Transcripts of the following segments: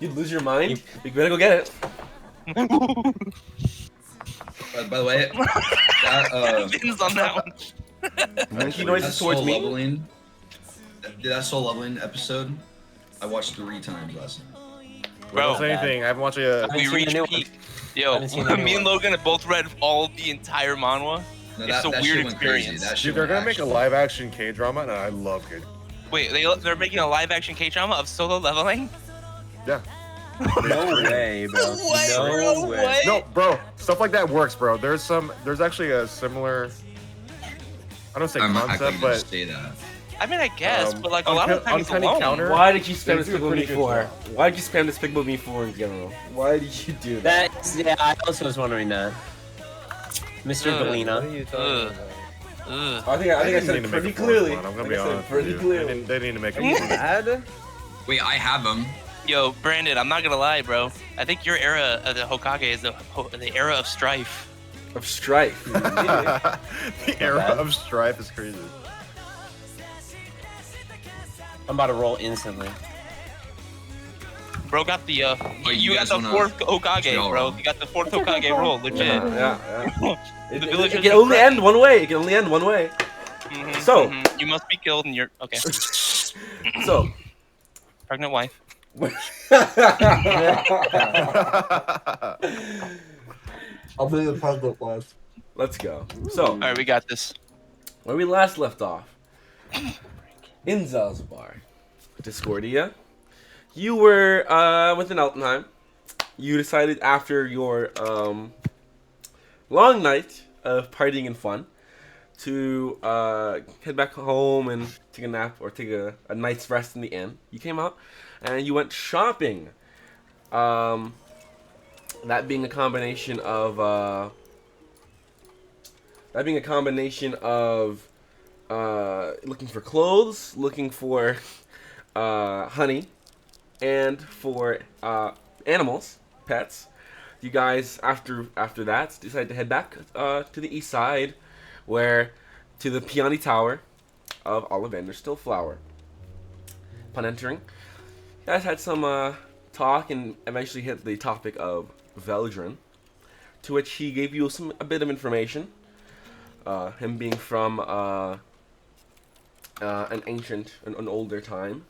You'd lose your mind. You better go get it. By the way, that Pins on that one. Monkey that noises towards soul me. leveling, that soul leveling episode, I watched 3 times last night. Bro, Don't say anything. I haven't watched it yet. we seen the reached new peak. one. Yo, Haven't seen the new me and one. Logan have both read all the entire manhwa. No, It's a that weird shit went crazy. experience. That shit Dude, they're went gonna make a actually- live-action K-drama, and I love K. Wait, they're making a live-action K-drama of solo leveling? Yeah. No way, bro. No way. No, bro. Stuff like that works, bro. There's actually a similar. I don't say I'm not concept, gonna but say that. I mean, I guess, but like a lot of the time it's Uncanny alone. Counter. Why did you spam They do a Despicable Me pretty good 4? job. Why did you spam Despicable Me 4 in general? Why did you do that? Yeah, I also was wondering that. Mr. Ugh. Galena. Ugh. I think I They said need it to make pretty a fourth clearly. one, I'm gonna I be think I said it honest with pretty you. clearly. They need to make a Bad? Wait, I have them. Yo, Brandon, I'm not gonna lie, bro. I think your era of the Hokage is the era of strife. Of strife. The era bad. of strife is crazy. I'm about to roll instantly. Bro got the you you got guys the wanna 4th Hokage, chill, bro. bro? You got the 4th Hokage roll, legit. Yeah. The It villagers can are only correct. end one way. It can only end one way. Mhm, So- mhm. You must be killed and you're okay. So. Pregnant wife. I'll be the president last. Let's go. So, All right, we got this. where we last left off, in Zelzibar, Discordia, you were within Altenheim. You decided after your long night of partying and fun to head back home and take a nap or take a night's rest in the inn. You came out and you went shopping. That being a combination of looking for clothes, looking for honey, and for animals, pets. You guys, after that, decided to head back to the east side, to the Peony Tower of Ollivander Stillflower. Upon entering, you guys had some talk and eventually hit the topic of Veldrin, to which he gave you a bit of information. Him being from an older time.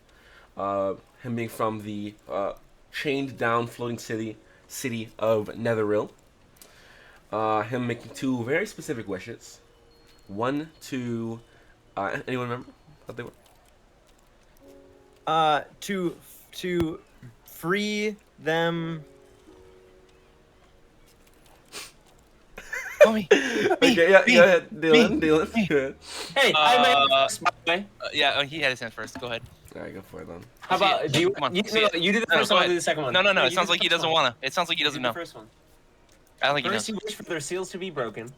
Him being from the chained down floating city of Netheril. Him making 2 very specific wishes. One to anyone remember what they were? To free them. Call me. Okay, yeah, go ahead, Dylan. Go ahead. Hey, I may. Yeah, he had his hand first. Go ahead. All right, go for it then. How about do you? Come on, You, see no, it. you do the No, first go one. I'll ahead. do the second one. No. It you sounds do like the he first doesn't one. wanna. It sounds like he You doesn't do know. the first one. I don't think he First, knows. you wish for their seals to be broken.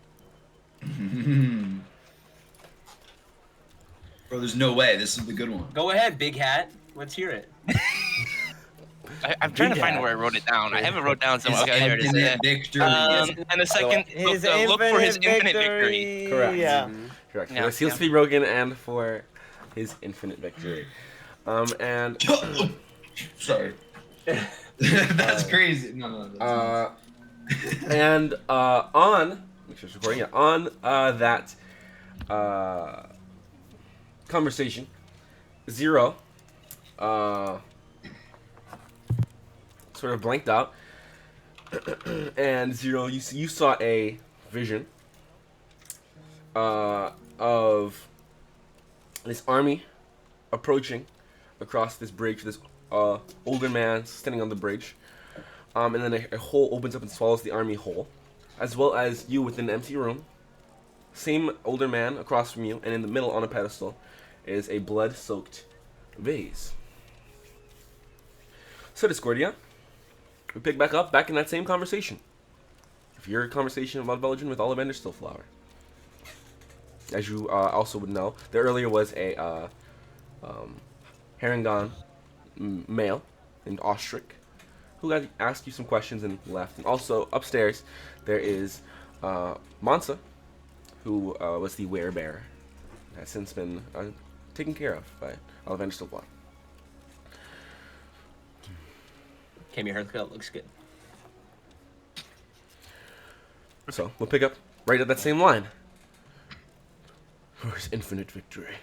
Bro, there's no way. This is the good one. Go ahead, big hat. Let's hear it. I'm trying to Big find hat. where I wrote it down. I have it wrote down His somewhere. Okay, here it is. infinite victory. And the second, look for his infinite victory. Correct. Yeah. Correct. Yeah, For the seals yeah. to be broken and for his infinite victory. And Sorry. That's crazy. No. and on make sure it's recording. Yeah, on that conversation, Zero sort of blanked out, and Zero, you saw a vision of this army approaching across this bridge. This older man standing on the bridge, and then a hole opens up and swallows the army whole, as well as you within an empty room. Same older man across from you, and in the middle on a pedestal is a blood-soaked vase. So Discordia, we pick back in that same conversation. If your conversation about Belgium with Ollivander Stillflower. As you also would know, there earlier was a Harangon male named Ostrich who got asked you some questions and left. And also upstairs there is Mansa, who was the werebearer, has since been taken care of by Ollivander Stillflower. Cam, your haircut looks good. So we'll pick up right at that same line. Where's infinite victory?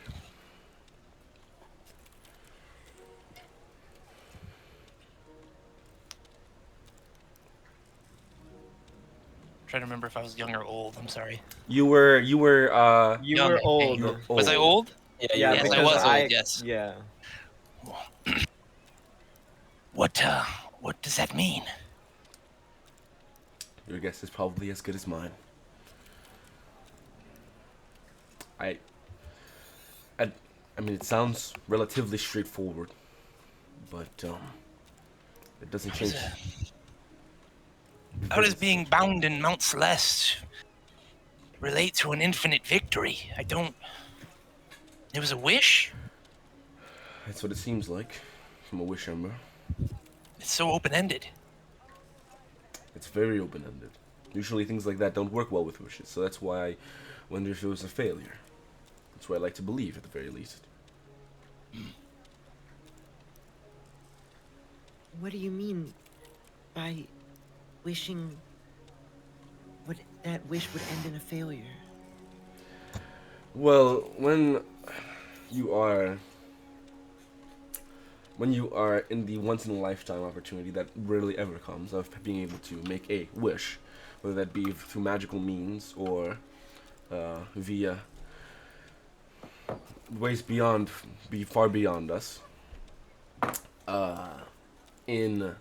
Trying to remember if I was young or old. I'm sorry. You were You Young. were old. You were Was I old. old? Yeah, Yeah, Yes, I because was old, yes. Yeah. What does that mean? Your guess is probably as good as mine. I mean, it sounds relatively straightforward, but it doesn't change. How does being bound in Mount Celeste relate to an infinite victory? I don't. It was a wish? That's what it seems like from a wish ember. It's so open-ended. It's very open-ended. Usually things like that don't work well with wishes, so that's why I wonder if it was a failure. That's what I like to believe, at the very least. What do you mean by wishing that wish would end in a failure? Well, when you are in the once-in-a-lifetime opportunity that rarely ever comes of being able to make a wish, whether that be through magical means or via ways far beyond us, in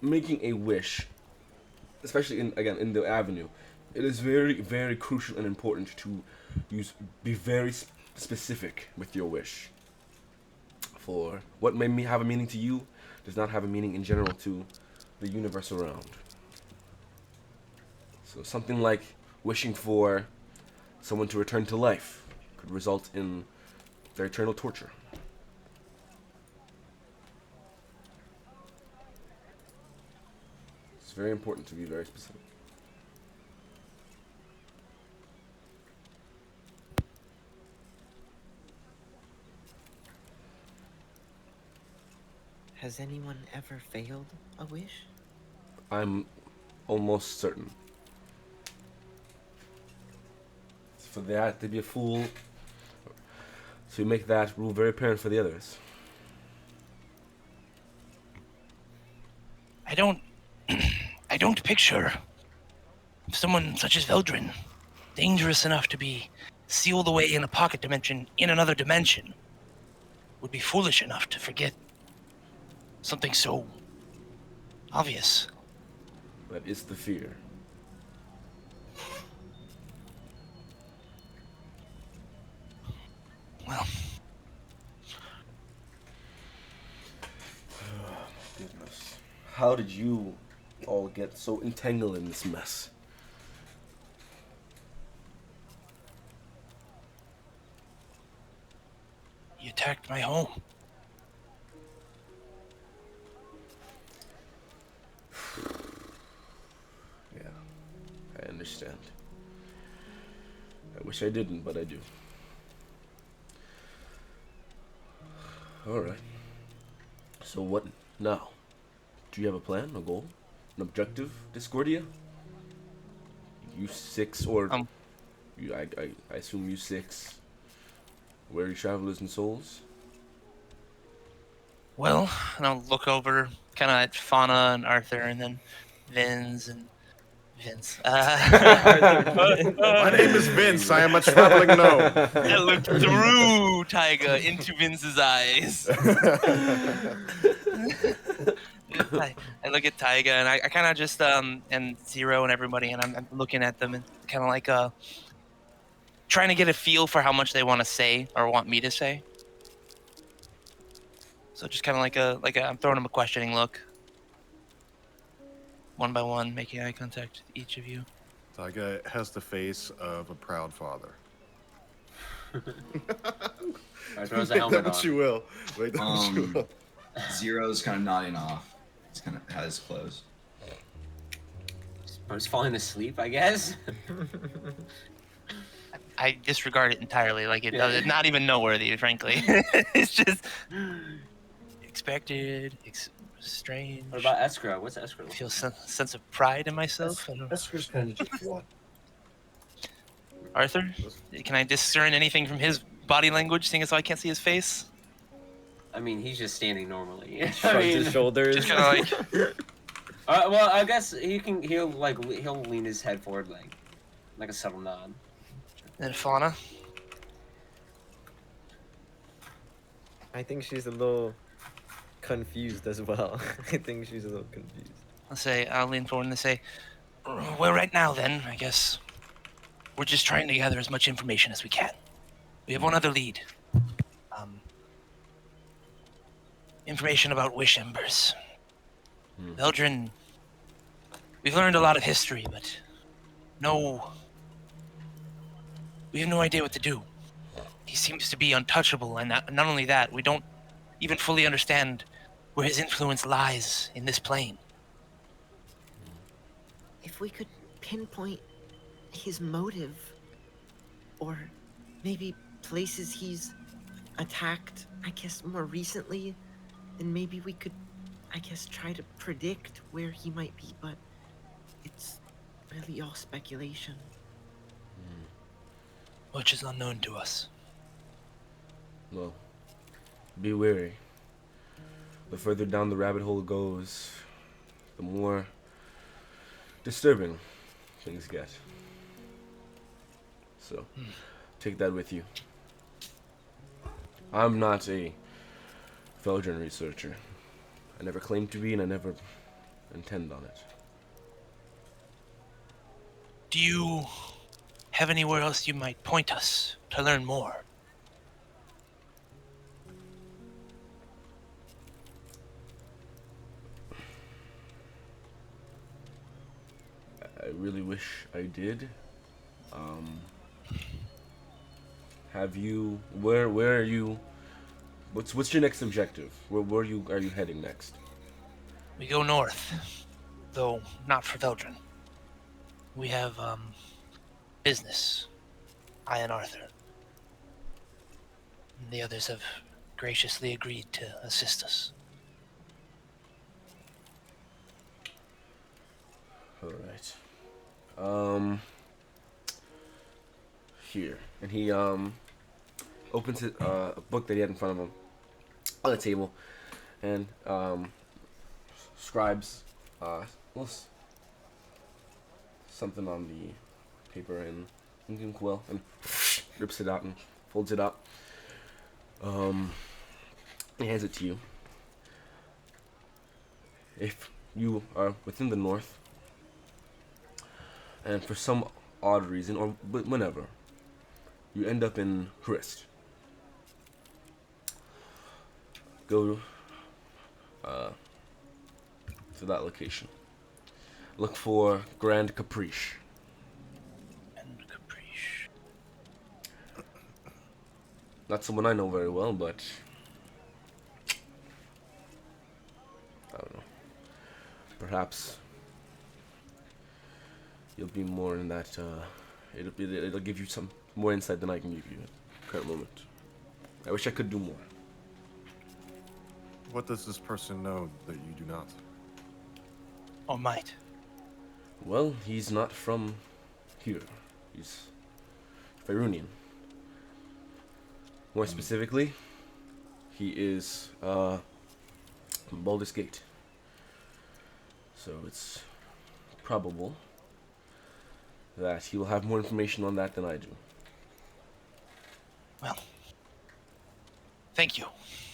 making a wish, especially in the avenue, it is very, very crucial and important to be very specific with your wish. For what may have a meaning to you does not have a meaning in general to the universe around. So something like wishing for someone to return to life could result in their eternal torture. It's very important to be very specific. Has anyone ever failed a wish? I'm almost certain. For that to be a fool, to make that rule very apparent for the others. I don't picture someone such as Veldrin dangerous enough to be sealed away in a pocket dimension in another dimension would be foolish enough to forget something so obvious. That is the fear. Well, Goodness. How did you all get so entangled in this mess? he attacked my home. Yeah, I understand. I wish I didn't, but I do. Alright. So what now? Do you have a plan, a goal, an objective, Discordia? You six, or you, I assume you six, weary travelers and souls? Well, and I'll look over kind of at Fauna and Arthur, and then Vince and Vince. My name is Vince. I am a traveling gnome. I looked through Taiga into Vince's eyes. I look at Taiga, and I kind of just and Zero and everybody, and I'm looking at them and kind of like trying to get a feel for how much they want to say or want me to say. So just kind of like I'm throwing them a questioning look, one by one, making eye contact with each of you. Taiga has the face of a proud father. Alright, throws the Make helmet that what on. you will. Make that what you will. Zero's kind of nodding off. He's kind of has closed. I'm just falling asleep, I guess. I disregard it entirely. Like it's not even noteworthy, frankly. It's just expected, strange. What about escrow? What's escrow? I feel sense of pride in myself. I don't know. Esker's kind of just what? Arthur, can I discern anything from his body language, seeing as though I can't see his face? I mean, he's just standing normally. I Shrugs mean, his shoulders. Just kind of like, well, I guess he'll lean his head forward like a subtle nod. and Fauna. I think she's a little confused as well. I think she's a little confused. I'll lean forward and say, well, right now then, I guess, we're just trying to gather as much information as we can. We have one other lead. Information about wish embers. Veldrin, we've learned a lot of history, but we have no idea what to do. He seems to be untouchable, and not only that, we don't even fully understand where his influence lies in this plane. If we could pinpoint his motive, or maybe places he's attacked, I guess, more recently, then maybe we could, I guess, try to predict where he might be, but it's really all speculation. Which is unknown to us. Well, be wary. The further down the rabbit hole it goes, the more disturbing things get. So, take that with you. I'm not a Veldrin researcher. I never claimed to be, and I never intend on it. Do you have anywhere else you might point us to learn more? I really wish I did. Have you? Where are you? What's your next objective? Where are you heading next? We go north, though not for Veldrin. We have business. I and Arthur. And the others have graciously agreed to assist us. All right. Here, and he opens it, a book that he had in front of him on the table, and scribes something on the paper and quill and rips it out and folds it up. He hands it to you. If you are within the north, and for some odd reason, or whenever, you end up in Hrist, go to that location. Look for Grand Caprice. And Caprice. Not someone I know very well, but I don't know. Perhaps you'll be more in that. It'll give you some more insight than I can give you at the current moment. I wish I could do more. What does this person know that you do not? Or might. Well, he's not from here. He's Faerunian. More specifically, he is from Baldur's Gate. So it's probable that he will have more information on that than I do. Well, thank you.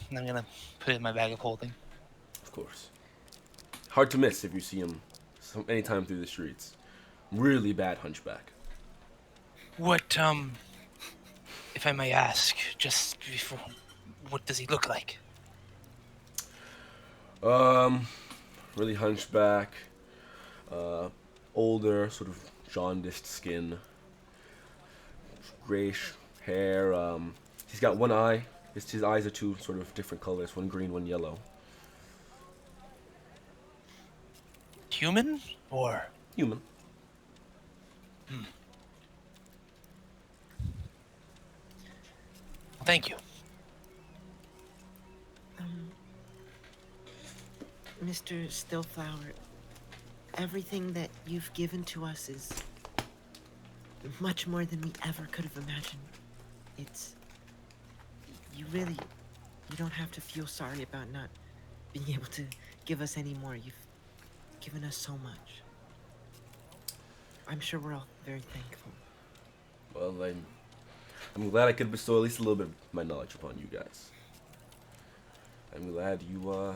And I'm gonna put it in my bag of holding. Of course. Hard to miss if you see him anytime through the streets. Really bad hunchback. What, if I may ask, just before, what does he look like? Really hunchback, older, sort of jaundiced skin, grayish hair. He's got one eye. His eyes are two sort of different colors, one green, one yellow. Human? Or? Human. Thank you. Mr. Stillflower, everything that you've given to us is much more than we ever could have imagined. It's... You don't have to feel sorry about not being able to give us any more. You've given us so much. I'm sure we're all very thankful. Well, I'm glad I could bestow at least a little bit of my knowledge upon you guys. I'm glad you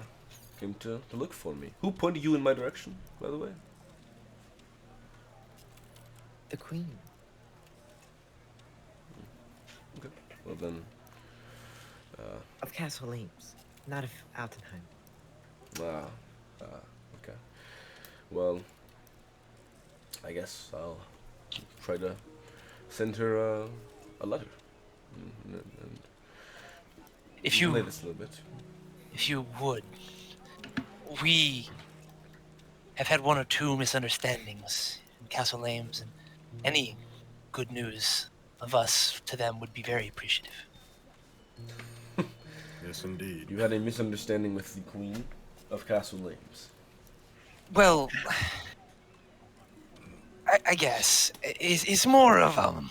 came to look for me. Who pointed you in my direction, by the way? The Queen. Okay. Well then, Of Castle Ames, not of Altenheim. okay. Well, I guess I'll try to send her a letter. And If you relay this a little bit. If you would, we have had one or two misunderstandings in Castle Ames, and any good news of us to them would be very appreciative. Yes, indeed. You had a misunderstanding with the Queen of Castle Ames. Well, I guess it's more of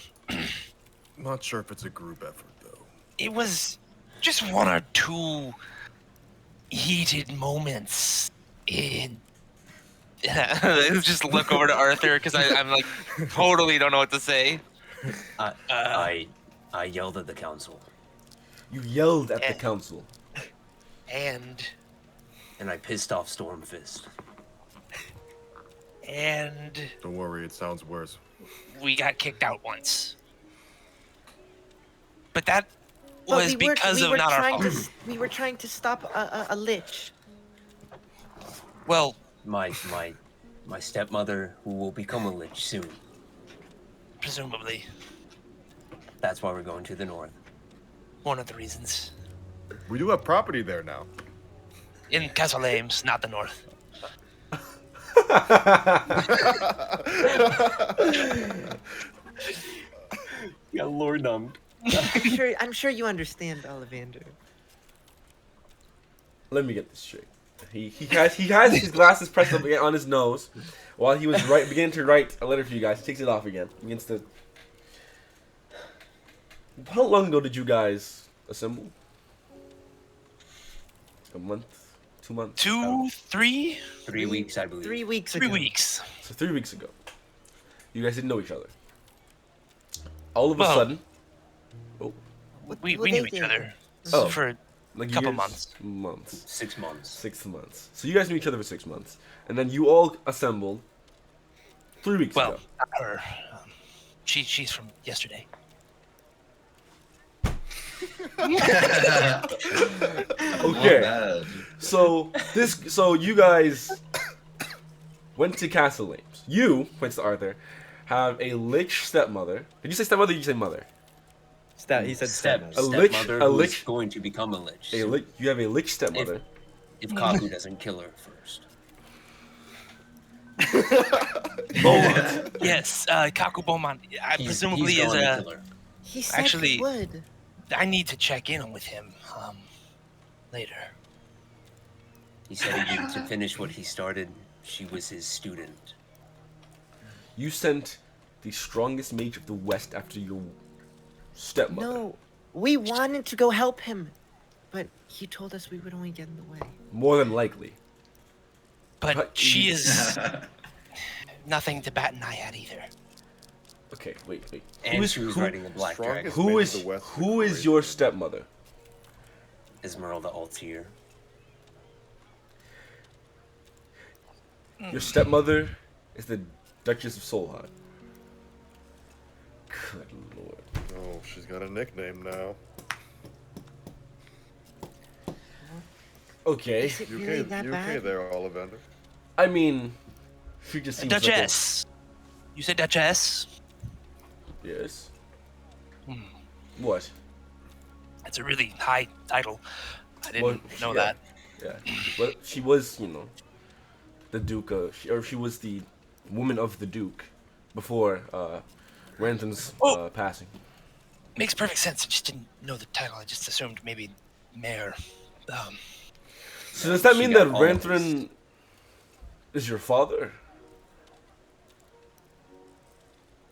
Not sure if it's a group effort though. it was just one or two heated moments in. Just look over to Arthur because I'm like totally don't know what to say. I yelled at the council, You yelled at the council. And and I pissed off Stormfist. Don't worry, it sounds worse. we got kicked out once. But that But was because of not our fault. We were trying to stop a lich. Well, My stepmother, who will become a lich soon. presumably, That's why we're going to the north. one of the reasons. We do have property there now. In Castle Ames, not the north. Yeah, Lord numbed. I'm sure you understand, Ollivander. Let me get this straight. He has his glasses pressed up again on his nose while he was beginning to write a letter for you guys. He takes it off again. Begins to. How long ago did you guys assemble? A month, 2 months. 2, 3, 3 weeks, I believe. 3 weeks 3 ago. weeks. So 3 weeks ago, you guys didn't know each other. All of a Well, sudden, We Well, knew they each did. other Oh. for like Couple years? months. Months. 6 months. 6 months. So you guys knew each other for 6 months, and then you all assembled 3 weeks well, ago. not her. She's from yesterday. Okay. Bad. So you guys went to Castle Ames. You, points to Arthur, have a lich stepmother. Did you say stepmother or did you say mother? He said Stepmother A lich- a who's lich- going to become a lich. A soon, lich, you have a lich stepmother. if Kaku doesn't kill her first. Beaumont. Yes, Kaku Beaumont. Presumably he's is going to a. kill her. He said Actually- he would. I need to check in with him later. He said he needed to finish what he started. She was his student. You sent the strongest mage of the West after your stepmother. No, we wanted to go help him, but he told us we would only get in the way. More than likely. But she is nothing to bat an eye at either. Okay, wait. And she was riding a black dragon. strongest- Who Mage is of the West who is crazy. your stepmother? Esmeralda Altier. Your stepmother is the Duchess of Solheim. Good lord. Oh, she's got a nickname now. Okay. Is it You really okay? that You bad? okay there, Ollivander? I mean, she just seems Duchess. You said Duchess? like a... Yes. Hmm. What? That's a really high title. I didn't Well, know yeah. that. Yeah. Well, she was, the Duke, she was the woman of the Duke before Ranton's Oh. passing. Makes perfect sense. I just didn't know the title. I just assumed maybe mayor. So does that She mean got that all of Ranthrin is your father?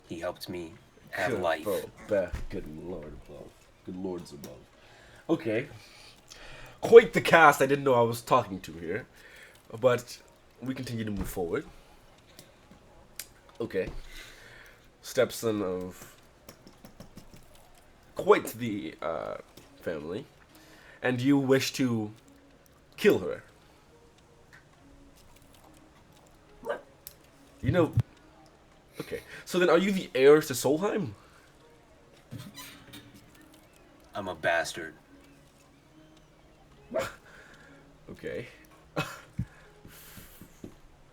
He helped me have life. Good lord above. Good lords above. Okay. Quite the cast I didn't know I was talking to here. But we continue to move forward. Okay. Stepson of quite the family. And you wish to kill her. You know... Okay. So then are you the heirs to Solheim? I'm a bastard. Okay.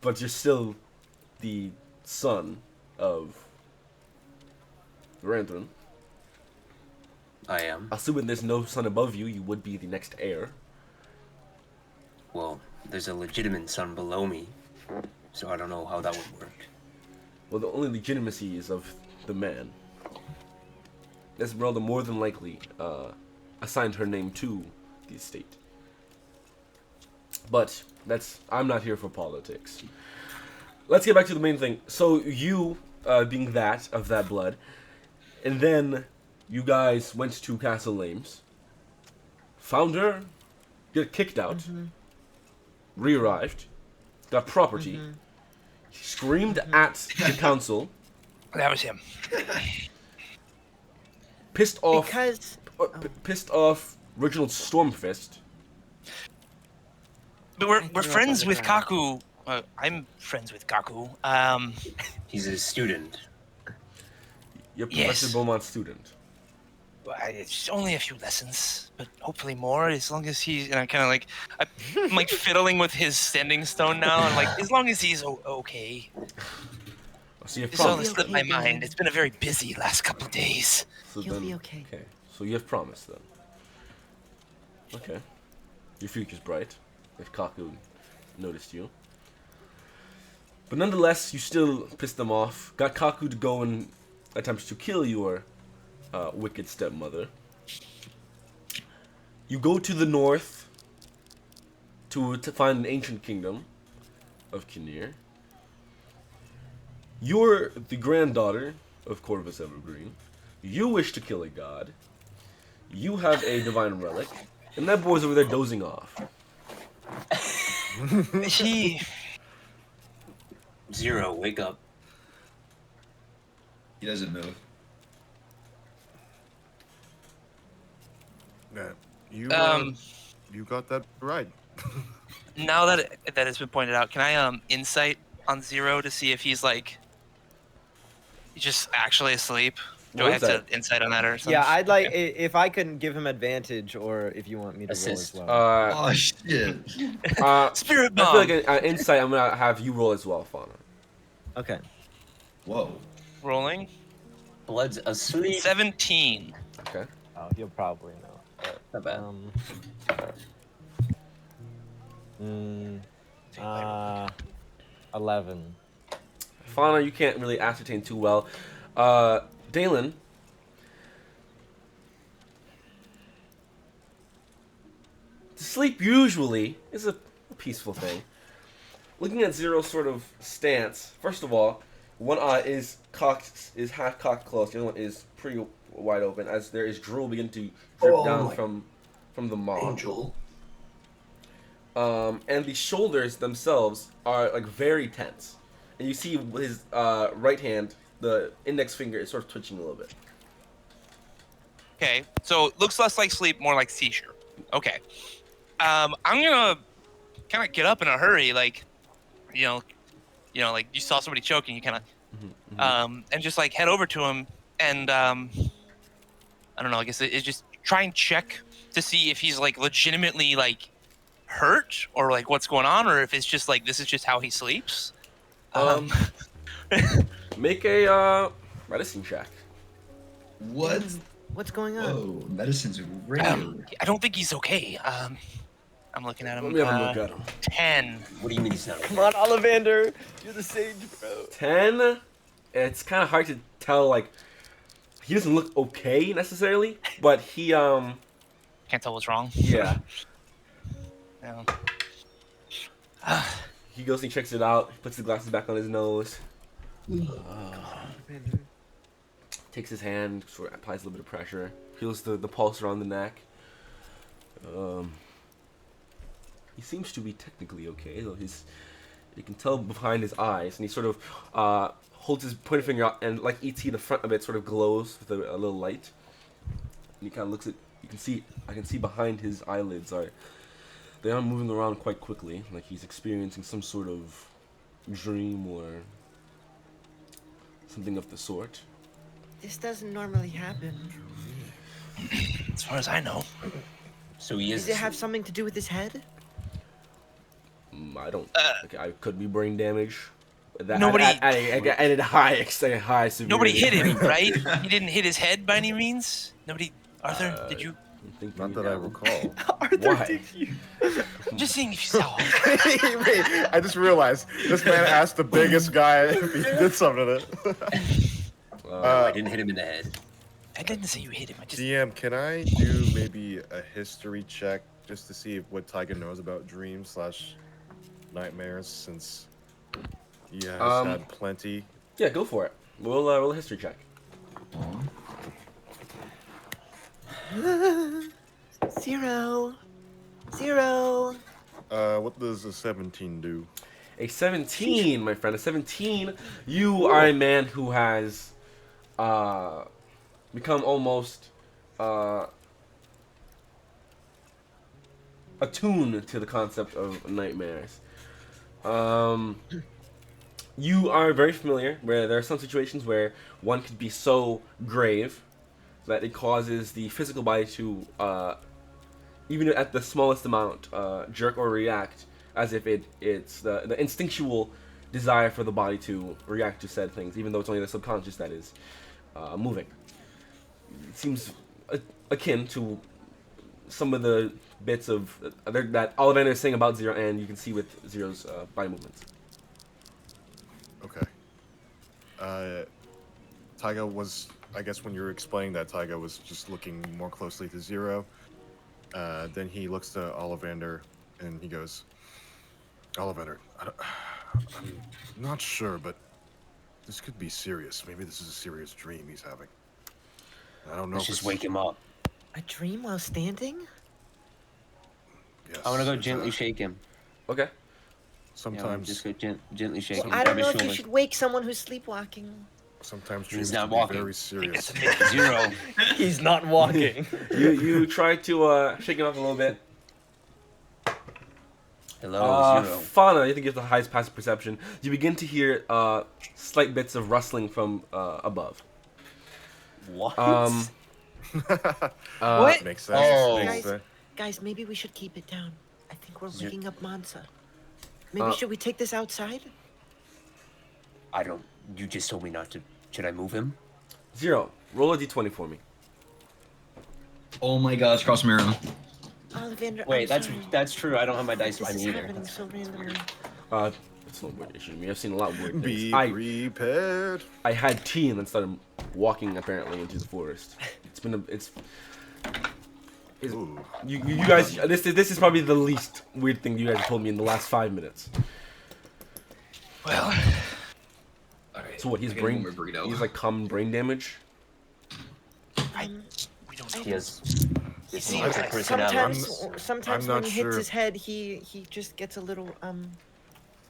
But you're still the son of Ranthrin. I am. Assuming there's no son above you, you would be the next heir. Well, there's a legitimate son below me, so I don't know how that would work. Well, the only legitimacy is of the man. Esmeralda more than likely assigned her name to the estate. But I'm not here for politics. Let's get back to the main thing. So you, being that of that blood, and then you guys went to Castle Lames, found her, get kicked out, re-arrived, got property, screamed at the council, That was him. pissed off, Because pissed off Reginald Stormfist. But I we're threw up friends on the with ground. Kaku. I'm friends with Kaku. He's a student. You're Yes. Professor Beaumont's student. It's only a few lessons, but hopefully more. As long as he's, and I'm kind of like, I'm like fiddling with his standing stone now, and like, as long as he's okay. So you have This all promised. slipped my Okay, mind. Dan. It's been a very busy last couple of days. So He'll then, be okay. Okay, so you have promised then. Okay. Your future's bright, if Kaku noticed you. But nonetheless, you still pissed them off. Got Kaku to go and attempt to kill your wicked stepmother. You go to the north to find an ancient kingdom of Kinnear. You're the granddaughter of Corvus Evergreen. You wish to kill a god. You have a divine relic. And that boy's over there dozing off. He, Zero, wake up. He doesn't move. Yeah, you you got that right. now that that has been pointed out, can I insight on Zero to see if he's like just actually asleep? Do What I is have that? to insight on that or something? Yeah, I'd like Okay. if I can give him advantage, or if you want me to Assist. roll as well. Oh shit! Spirit I feel bomb. like an insight. I'm gonna have you roll as well, Fauna. Okay. Whoa. Rolling Blood's asleep. 17. Okay. Oh, he'll probably know. Not bad. Mm, 11. Fauna, you can't really ascertain too well. Dalen. Sleep usually is a peaceful thing. Looking at Zero's sort of stance, first of all, one eye is half cocked closed, the other one is pretty wide open, as there is drool beginning to drip down from the maw. Angel. And the shoulders themselves are like very tense, and you see his right hand, the index finger, is sort of twitching a little bit. Okay, so it looks less like sleep, more like seizure. Okay. I'm gonna kind of get up in a hurry, like, you know, like you saw somebody choking, you kind of, and just like head over to him, and I don't know, I guess it's just try and check to see if he's like legitimately like hurt or like what's going on, or if it's just like this is just how he sleeps. Make a medicine check. What? What's going on? Whoa, medicine's rare. I don't think he's okay. I'm looking at him. Let me have a look at him. 10. What do you mean he's not? Come on, Ollivander. You're the sage, bro. 10. It's kind of hard to tell. Like, he doesn't look okay necessarily, but he Can't tell what's wrong. yeah. Yeah. he goes and he checks it out. He puts the glasses back on his nose. Takes his hand, sort of applies a little bit of pressure. Feels the pulse around the neck. He seems to be technically okay, though you can tell behind his eyes, and he sort of holds his pointer finger out, and like ET, the front of it sort of glows with a little light. And he kind of looks at. I can see behind his eyelids they are moving around quite quickly, like he's experiencing some sort of dream or something of the sort. This doesn't normally happen. As far as I know. So he is. Does it have something to do with his head? I don't. Okay, I could be brain damage. That, Nobody- at a high severity. Nobody hit him, right? He didn't hit his head by any means? Nobody... Arthur, did you... Not that I recall. Arthur, Why? did you? I'm just seeing if you saw. Wait, I just realized this man asked the biggest guy if he did something to it. I didn't hit him in the head. I didn't say you hit him. I just... DM, can I do maybe a history check just to see what Taiga knows about dreams / nightmares, since he has had plenty? Yeah, go for it. We'll roll a history check. 0. 0. What does a 17 do? A 17, my friend. A 17. You are a man who has become almost attuned to the concept of nightmares. You are very familiar where there are some situations where one could be so grave that it causes the physical body to, even at the smallest amount, jerk or react as if it's the instinctual desire for the body to react to said things, even though it's only the subconscious that is moving. It seems akin to some of the bits of that Ollivander is saying about Zero, and you can see with Zero's body movements. Okay. Taiga was, I guess when you were explaining that, Taiga was just looking more closely to Zero. Then he looks to Ollivander and he goes, Ollivander, I'm not sure, but this could be serious. Maybe this is a serious dream he's having. I don't know. Let's just wake him up. A dream while standing? Yes, I want to go it's, gently shake him. Okay. Yeah, Sometimes, just go gently shake him. I don't grab know his if you shoulders. should wake someone who's sleepwalking. sometimes He's dreams not can be walking. very serious. Zero. He's not walking. You try to shake him up a little bit. Hello, Zero. Fauna, you think you have the highest passive perception. You begin to hear slight bits of rustling from above. What? What? Makes sense. Oh. Makes Guys, sense. guys, maybe we should keep it down. I think we're Zero- waking up Mansa. Maybe should we take this outside? I don't. You just told me not to. Should I move him? Zero, roll a d20 for me. Oh my gosh, cross mirror. Ollivander, Wait, I'm sorry. that's true. I don't have my dice This by is me either. happening so randomly. It's no weird issue to me. I've seen a lot of weird things. Be I prepared. had tea and then started walking apparently into the forest. It's Ooh. you guys. This is probably the least weird thing you guys have told me in the last 5 minutes. Well, Alright. So what? He's I gotta brain. get my burrito. He's like common brain damage. we don't know. He has. He It's seems like like- Sometimes, I'm sometimes not when he hits sure. his head, he just gets a little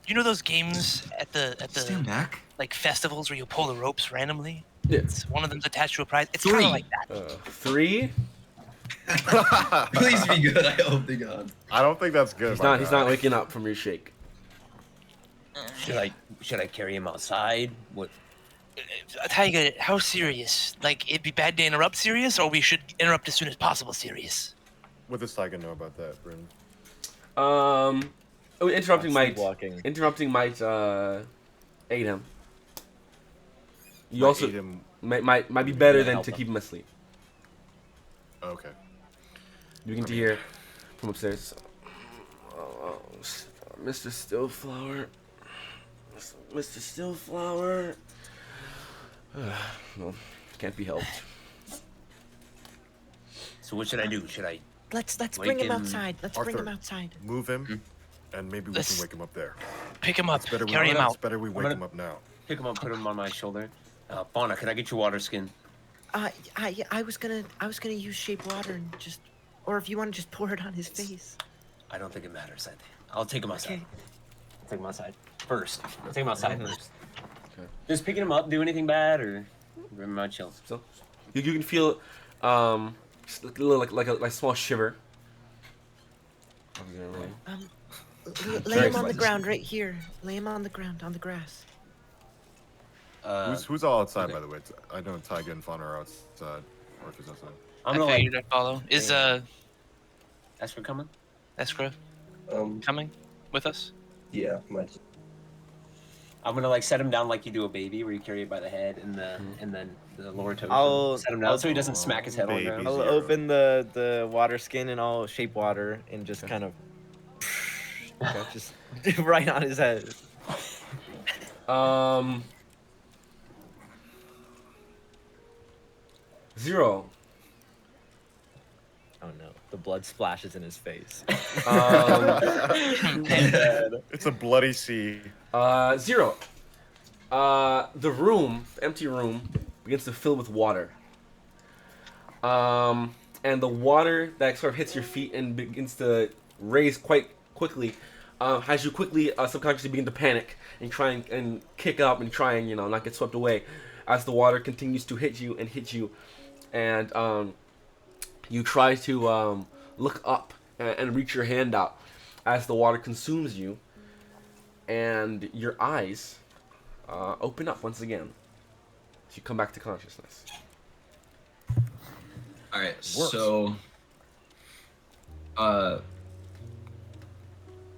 You know those games at Stand the back. like festivals where you pull the ropes randomly? Yeah. It's one of them's attached to a prize. It's kind Three. of like that. 3. Please be good. I hope to God. I don't think that's good. He's my not. He's guy. not waking up from your shake. Should I carry him outside? What? Taiga, how serious? Like, it'd be bad to interrupt serious, or we should interrupt as soon as possible serious? What does Taiga know about that, Brendan? Interrupting might Sleepwalking. aid him. You Might also aid him- might be better than help to him. keep him asleep. Okay. You begin to hear from upstairs. Mr. Stillflower. Mr. Stillflower. Well, can't be helped. So what should I do? Should I? Let's Wake bring him him. outside. Let's bring him Arthur. outside. Move him, and maybe we Let's- can wake him up there. Pick him up. It's better Carry him it's out. better we wake gonna- him up now. Pick him up, put him on my shoulder. Fauna, can I get your water skin? I was gonna use shape water and just, or if you want to just pour it on his face. I don't think it matters. I'll take him outside. Okay. I'll take him outside first. I'll take him outside Mm-hmm. first. Okay. Does picking him up do anything bad, or am I chill? So you can feel just a little like a small shiver. Lay him on the ground right here. Lay him on the ground, on the grass. Who's all outside, okay. by the way? I know Tyga and Fauna are outside. Orpheus outside. I'm I gonna like. figured I'd follow. Is Esper coming? Escrow coming with us? Yeah, might. I'm gonna like set him down like you do a baby, where you carry it by the head and then the lower toe. I'll- set him down I'll- so he doesn't smack his head on the Baby. ground. I'll Zero. open the water skin and I'll shape water and just kind of just right on his head. Zero. Oh no, the blood splashes in his face. It's a bloody sea. Zero. The empty room, begins to fill with water. And the water that sort of hits your feet and begins to raise quite quickly, has you quickly subconsciously begin to panic and try and kick up and try and not get swept away, as the water continues to hit you, and you try to look up and reach your hand out as the water consumes you, and your eyes open up once again. So you come back to consciousness. All right, Works. so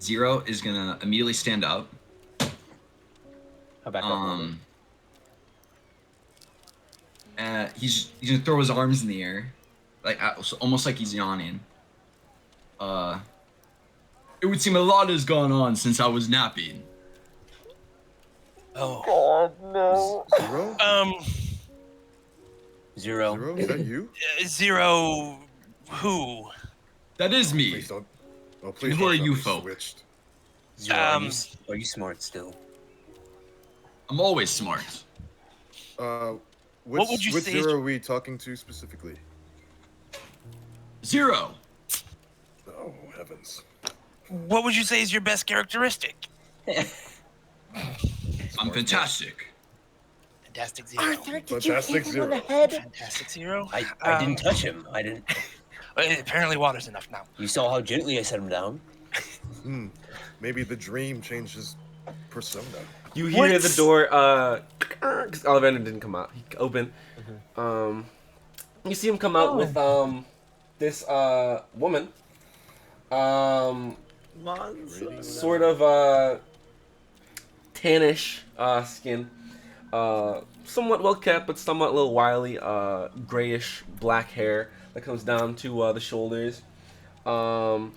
Zero is gonna immediately stand up. How back up a little bit. He's gonna throw his arms in the air, like almost like he's yawning. It would seem a lot has gone on since I was napping. Oh. Zero? Zero. Zero? Is that you? Zero. Who? That is me. Please don't. Oh, please Who don't are tell you me folk? Switched. Zero. Are you smart still? I'm always smart. What would you which say is Zero your- are we talking to specifically? Zero. Oh, heavens. What would you say is your best characteristic? I'm fantastic. Fantastic Zero. Arthur, did Fantastic you hit him on the Zero. head? Fantastic Zero. I didn't touch him. I didn't. Apparently, water's enough now. You saw how gently I set him down. Maybe the dream changes persona. You hear What? the door, because Ollivander didn't come out. He opened. You see him come out with this woman. Sort of tannish skin. Somewhat well kept, but somewhat a little wily. Grayish black hair that comes down to the shoulders.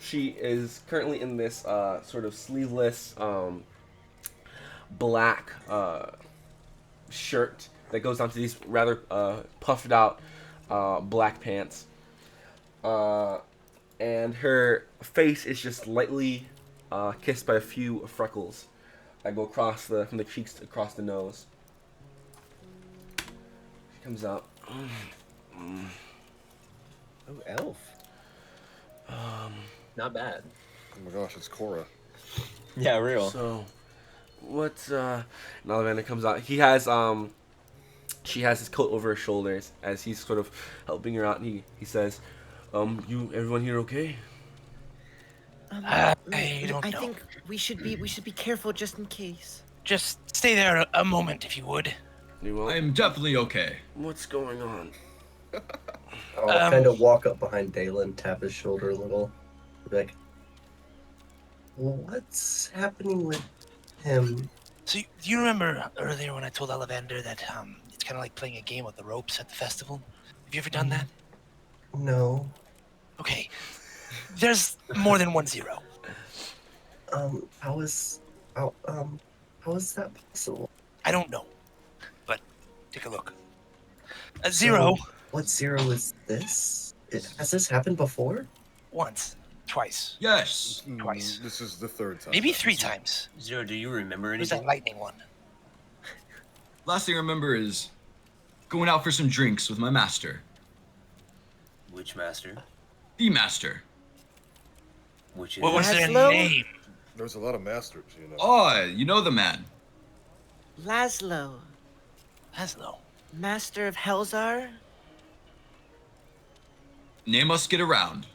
She is currently in this sort of sleeveless black shirt that goes down to these rather puffed out black pants. And her face is just lightly kissed by a few freckles that go across from the cheeks across the nose. She comes out. Oh, elf. Not bad. Oh my gosh, it's Cora. Yeah, real. So, what's and Ollivander comes out. He has she has his coat over her shoulders as he's sort of helping her out, and he says, everyone here okay? I don't I know. think we should be careful just in case. Just stay there a moment, if you would. You will? I am definitely okay. What's going on? I'll kind of walk up behind Dalen and tap his shoulder a little. Be like, what's happening with him? So, do you remember earlier when I told Ollivander that it's kind of like playing a game with the ropes at the festival? Have you ever done that? No. Okay. There's more than one Zero. How is that possible? I don't know. But take a look. Zero, What Zero is this? Has this happened before? once. twice. Yes. Twice. This is the third time. Maybe 3 times. Zero, do you remember Who's that anything? lightning one? Last thing I remember is going out for some drinks with my master. Which master? The master. Which is What was their Laszlo? name? There's a lot of masters, you know. Oh, you know the man. Laszlo, Laszlo. master of Helzar. Name must get around.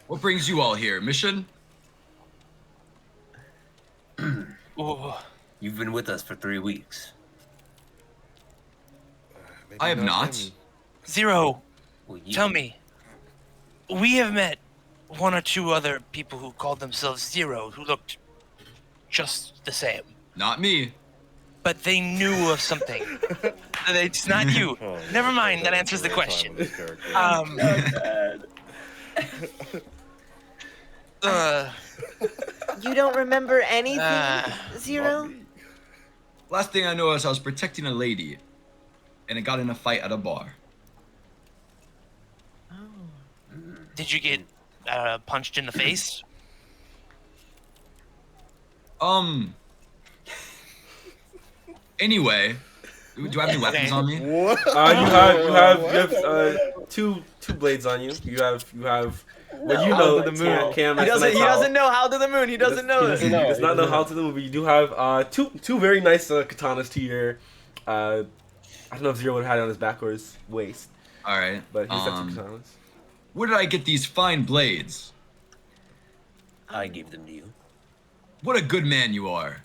What brings you all here? Mission? Ooh. You've been with us for 3 weeks. Maybe I have not. him. Zero, Well, you tell me. We have met 1 or 2 other people who called themselves Zero who looked just the same. Not me. But they knew of something. It's not you. Oh, Never yeah, mind, that that's answers the real time question. with this character. You don't remember anything, Ah. Zero? Last thing I know is I was protecting a lady, and I got in a fight at a bar. Oh. Did you get punched in the face? Anyway, do I have any weapons on me? What? You have two blades on you. You have well, you know How to the moon. Cam, He that's the doesn't night know how to the moon. He doesn't know He it. does not know how to the movie. You do have two very nice katanas to your I don't know if Zero would have had it on his back or his waist, All right. but he's got 2 katanas. Where did I get these fine blades? I gave them to you. What a good man you are.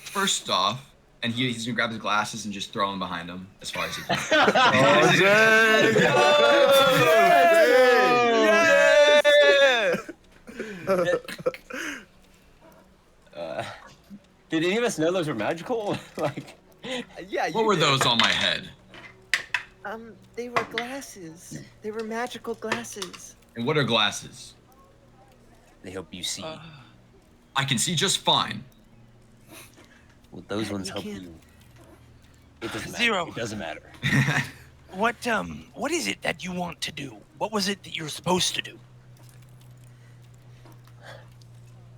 First off, and he's gonna grab his glasses and just throw them behind him as far as he can. Did any of us know those were magical? Like, Yeah. What were those on my head? They were glasses. They were magical glasses. And what are glasses? they help you see. I can see just fine. Well, those ones you help can't. you. It doesn't matter. Zero. It doesn't matter. What is it that you want to do? What was it that you're supposed to do?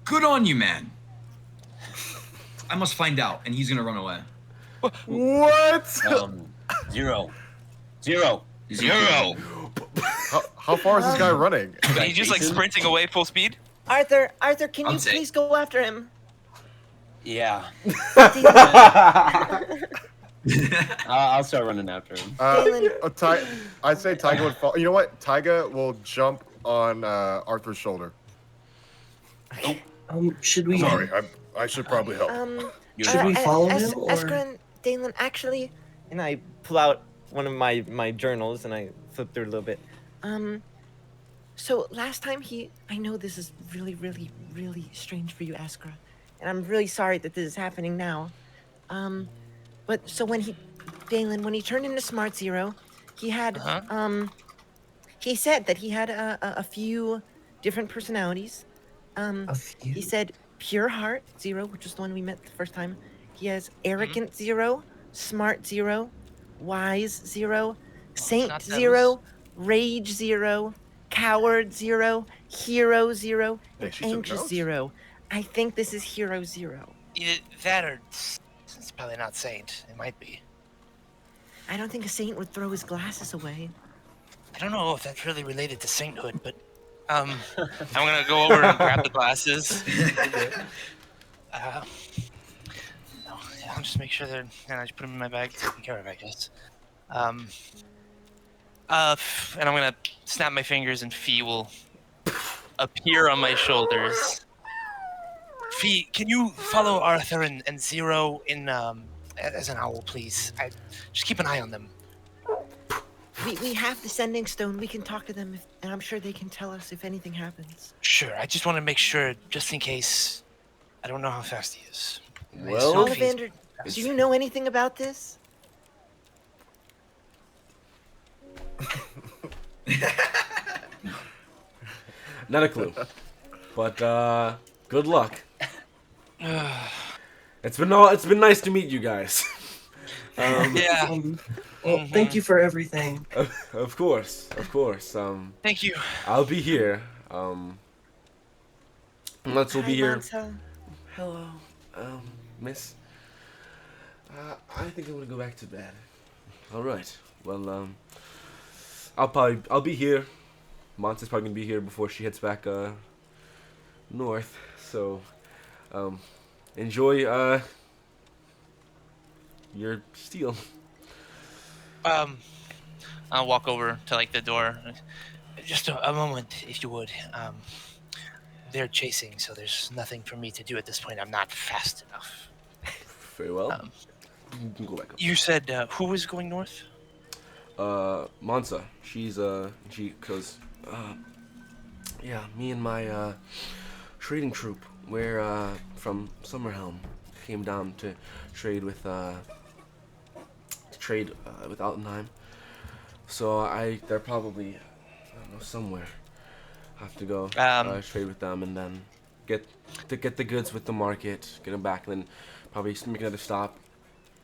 Good on you, man. I must find out, and he's gonna run away. What? Zero. Zero. How far is this guy running? Are you just like Jason? sprinting away full speed? Arthur, can I'll you take- please go after him? Yeah. Dylan, I'll start running after him. I'd say Tyga would fall. You know what? Tyga will jump on Arthur's shoulder. Should we? Sorry, I should probably help. Should we follow him, or- Eskra and Dalen, actually, and I pull out one of my journals and I flip through it a little bit. So last time I know this is really, really, really strange for you, Eskra, and I'm really sorry that this is happening now. But so when he turned into Smart Zero, he had, he said that he had a few different personalities. A few. He said Pure Heart Zero, which was the one we met the first time. He has Arrogant Zero, Smart Zero, Wise Zero, Saint not those. Zero, Rage Zero, Coward Zero, Hero Zero, Hey, and she took Anxious notes? Zero. I think this is Hero Zero. Either that or it's probably not Saint. It might be. I don't think a saint would throw his glasses away. I don't know if that's really related to sainthood, but I'm gonna go over and grab the glasses. No, yeah, I'll just make sure they're. And I just put them in my bag, taken care of, I guess. And I'm gonna snap my fingers, and Fee will appear on my shoulders. Fee, can you follow Arthur and Zero in as an owl, please? Just keep an eye on them. We have the sending stone. We can talk to them, and I'm sure they can tell us if anything happens. Sure, I just want to make sure, just in case. I don't know how fast he is. I Well, assume he's Ollivander, fast. do you know anything about this? Not a clue. But good luck. It's been nice to meet you guys. Yeah. Well, thank you for everything. Of course, of course. Thank you. I'll be here. Let's will Hi, be here. Montel. Hello, miss. I think I'm gonna go back to bed. All right. Well, I'll be here. Monta's probably gonna be here before she heads back north. So, enjoy your steal. Um, I'll walk over to like the door. Just a moment, if you would. They're chasing, so there's nothing for me to do at this point. I'm not fast enough. Very well. Um, You can go back up. You said who was going north? Monza. She goes. Yeah, me and my trading troop. We're from Summerhelm. Came down to trade with Altenheim. So they're probably I don't know somewhere. Have to go trade with them and then get the goods with the market, get them back, and then probably make another stop,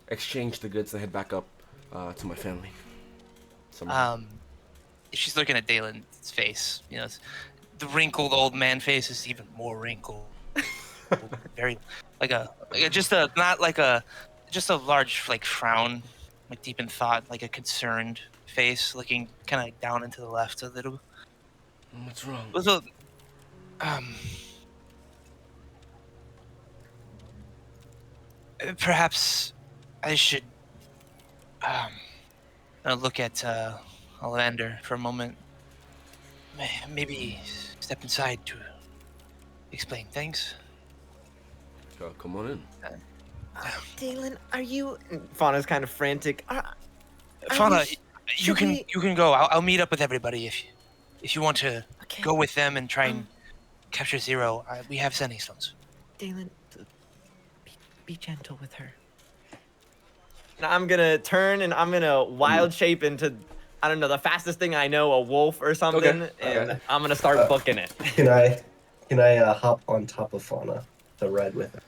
exchange the goods, and head back up to my family. She's looking at Dalen's face. The wrinkled old man face is even more wrinkled. Very just a not like a just a large like frown, like deep in thought, like a concerned face, looking kind of down into the left a little. What's wrong? Also, perhaps I should look at Olander for a moment. Maybe step inside to explain things. Come on in. Dalen, are you? Fauna's kind of frantic. Fauna, you should can we- you can go. I'll meet up with everybody if you want to Okay. go with them and try and capture Zero. We have sending stones. Dalen, be gentle with her. Now I'm gonna turn and I'm gonna wild shape into, I don't know, the fastest thing I know, a wolf or something, Okay, and okay. I'm gonna start booking it. Can I hop on top of Fauna to ride with her?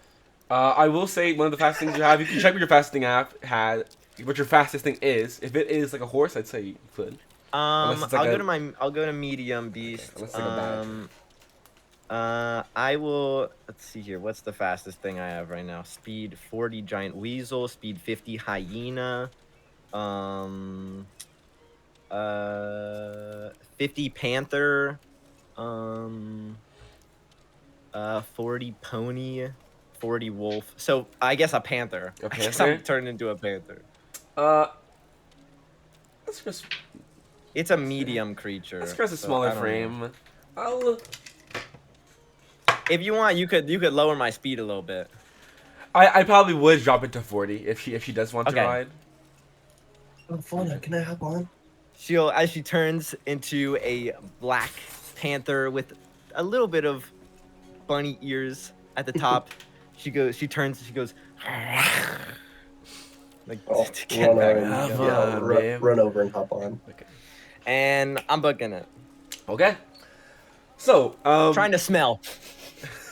I will say one of the fastest things you have. You can check what your fasting app had. What your fastest thing is. If it is like a horse, I'd say you could. Unless it's like I'll go to medium beast. unless it's like a badge. I will. Let's see here. What's the fastest thing I have right now? Speed 40 giant weasel. Speed 50 hyena. 50 panther. 40 pony. 40 wolf. So I guess a panther. A I guess panther? I'm turned into a panther. Let's just It's a medium creature. let's press a so smaller I don't know. frame. I'll. If you want, you could lower my speed a little bit. I probably would drop it to 40 if she does want to Okay. ride. Oh, Fauna, can I hop on? As she turns into a black panther with a little bit of bunny ears at the top. She goes like Oh, to get run back. over, Have yeah, fun, babe. run over and hop on. Okay. And I'm booking it. Okay. So Trying to smell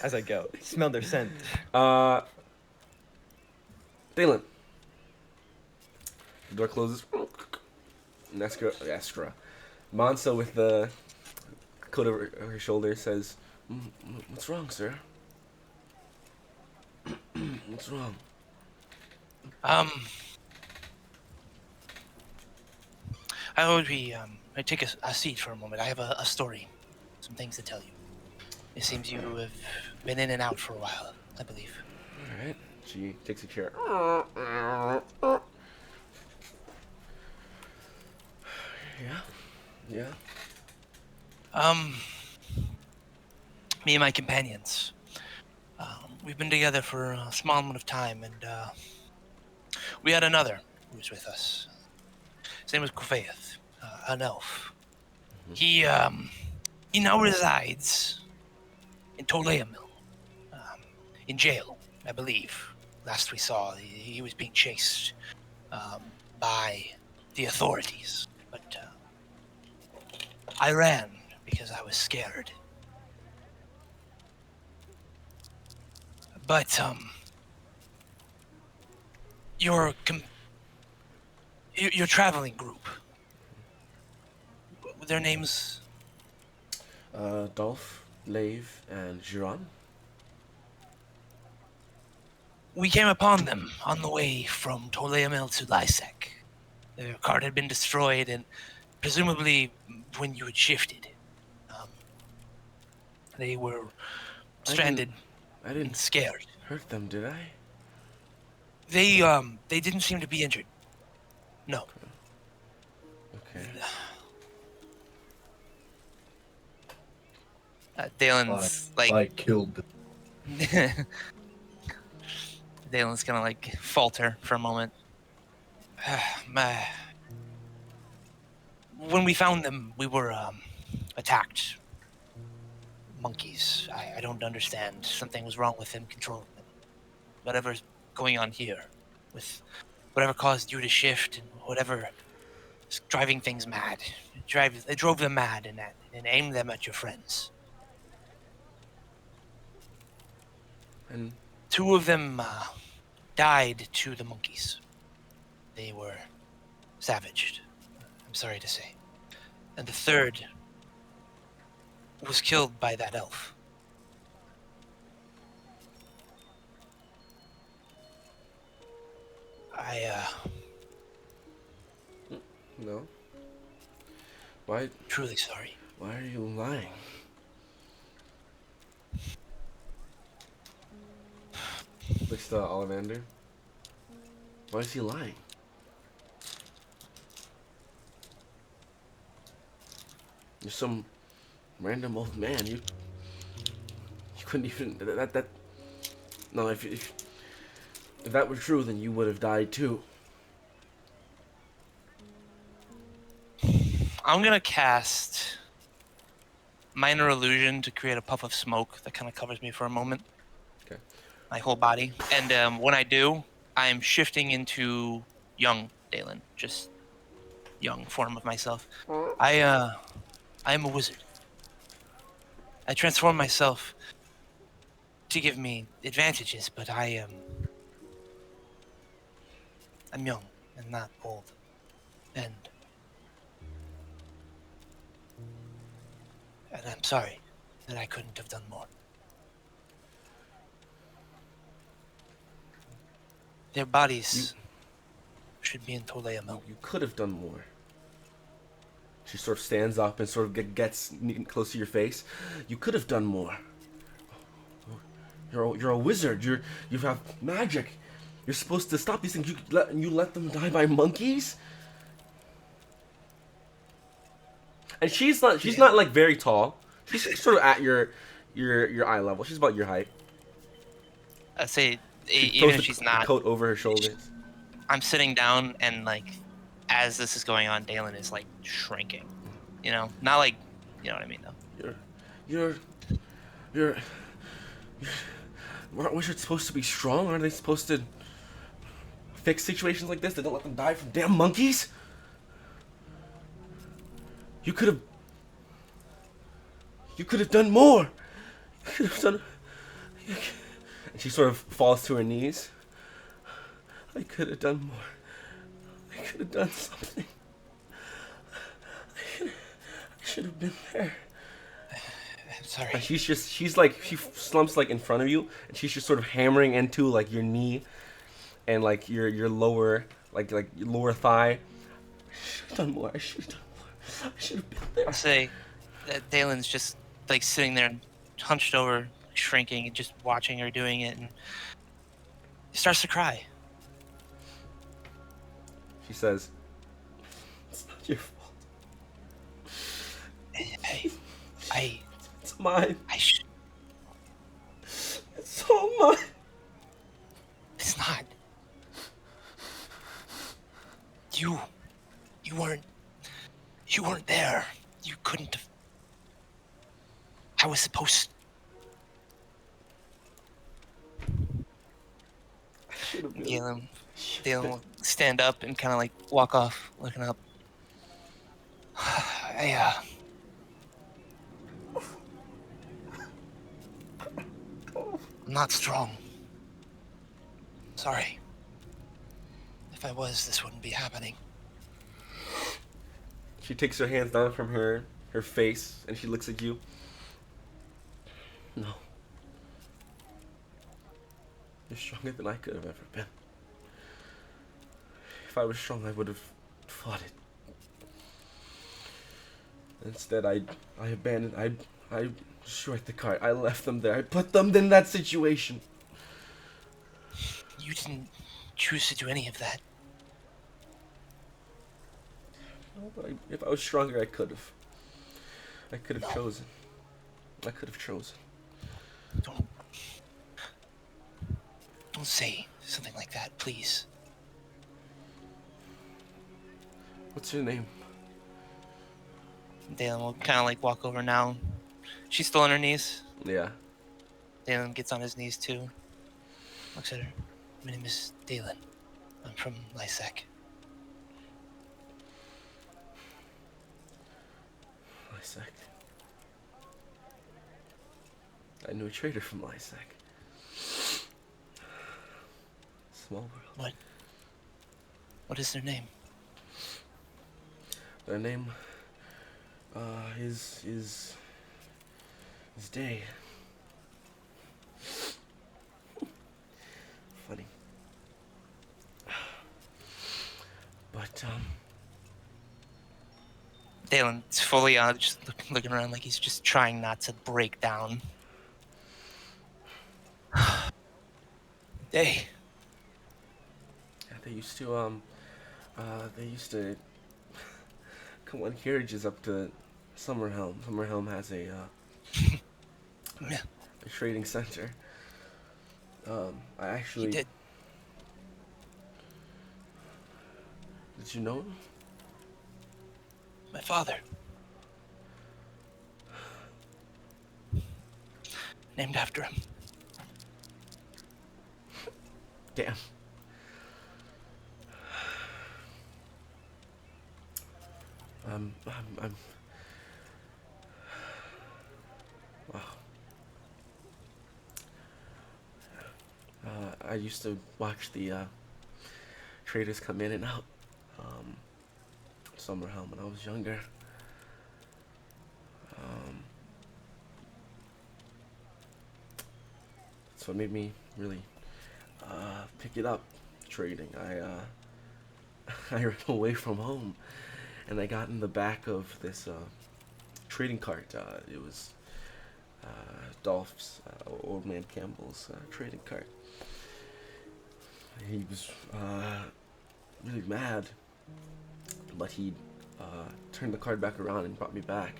as I go. Smell their scent. Dalen. The door closes. Estra. Mansa with the coat over her shoulder says, "What's wrong, sir? What's wrong?" I take a seat for a moment. I have a story, some things to tell you. It seems you have been in and out for a while, I believe. All right. She takes a chair. Yeah. Me and my companions, we've been together for a small amount of time, and we had another who was with us. His name was Kufeith, an elf. He now resides in Toleamil, in jail, I believe. Last we saw, he was being chased by the authorities, but I ran because I was scared. But your Your traveling group. Their names. Dolph, Lave, and Giron. We came upon them on the way from Toleamel to Lysek. Their cart had been destroyed, and presumably when you had shifted, um, they were stranded I and didn't scared. hurt them, did I? They didn't seem to be injured. No. Okay. Dalen's I killed them. Dalen's gonna like falter for a moment. When we found them, we were attacked. Monkeys. I don't understand. Something was wrong with them controlling them. Whatever's going on here, with whatever caused you to shift and whatever is driving things mad. It drove them mad and aimed them at your friends. And 2 of them died to the monkeys. They were savaged, I'm sorry to say. And the 3rd was killed by that elf. no. Why? Truly sorry. Why are you lying? Looks to Ollivander. Why is he lying? You're some random old man. You couldn't even that. No, if that were true, then you would have died too. I'm gonna cast Minor Illusion to create a puff of smoke that kind of covers me for a moment. Okay. My whole body. And when I do, I'm shifting into young Dalen, just young form of myself. I am a wizard. I transform myself to give me advantages, but I'm young and not old. And I'm sorry that I couldn't have done more. Their bodies should be in Toleamel. You could have done more. She sort of stands up and sort of gets close to your face. You could have done more. You're a wizard. You have magic. You're supposed to stop these things. You let them die by monkeys. And she's not like very tall. She's sort of at your eye level. She's about your height. I'd say She even throws if she's not, coat over her shoulders. I'm sitting down and like, as this is going on, Dalen is like shrinking. You know, not like, you know what I mean though. You're aren't wizards supposed to be strong? Aren't they supposed to fix situations like this? They don't let them die from damn monkeys? You could have done more. You could have done. And she sort of falls to her knees. I could have done more. I could have done something. I should have been there. I'm sorry. And she slumps like in front of you, and she's just sort of hammering into like your knee, and like your lower like your lower thigh. I should have done more. I should have been there. I'll say that Dalen's just like sitting there, hunched over, shrinking, and just watching her doing it, and he starts to cry. She says, "It's not your fault. It's mine. It's all mine." It's not. You weren't there. You couldn't have. I was supposed. Dalen will stand up and kind of like walk off, looking up. I'm not strong. Sorry. If I was, this wouldn't be happening. She takes her hands down from her face and she looks at you. No. You're stronger than I could have ever been. If I was strong, I would have fought it. Instead, I abandoned. I destroyed the cart. I left them there. I put them in that situation. You didn't choose to do any of that. No, but if I was stronger, I could have. I could have chosen. I could have chosen. Don't say something like that, please. What's your name? Dalen will kind of like walk over now. She's still on her knees. Yeah. Dalen gets on his knees too. Looks at her. My name is Dalen. I'm from Lysac. Lysac. I knew a trader from Lysac. Small world. What is their name? Their name is Day. Funny. But Dalen's fully just looking around like he's just trying not to break down. Day. yeah, they used to come on carriages up to Summerhelm. Summerhelm has a Yeah, a trading center. I actually he did. Did you know him? My father. Named after him. Damn. I'm wow. I used to watch the traders come in and out. Summerhelm when I was younger. So it made me really pick it up, trading. I ran away from home, and I got in the back of this trading cart. It was Dolph's, Old Man Campbell's trading cart. He was really mad, but he turned the card back around and brought me back.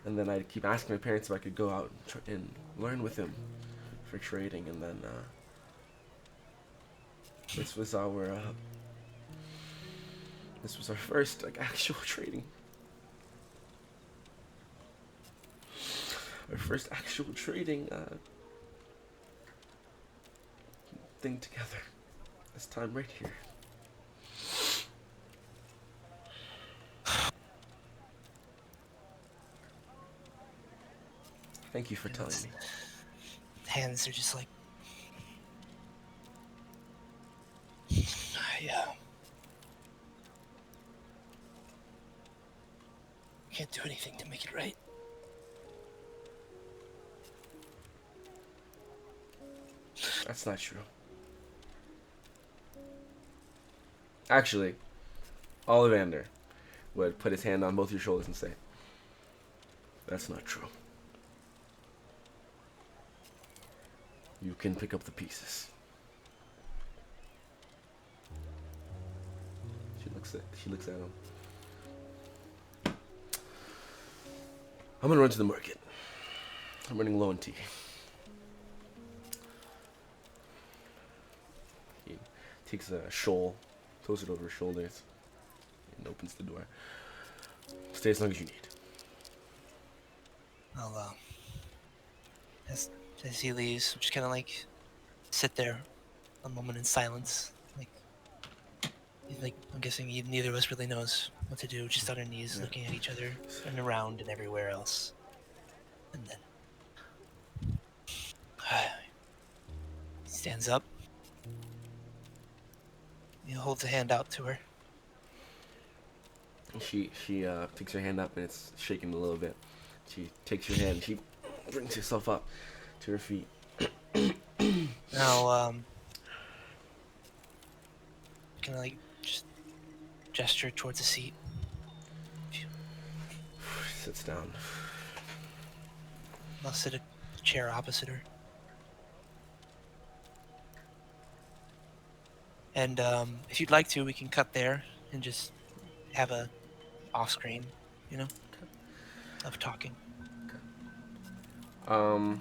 And then I'd keep asking my parents if I could go out and learn with him for trading. And then this was our first like actual trading. Our first actual trading thing together. This time right here. Thank you for telling me. Hands are just like... I can't do anything to make it right. That's not true. Actually, Ollivander would put his hand on both your shoulders and say, "That's not true. You can pick up the pieces." She looks at him. I'm gonna run to the market. I'm running low on tea. He takes a shawl, throws it over his shoulders, and opens the door. Stay as long as you need. I'll, as he leaves, just kind of like sit there a moment in silence. Like I'm guessing neither of us really knows what to do, just on our knees, Yeah. looking at each other and around and everywhere else. And then he stands up. He holds a hand out to her. She takes her hand up and it's shaking a little bit. She takes your hand and she brings herself up to her feet. Now, can I like just gesture towards the seat? Sits down. I'll sit a chair opposite her. And if you'd like to, we can cut there and just have a off-screen, you know, of talking. I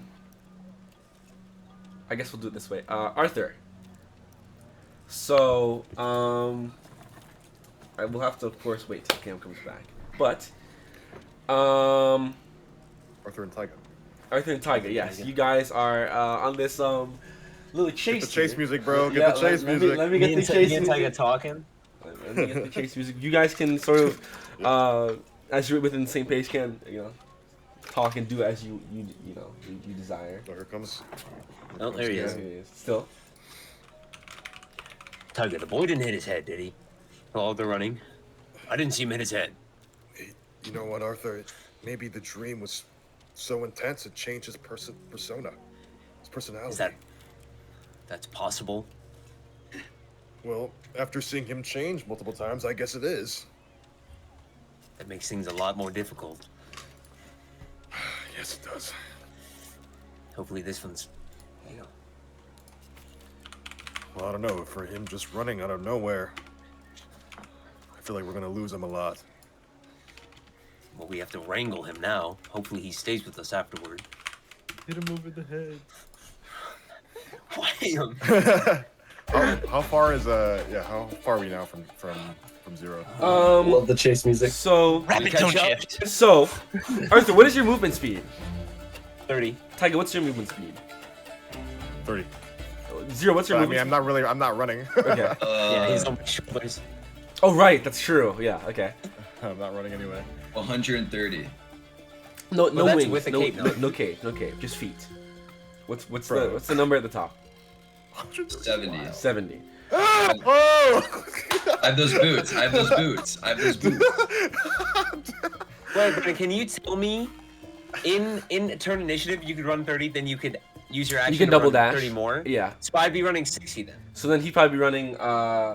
guess we'll do it this way. Arthur. So, I will have to, of course, wait till Cam comes back. But, Arthur and Tyga. Arthur and Tyga, yes. You guys are on this little chase. Get the chase here. music, bro. Get Yeah, the chase let music. Me get the chase Me and music. Tyga talking. Let me get the chase music. You guys can sort of, as you're within the same page, can talk and do as you desire. Oh, here comes. Oh, there he Yeah, is. it is. Still. Tyga, the boy didn't hit his head, did he? While they're running. I didn't see him hit his head. Hey, you know what, Arthur? Maybe the dream was so intense it changed his persona, his personality. That's possible? Well, after seeing him change multiple times, I guess it is. That makes things a lot more difficult. Yes, it does. Hopefully this one's... Well, I don't know. For him just running out of nowhere, I feel like we're gonna lose him a lot. Well, we have to wrangle him now. Hopefully he stays with us afterward. Hit him over the head. Wham! How far is how far are we now from zero? Love the chase music. So Rapid catch tone up? shift. So, Arthur, what is your movement speed? 30. Tyga, what's your movement speed? 30. Zero, what's your But, I mean, movement I'm not running. Okay. Yeah, he's on my shoulders. Oh, right, that's true. Yeah, okay. I'm not running anyway. 130. No that's wings, with the no, cape, no, no? no cape, just feet. What's Bro. the number at the top? 70. 70. Oh! I have those boots. Wait, but can you tell me, in turn initiative, you could run 30, then you could use your action You can to double run dash. 30 more? Yeah. So I'd be running 60 then. So then he'd probably be running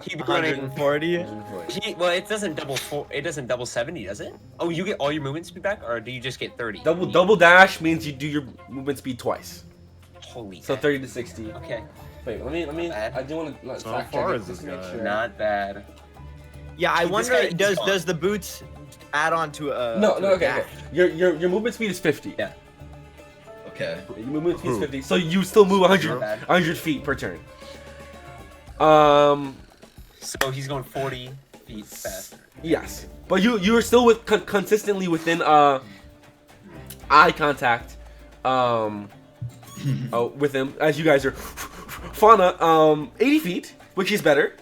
He'd be running... 140. 140. Well, it doesn't double 70, does it? Oh, you get all your movement speed back, or do you just get 30? Double dash means you do your movement speed twice. Holy So heck. 30 to 60. Okay, Wait, let me. Not bad. I do want to. So how far is this guy? not bad. Yeah, I This wonder, guy is does fun. the boots add on to a No, to a okay. dash? Your movement speed is 50. Yeah. Okay. Your movement speed is Who? 50. So you still move 100, Not bad. 100 feet per turn. So he's going 40 feet faster. Yes, but you are still consistently within eye contact with him as you guys are. Fauna 80 feet, which is better.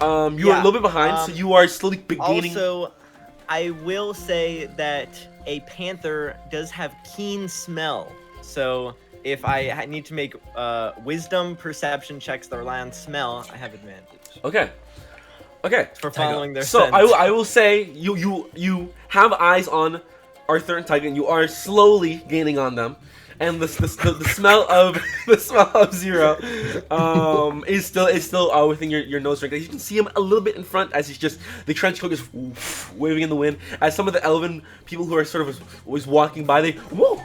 You are a Yeah, little bit behind, so you are slowly gaining. Also, I will say that a panther does have keen smell. So if I need to make wisdom perception checks that rely on smell, I have advantage Okay. for following their So scent. I will say you have eyes on Arthur and Tyga, and you are slowly gaining on them. And the smell of Zero is still within your nose ring. You can see him a little bit in front as he's just the trench coat is waving in the wind. As some of the elven people who are sort of always walking by, they whoa.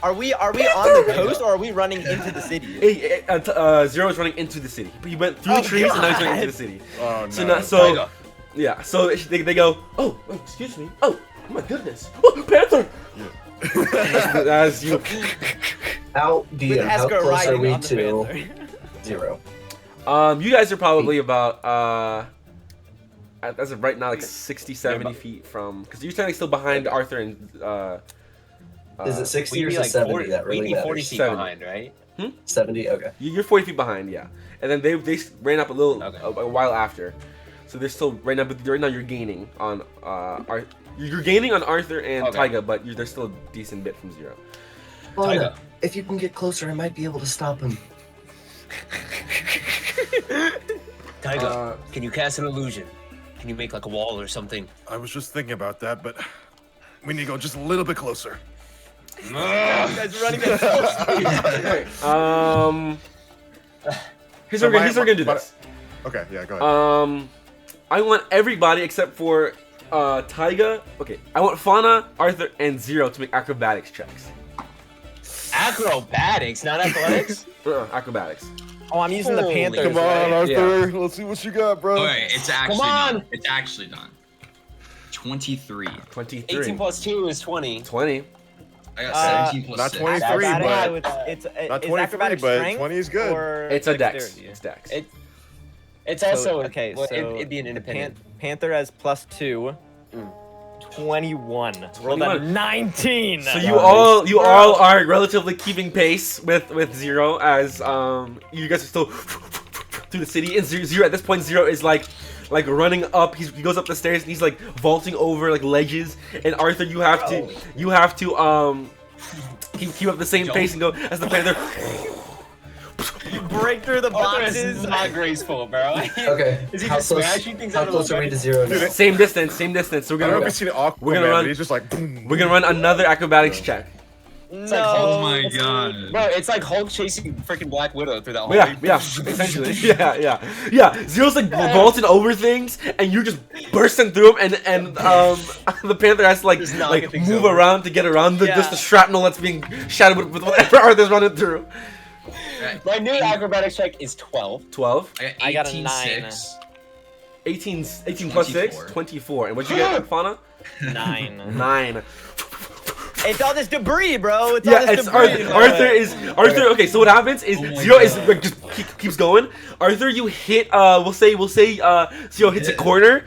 Are we on the coast or are we running into the city? Zero is running into the city. He went through the trees and now he's running into the city. Oh, So no. now, so yeah, so they go. Oh, excuse me. Oh my goodness. Oh, Panther. As you. How With how Esker close are riding we on the to panther. zero? You guys are probably about as of right now, like 60, 70 feet from, because you're standing still behind Arthur and Is it 60 We'd or be is it like 70 40. that We'd really be 40 matters? feet 70. behind, right? 70? Okay. you're 40 feet behind, yeah. And then they ran up a little Okay. a while after, so they're still right now. But right now you're gaining on you're gaining on Arthur and Okay. Tyga, but they're still a decent bit from Zero. Lana, if you can get closer, I might be able to stop him. Tyga, can you cast an illusion? Can you make like a wall or something? I was just thinking about that, but we need to go just a little bit closer. You guys are running at full speed. Here's So what we're gonna do my- this. Okay, yeah, go ahead. I want everybody except for Taiga. Okay, I want Fauna, Arthur, and Zero to make acrobatics checks. Acrobatics, not athletics. Acrobatics. Oh, I'm using the Holy Panthers. Come on, right? Arthur. Let's see what you got, bro. Okay, it's actually on. done. It's actually done. 23. 23. 18 plus 2 is 20. 20. I got Uh, 17 plus not 6. 23, Acrobatics, but- it's Not is 23, acrobatic but strength 20 is good. or It's a dex. dexterity? It's dex. It's also okay, well, so it'd be an independent. Panther has +2. 21. Rolled 21. a 19. So you all are relatively keeping pace with Zero as you guys are still through the city, and Zero at this point Zero is like running up. He goes up the stairs and he's like vaulting over like ledges. And Arthur, you have to keep up the same pace and go as the Panther. break through the Arthur boxes. is not graceful, bro. Okay. Is he how just close, smashing things how out of the close are we way? to 0 now? Same distance. So we're I don't know gonna if you've seen Aquaman, we're gonna run- but he's just like, boom. we're gonna run another acrobatics check. like No. Oh my god. Bro, it's like Hulk chasing freaking Black Widow through that whole Yeah, essentially. Yeah. Zero's like vaulting over things, and you're just bursting through them, and the Panther has to like Just knocking things move over. around to get around just the Yeah. shrapnel that's being shattered with whatever Arthur's running through. My new acrobatics check is 12. 12, I got 18, got a 6. 18 plus 6, 24. 24. And what'd you get, Fauna? 9. 9. It's all this debris, bro. It's all Yeah, this it's debris. Arthur. Okay, so what happens is Oh my Zero is God. like, just keeps going. Arthur, you hit. We'll say Zero hits a corner.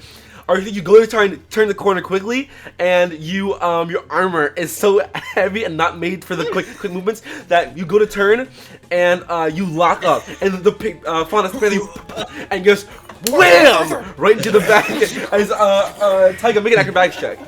Arthur, you go to turn the corner quickly, and you your armor is so heavy and not made for the quick movements that you go to turn, and you lock up, and the Fauna's and just wham right into the back as Taiga, make an acrobatics check.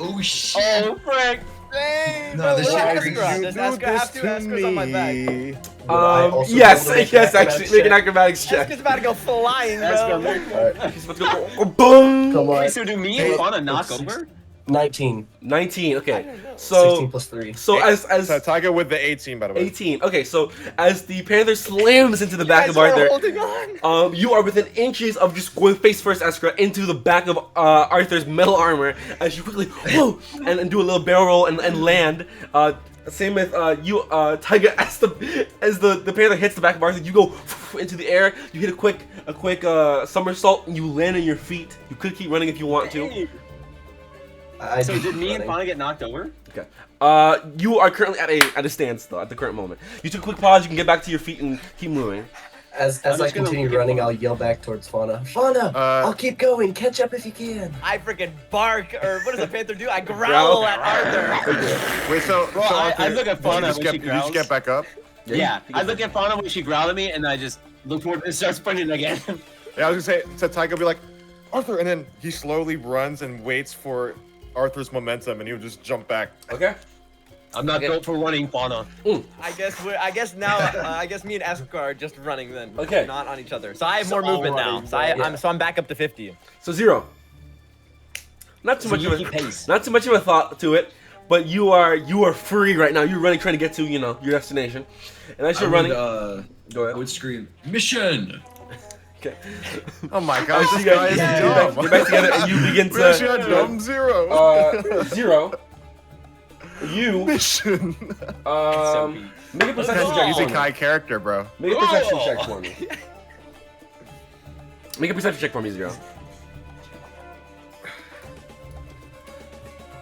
Oh shit. Oh, frick. Dang, No, bro, this where's shit- Astra? Does Astra have to? Askra's on my back. Would I also be Yes, able to make yes, an actually, make an acrobatics check. Askra's about to go flying, Astra, bro. Alright, He's about to go, oh, boom. come Wait, on. so do me Hey, and Fauna knock it's over? 19. 19. Okay, 16 so plus 3. as Taiga with the 18, by the way. 18. Okay, so as the Panther slams into the back of Arthur, Holding on. you are within inches of just going face first, Askra, into the back of Arthur's metal armor as you quickly whoa and do a little barrel roll and land. Same with you, Taiga. As the Panther hits the back of Arthur, you go into the air. You hit a quick somersault and you land on your feet. You could keep running if you want to. Hey. I So did me and running. Fauna get knocked over? Okay. You are currently at a standstill at the current moment. You took a quick pause. You can get back to your feet and keep moving. As I'm I just gonna continue keep running, going. I'll yell back towards Fauna. Fauna, I'll keep going. Catch up if you can. I freaking bark, or what does the Panther do? I Growl. growl at Arthur. Wait, so Well, I Arthur, look at did you Fauna just when get, she did you just growls. get back up? Yeah. I look at Fauna when she growled at me, and I just look forward and start sprinting again. Yeah, I was gonna say, so Taiga will be like, Arthur, and then he slowly runs and waits for Arthur's momentum, and he'll just jump back. Okay. I'm not built for running, Fauna. I guess now, I guess me and Askar are just running then. Okay. Not on each other. So I have It's more all movement now. running, So bro. I'm back up to 50. So Zero. Not too So much you of keep pace. not too much of a thought to it, but you are free right now. You're running, trying to get to your destination, and as you're running, Go go I ahead. would scream, mission! Okay. Oh my gosh, As this you guy guys is get back together, and you begin Mission to dumb zero. Zero. You Mission. make a perception check Easy for me. Kai character, bro. Make a perception Oh. check for me. Make a perception check for me, Zero.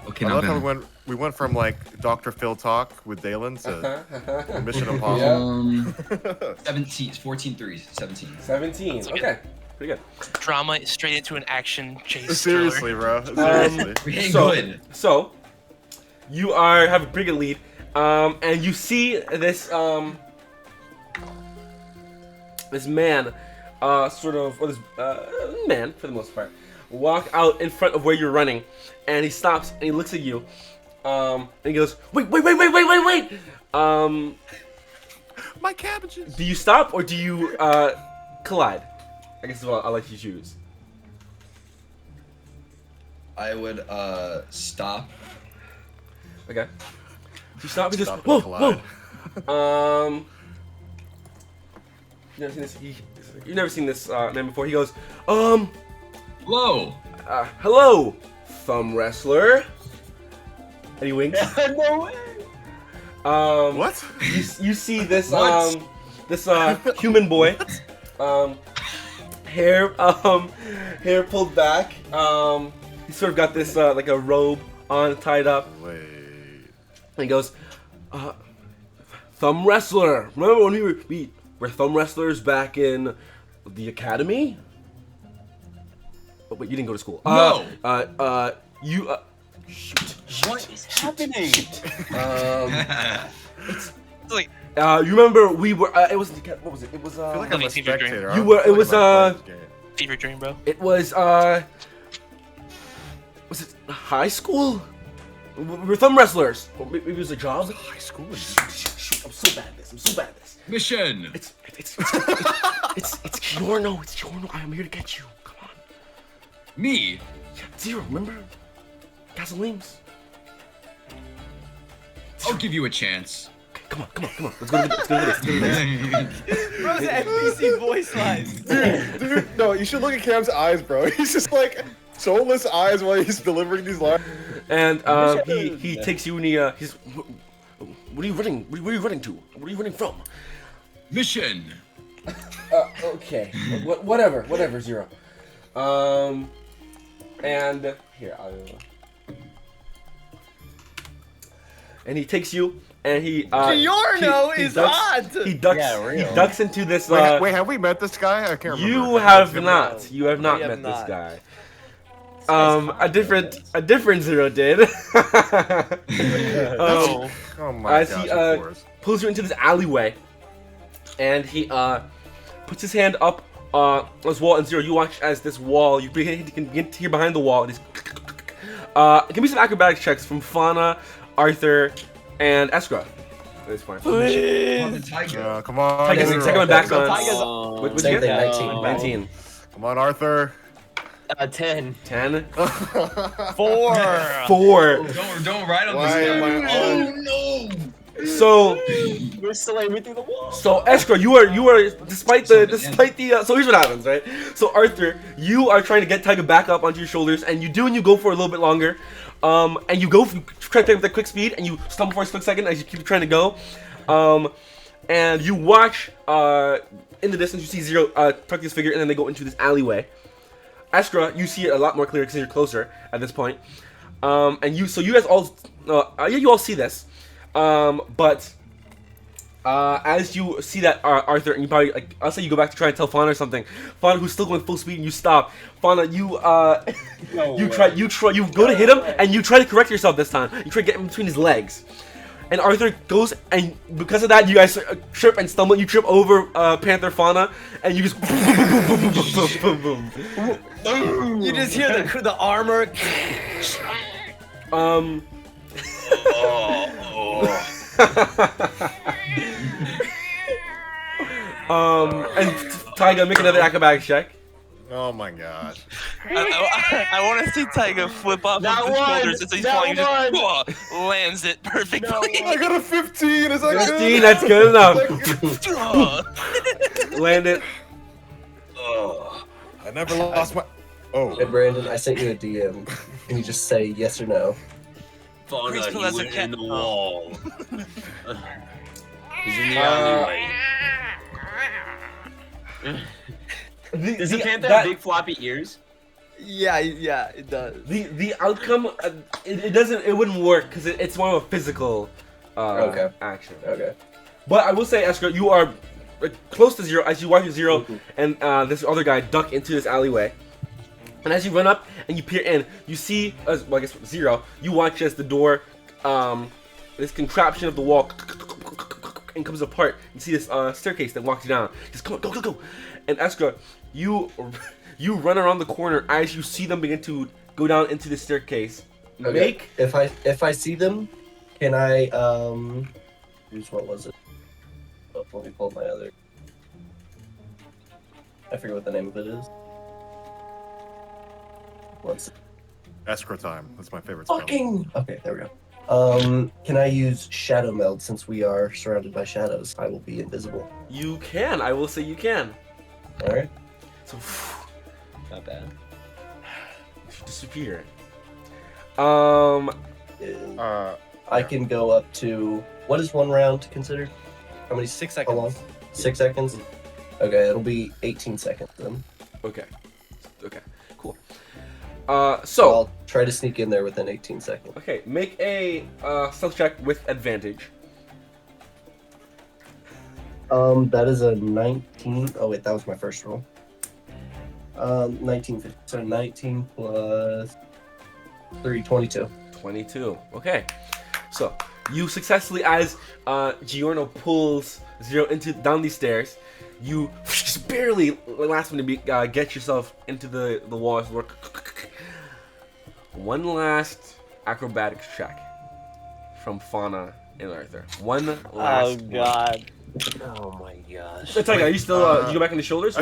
Okay, I not love how bad. we went from like Dr. Phil talk with Dalen to Mission Impossible. 17, 14 threes, 17. 17. That's good. Okay. Pretty good. Drama straight into an action chase. Seriously, thriller. bro. Seriously. We ain't So- good. So, you have a pretty good lead, and you see this this man, or this man for the most part, walk out in front of where you're running, and he stops and he looks at you, and he goes, wait. My cabbages. Do you stop or do you collide? I guess is what I'll let you choose. I would stop. Okay. You stop and just Stop and whoa, collide. whoa. You You've never seen this man before. He goes, Hello. hello, thumb wrestler. And he winks. No way. What? You see this What? this human boy, hair hair pulled back. He's sort of got this like a robe on, tied up. Wait. And he goes, thumb wrestler. Remember when we were thumb wrestlers back in the academy? Oh, wait, you didn't go to school. No. You shoot. What is happening? It's like You remember we were? It was what was it? It was I feel like I'm a Fever dream. spectator. You I were- it feel like was, I'm playing this game. fever dream, bro. it was was it high school? We were thumb wrestlers. Maybe it was a job. High school. Shoot, I'm so bad at this. I'm so bad at this. Mission. It's your no. It's your no. I'm here to get you. Come on. Me. Yeah, Zero. Remember? Gasoline's. I'll give you a chance. Okay, come on. Let's go to this. Bro's NPC voice lines. Dude, no, you should look at Cam's eyes, bro. He's just like soulless eyes while he's delivering these lines. And he takes you and he's. What are you running? Where are you running to? Where are you running from? Mission. Okay. Whatever, Zero. And here, and he takes you, and he. Giorno he is ducks, hot! He ducks. Yeah, he real. ducks into this. Wait, have we met this guy? I can't remember. You have not. You have not We have met this not. guy. A different Zero did. Oh. Oh my As gosh, he of course. pulls you into this alleyway, and he puts his hand up this wall, and Zero, you watch as this wall. You can get here behind the wall. It give me some acrobatics checks from Fauna, Arthur, and Eskra. At this point. Come on, the tiger. Come on. Tiger's Zero. second one back So on. Tiger's What'd you Same get? thing, 19. 19. Come on, Arthur. 10. 10. 4. 4. Don't ride on Why this am guy. I Oh on? no. So We're slamming through the wall. Eskra, you are despite the so here's what happens, right? So Arthur, you are trying to get Tiger back up onto your shoulders, and you do, and you go for a little bit longer, and you try to pick up the quick speed, and you stumble for a split second as you keep trying to go, and you watch in the distance you see Zero tuck his figure, and then they go into this alleyway. Eskra, you see it a lot more clear because you're closer at this point, and you guys all you all see this. But as you see that Arthur, and you probably I'll say you go back to try and tell Fauna or something. Fauna, who's still going full speed, and you stop. Fauna, you go to hit him, and you try to correct yourself this time. You try to get in between his legs, and Arthur goes, and because of that, you guys trip and stumble. You trip over Panther Fauna, and you just boom, boom, boom. You just hear the armor. And Tiger, make another acrobatics check. Oh my gosh. I want to see Tiger flip off That of his one! shoulders as he's That falling. Just one! lands it perfectly. I got a 15. Is that 15, good? that's good enough. Oh. Land it. I never lost my. Oh. Hey Brandon, I sent you a DM. Can you just say yes or no? Fauna, Graceful he as a went cat. in the wall. He's in the alleyway. Does the panther have big floppy ears? Yeah, it does. The outcome it wouldn't work because it's more of a physical Okay. action. Okay. But I will say, Eskra, you are close to Zero as you watch Zero and this other guy duck into this alleyway. And as you run up and you peer in, you see, well, I guess Zero, you watch as the door, this contraption of the wall, and comes apart. You see this staircase that walks you down. Just come on, go. And Eskra, you run around the corner as you see them begin to go down into the staircase. Okay. If I see them, can I what was it? Oh, let me pull my other. I forget what the name of it is. One second. Escrow time. That's my favorite spell. Fucking. Okay, there we go. Can I use Shadow Meld since we are surrounded by shadows? I will be invisible. You can. I will say you can. All right. So Not bad. disappear. I can go up to. What is one round considered? How many? 6 How seconds. long? 6 seconds. Okay, it'll be 18 seconds then. Okay. Okay. Cool. So I'll try to sneak in there within 18 seconds. okay, make a stealth check with advantage. That is a 19. Oh wait, that was my first roll. 19. So 19 plus 3, 22. 22. Okay. So you successfully, as Giorno pulls Zero down these stairs, you just barely last minute get yourself into the walls. One last acrobatics check from Fauna and Arthur. One last. Oh god. Oh my gosh. One. Taiga, are you still? Did you go back in the shoulders?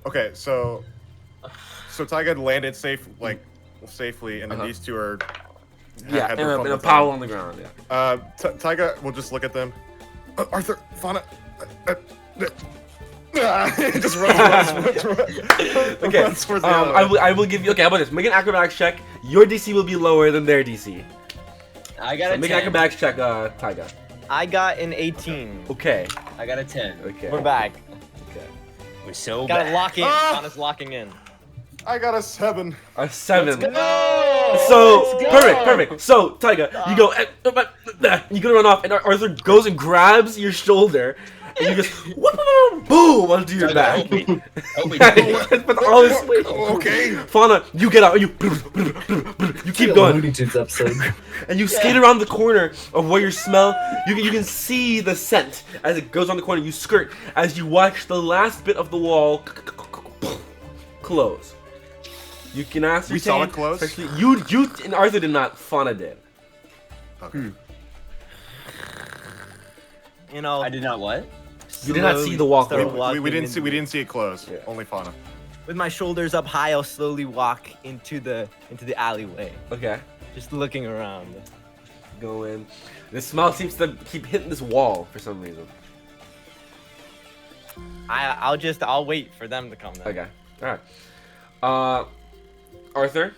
Okay, so Taiga landed safely, and then these two are Yeah, had and their a, fun and a with pile them. on the ground. Yeah. Taiga will just look at them. Arthur, Fauna. Just runs. Okay. Runs towards the other way. I will give you. Okay, how about this? Make an acrobatics check. Your DC will be lower than their DC. I got So a make an 10. acrobatics check, Taiga. I got an 18. Okay. I got a 10. Okay. We're back. Okay. We're so Gotta bad. lock in. Ah! Honest locking in. I got a 7. A 7. go! So Let's go! perfect. So Taiga, you go, you gonna run off, and Arthur goes and grabs your shoulder, and you just boom onto your back. Help me. Help me. With all his weight. Okay. Fauna, you get out. You keep going, Looney Tunes episode. and you skate around the corner of where you smell. You can see the scent as it goes on the corner. You skirt as you watch the last bit of the wall close. You can ascertain. We saw it close? Especially you and Arthur did not. Fauna did. Okay. You know, I did not what? You did not see the wall start close. walking We didn't into see. We it. didn't see it close. Yeah. Only Fauna. With my shoulders up high, I'll slowly walk into the alleyway, Okay. just looking around. Go in. The smell seems to keep hitting this wall for some reason. I'll wait for them to come. Then. Okay. Alright. Arthur,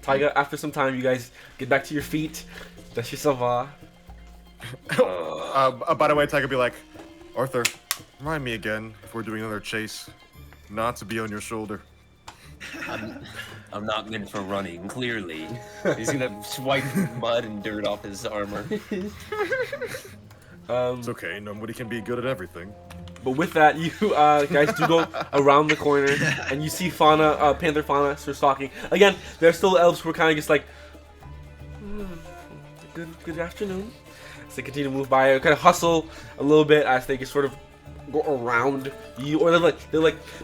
Taiga, after some time, you guys get back to your feet. Dust yourself off. By the way, Taiga be like, Arthur, remind me again if we're doing another chase, not to be on your shoulder. I'm not meant for running, clearly. He's gonna swipe mud and dirt off his armor. It's okay. Nobody can be good at everything. But with that, you guys do go around the corner, and you see Fauna, Panther Fauna, sort of stalking. Again, there are still elves who are kind of just like, good afternoon. As they continue to move by, kind of hustle a little bit as they just sort of go around you, or they'll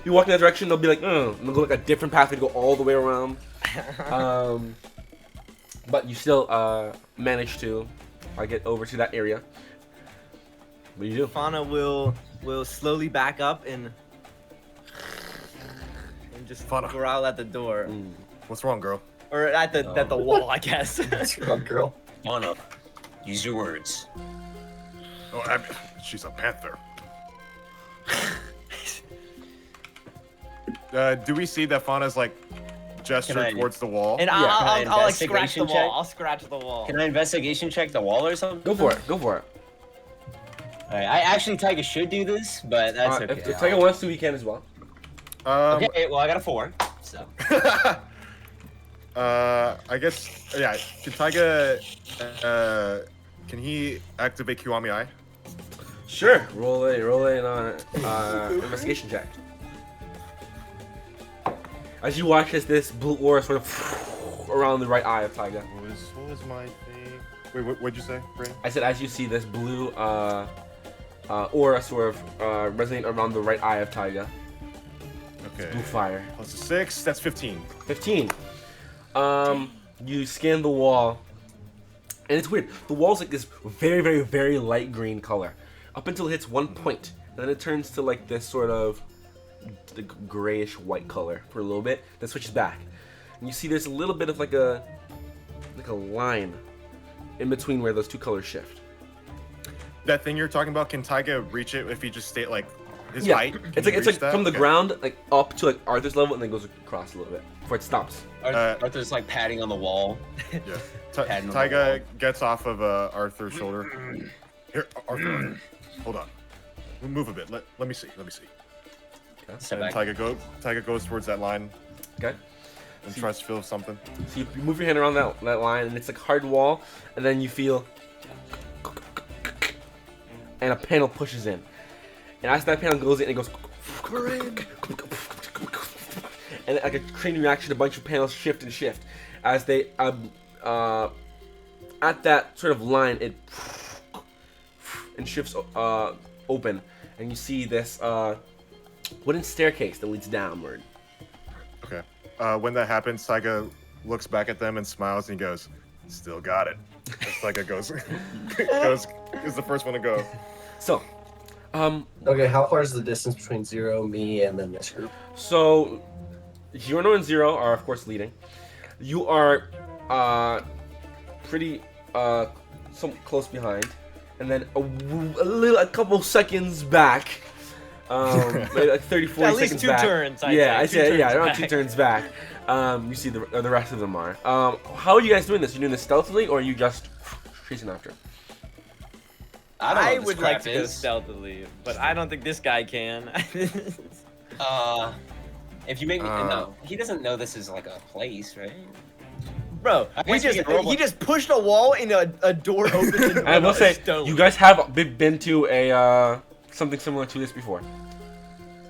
be walking that direction. They'll be like, and they'll go like a different pathway to go all the way around. But you still manage to get over to that area. What do you do? Fauna will slowly back up and just Fauna. growl at the door, What's wrong, girl? or at the wall, I guess. That's wrong, girl. On up. Use your words. Oh, she's a panther. Do we see that Fauna's like gesture Can I- towards the wall? And Can I I'll like scratch the investigation wall. check? I'll scratch the wall. Can I investigation check the wall or something? Go for it. Go for it. Alright, I actually Taiga should do this, but that's okay. If Taiga wants to, he can as well. Okay, well I got a 4, so. I guess, yeah. Can Taiga, can he activate Kiwami Eye? Sure. Roll an investigation check. As you watch as this blue aura sort of around the right eye of Taiga. What was my thing? Wait, what'd you say, Brain? I said as you see this blue aura sort of resonate around the right eye of Taiga. Okay. Blue fire. Plus a 6, that's 15. 15. You scan the wall, and it's weird. The wall's like this very, very, very light green color, up until it hits one point. Then it turns to like this sort of the grayish white color for a little bit. Then switches back. And you see there's a little bit of like a line in between where those two colors shift. That thing you're talking about, can Taiga reach it if he just stay like his Yeah, height? it's like from the ground like up to like Arthur's level and then goes across a little bit before it stops. Arthur's like padding on the wall. Yeah. Patting on the Taiga wall. gets off of Arthur's shoulder. Here, Arthur, hold on. Move a bit. Let me see. Step And back. Taiga goes towards that line Okay. and tries to feel something. So you move your hand around that line and it's like hard wall, and then you feel, and a panel pushes in, and as that panel goes in, it goes, and like a chain reaction, a bunch of panels shift and shift as they at that sort of line it and shifts open, and you see this wooden staircase that leads downward. Okay. When that happens, Taiga looks back at them and smiles and he goes, "Still got it." As Taiga goes is the first one to go. So, Okay, how far is the distance between Zero, me, and then this group? So, Giorno and Zero are of course leading. You are pretty close behind, and then a couple seconds back. Maybe like 30, 40 At seconds least two back. turns. Yeah, I say yeah, around back. 2 turns back. You see the rest of them are. How are you guys doing this? You doing this stealthily, or are you just chasing after? I don't know I what this would crap like to go is. stealthily, but I don't think this guy can. If you make me no, he doesn't know this is like a place, right? Bro, I guess we can roll he just pushed a wall and a door opened. I will say, stone. you guys have been to a something similar to this before.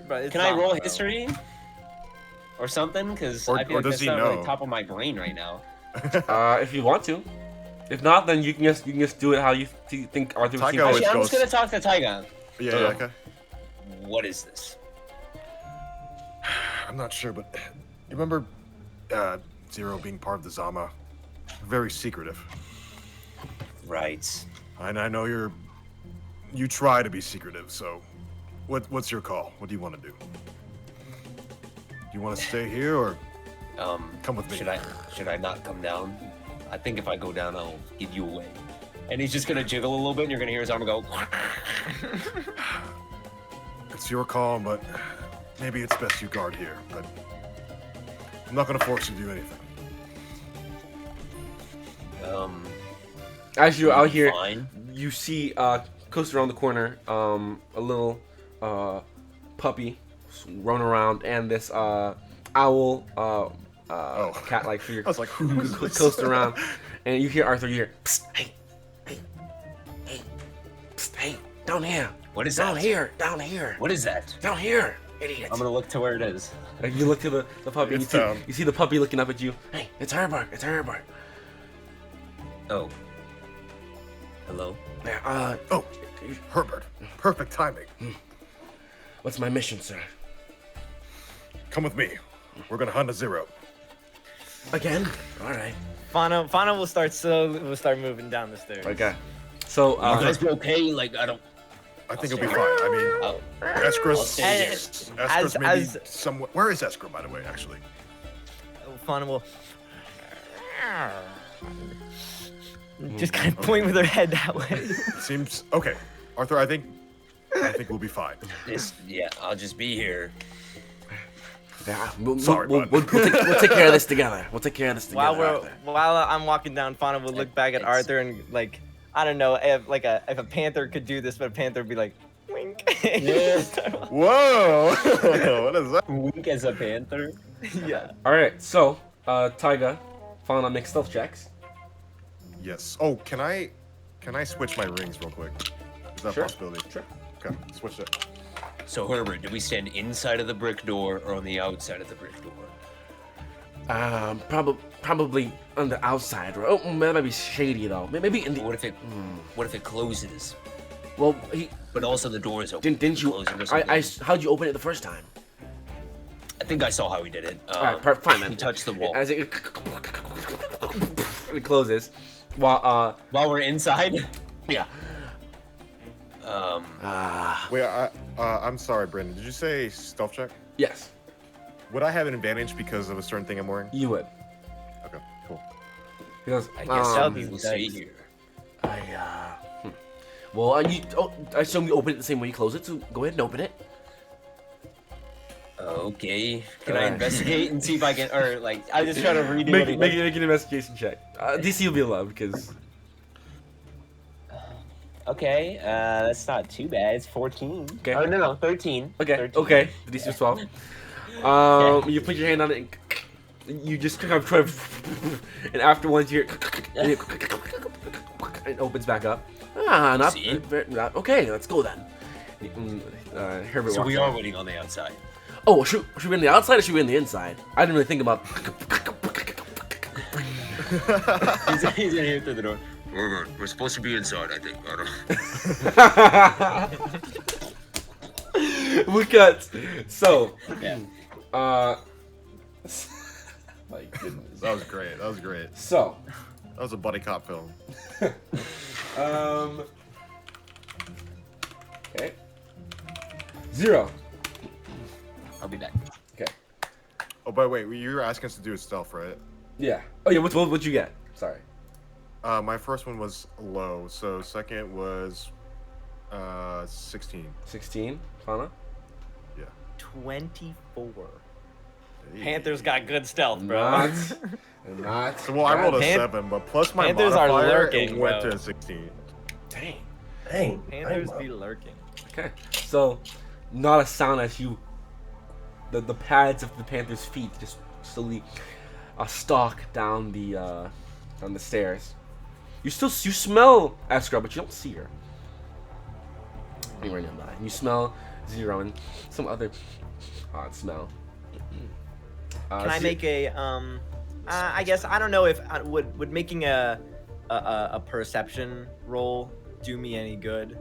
Bro, it's Can I not, roll bro. history or something? Because Or- I feel or like does that's he not really know? top of my brain right now. If you want to. If not, then you can just do it how you think Arthur would Taiko seem always Actually, I'm just goes- gonna talk to Taiga. Yeah, okay. What is this? I'm not sure, but you remember Zero being part of the Zama? Very secretive. Right. And I know you try to be secretive, so what's your call? What do you want to do? Do you want to stay here or come with me? Should I not come down? I think if I go down, I'll give you away. And he's just gonna jiggle a little bit, and you're gonna hear his arm go. It's your call, but maybe it's best you guard here. But I'm not gonna force you to do anything. As you're out here, Fine. you see close around the corner a little puppy running around, and this owl cat-like figure I was like, who is this? close around, and you hear Arthur. You hear, psst, hey, psst, hey, down here, What is down that? here, down here, What is that? down here, idiot. I'm gonna look to where it is. Like, you look to the puppy, and It's down. you see the puppy looking up at you. Hey, it's Herbert, it's Herbert. Oh. Hello. Yeah, Oh, Herbert. Perfect timing. what's my mission, sir? Come with me. We're gonna hunt a Zero. Again? All right. Fana will start moving down the stairs. Okay. So, You guys be okay? Like I don't. I think it'll be fine. I mean, Oh, Eskra's I'll stay here. Eskra's maybe as- somewhere. Where is Eskra, by the way? Actually, Fana will just kind of point with her head that way. it seems okay. Arthur, I think we'll be fine. Yeah, I'll just be here. yeah, Sorry, we'll bud. take care of this together. We'll take care of this together. While I'm walking down, Fana will look back at It's- Arthur and like, I don't know if a panther could do this, but a panther would be like, wink. Yeah. Whoa! What is that? Wink as a panther. Yeah. All right. So, Taiga, Fauna, make stealth checks. Yes. Oh, can I switch my rings real quick? Is that Sure. a possibility? Sure. Okay, switch it. So Herbert, do we stand inside of the brick door or on the outside of the brick door? Probably on the outside. Or, oh, that might be shady though. Maybe in the. What if it closes? Well, he But also the door is open. didn't you? Closing or something? How'd you open it the first time? I think I saw how he did it. All right, fine then. He touched the wall. As it closes, while While we're inside. yeah. Wait, I'm sorry, Brendan. Did you say stealth check? Yes, Would I have an advantage because of a certain thing I'm wearing? you would. He goes, I guess Um, we will see dice. here. Well, I assume you open it the same way you close it, so go ahead and open it. Okay. Can I Alright. investigate and see if I can, or like, I just try to read Make, it. make, make an investigation check. DC will be allowed because Okay, that's not too bad. It's 14. Okay. Oh, no, 13. okay, 13. okay. The DC was 12. You put your hand on it, and you just kind of try, and after once you hear, it opens back up. Not, See? okay. Let's go then. Herbert So walks we out. are waiting on the outside. Oh, should we be on the outside or should we be on the inside? I didn't really think about. He's in here through the door. We're supposed to be inside, I think. I don't know. We cut. So, Yeah. my goodness. That was great. That was great. So, That was a buddy cop film. Okay. 0. I'll be back. Okay. Oh, by the way, you were asking us to do a stealth, right? Yeah. Oh yeah. What'd you get? Sorry. My first one was low, so second was 16. 16. Fauna. 24. Hey. Panthers got good stealth, bro. Not. So, well, I rolled a Pan- 7, but plus my Panthers are modifier, lurking, it went bro. to 16. Dang. Dang. Panthers I'm, be lurking. Okay. So, not a sound as you. The pads of the Panther's feet just slowly stalk down the stairs. You smell Escrow, but you don't see her. Anywhere nearby. You smell 0 and some other odd smell. Can I make a I guess I don't know if would making a perception roll do me any good?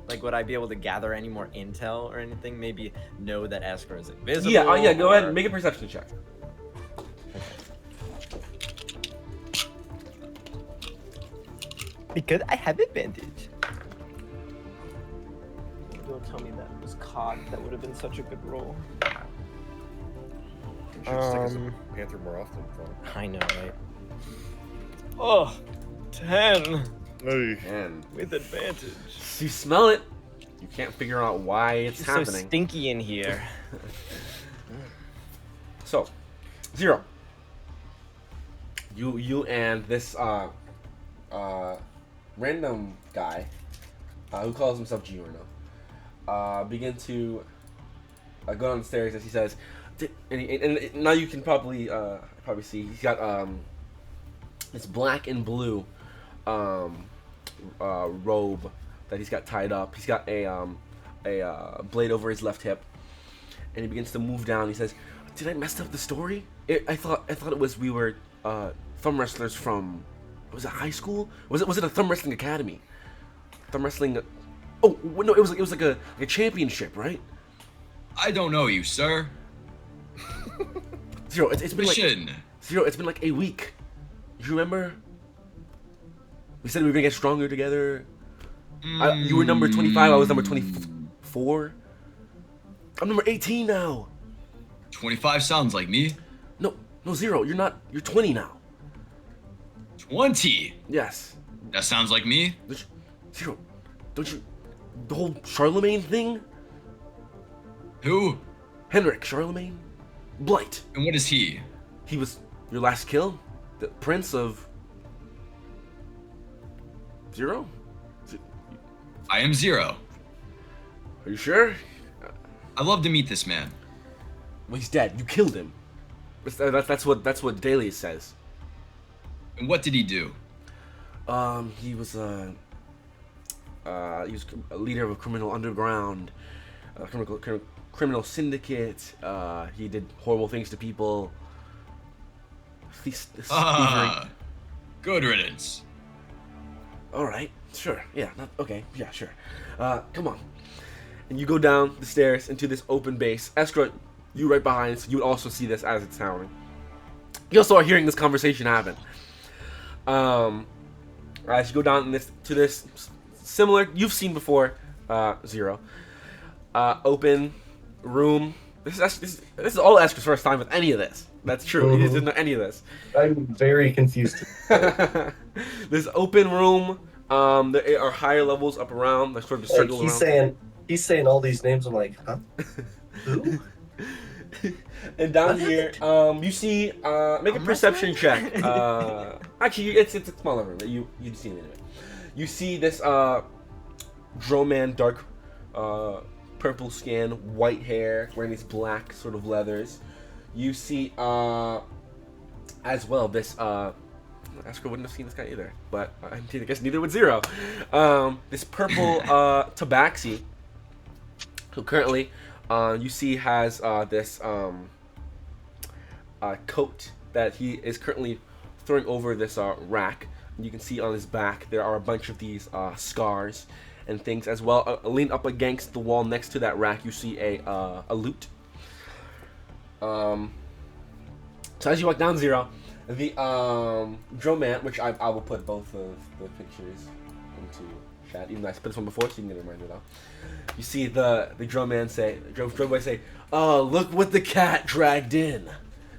Like, would I be able to gather any more intel or anything? Maybe know that Esper is invisible. Yeah, yeah. Go ahead or- and make a perception check. Because I have advantage. Don't tell me that was COD. That would have been such a good roll. You should stick as a panther more often. I know, right? Oh, 10 Hey. And with advantage. you smell it. You can't figure out why it's It's so happening. stinky in here. So, 0. You and this random guy who calls himself Giorno begin to go downstairs as he says, and now you can probably see he's got this black and blue robe that he's got tied up. He's got a blade over his left hip, and he begins to move down. He says, "Did I mess up the story? I thought it was we were thumb wrestlers from, was it high school? Was it a thumb wrestling academy? Thumb wrestling? Oh no, it was like a championship, right? I don't know you, sir. 0. It's been like Mission. 0. It's been like a week. You remember? We said we were gonna get stronger together. You were number 25. I was number 24. I'm number 18 now. 25 sounds like me. No, 0. You're not. You're 20 now. 20. Yes. That sounds like me. 0. Don't you? The whole Charlemagne thing. Who? Henrik Charlemagne, Blight. And what is he? He was your last kill. The Prince of 0. I am 0. Are you sure? I'd love to meet this man. Well, he's dead. You killed him. That's what Daily says. And what did he do? He was a leader of a criminal underground, criminal syndicate. He did horrible things to people. Ah, good riddance. All right, sure, yeah, okay, yeah, sure. Come on, and you go down the stairs into this open base. Escrow, you right behind, so you would also see this as it's happening. You also are hearing this conversation happen. As you go down to this similar you've seen before, 0. Open room. This is all Escrow's first time with any of this. That's true. He doesn't know any of this. I'm very confused. This open room. There are higher levels up around. There's sort of Like, circle around. he's saying all these names. I'm like, huh? Who? And down What here, happened? you see, make a I'm perception wrestling? check. Actually, it's a smaller room. You'd see it anyway. You see this Droman, dark, purple skin, white hair, wearing these black sort of leathers. You see, as well, this Asker wouldn't have seen this guy either, but I guess neither would Zero. This purple tabaxi, who currently you see has this coat that he is currently throwing over this rack. You can see on his back there are a bunch of these scars and things as well. Leaned up against the wall next to that rack, you see a loot. So as you walk down, Zero, the Droman, which I will put both of the pictures into chat, even though I put this one before, so you can get a reminder though. You see the Droman say, Drumboy say, "Oh, look what the cat dragged in,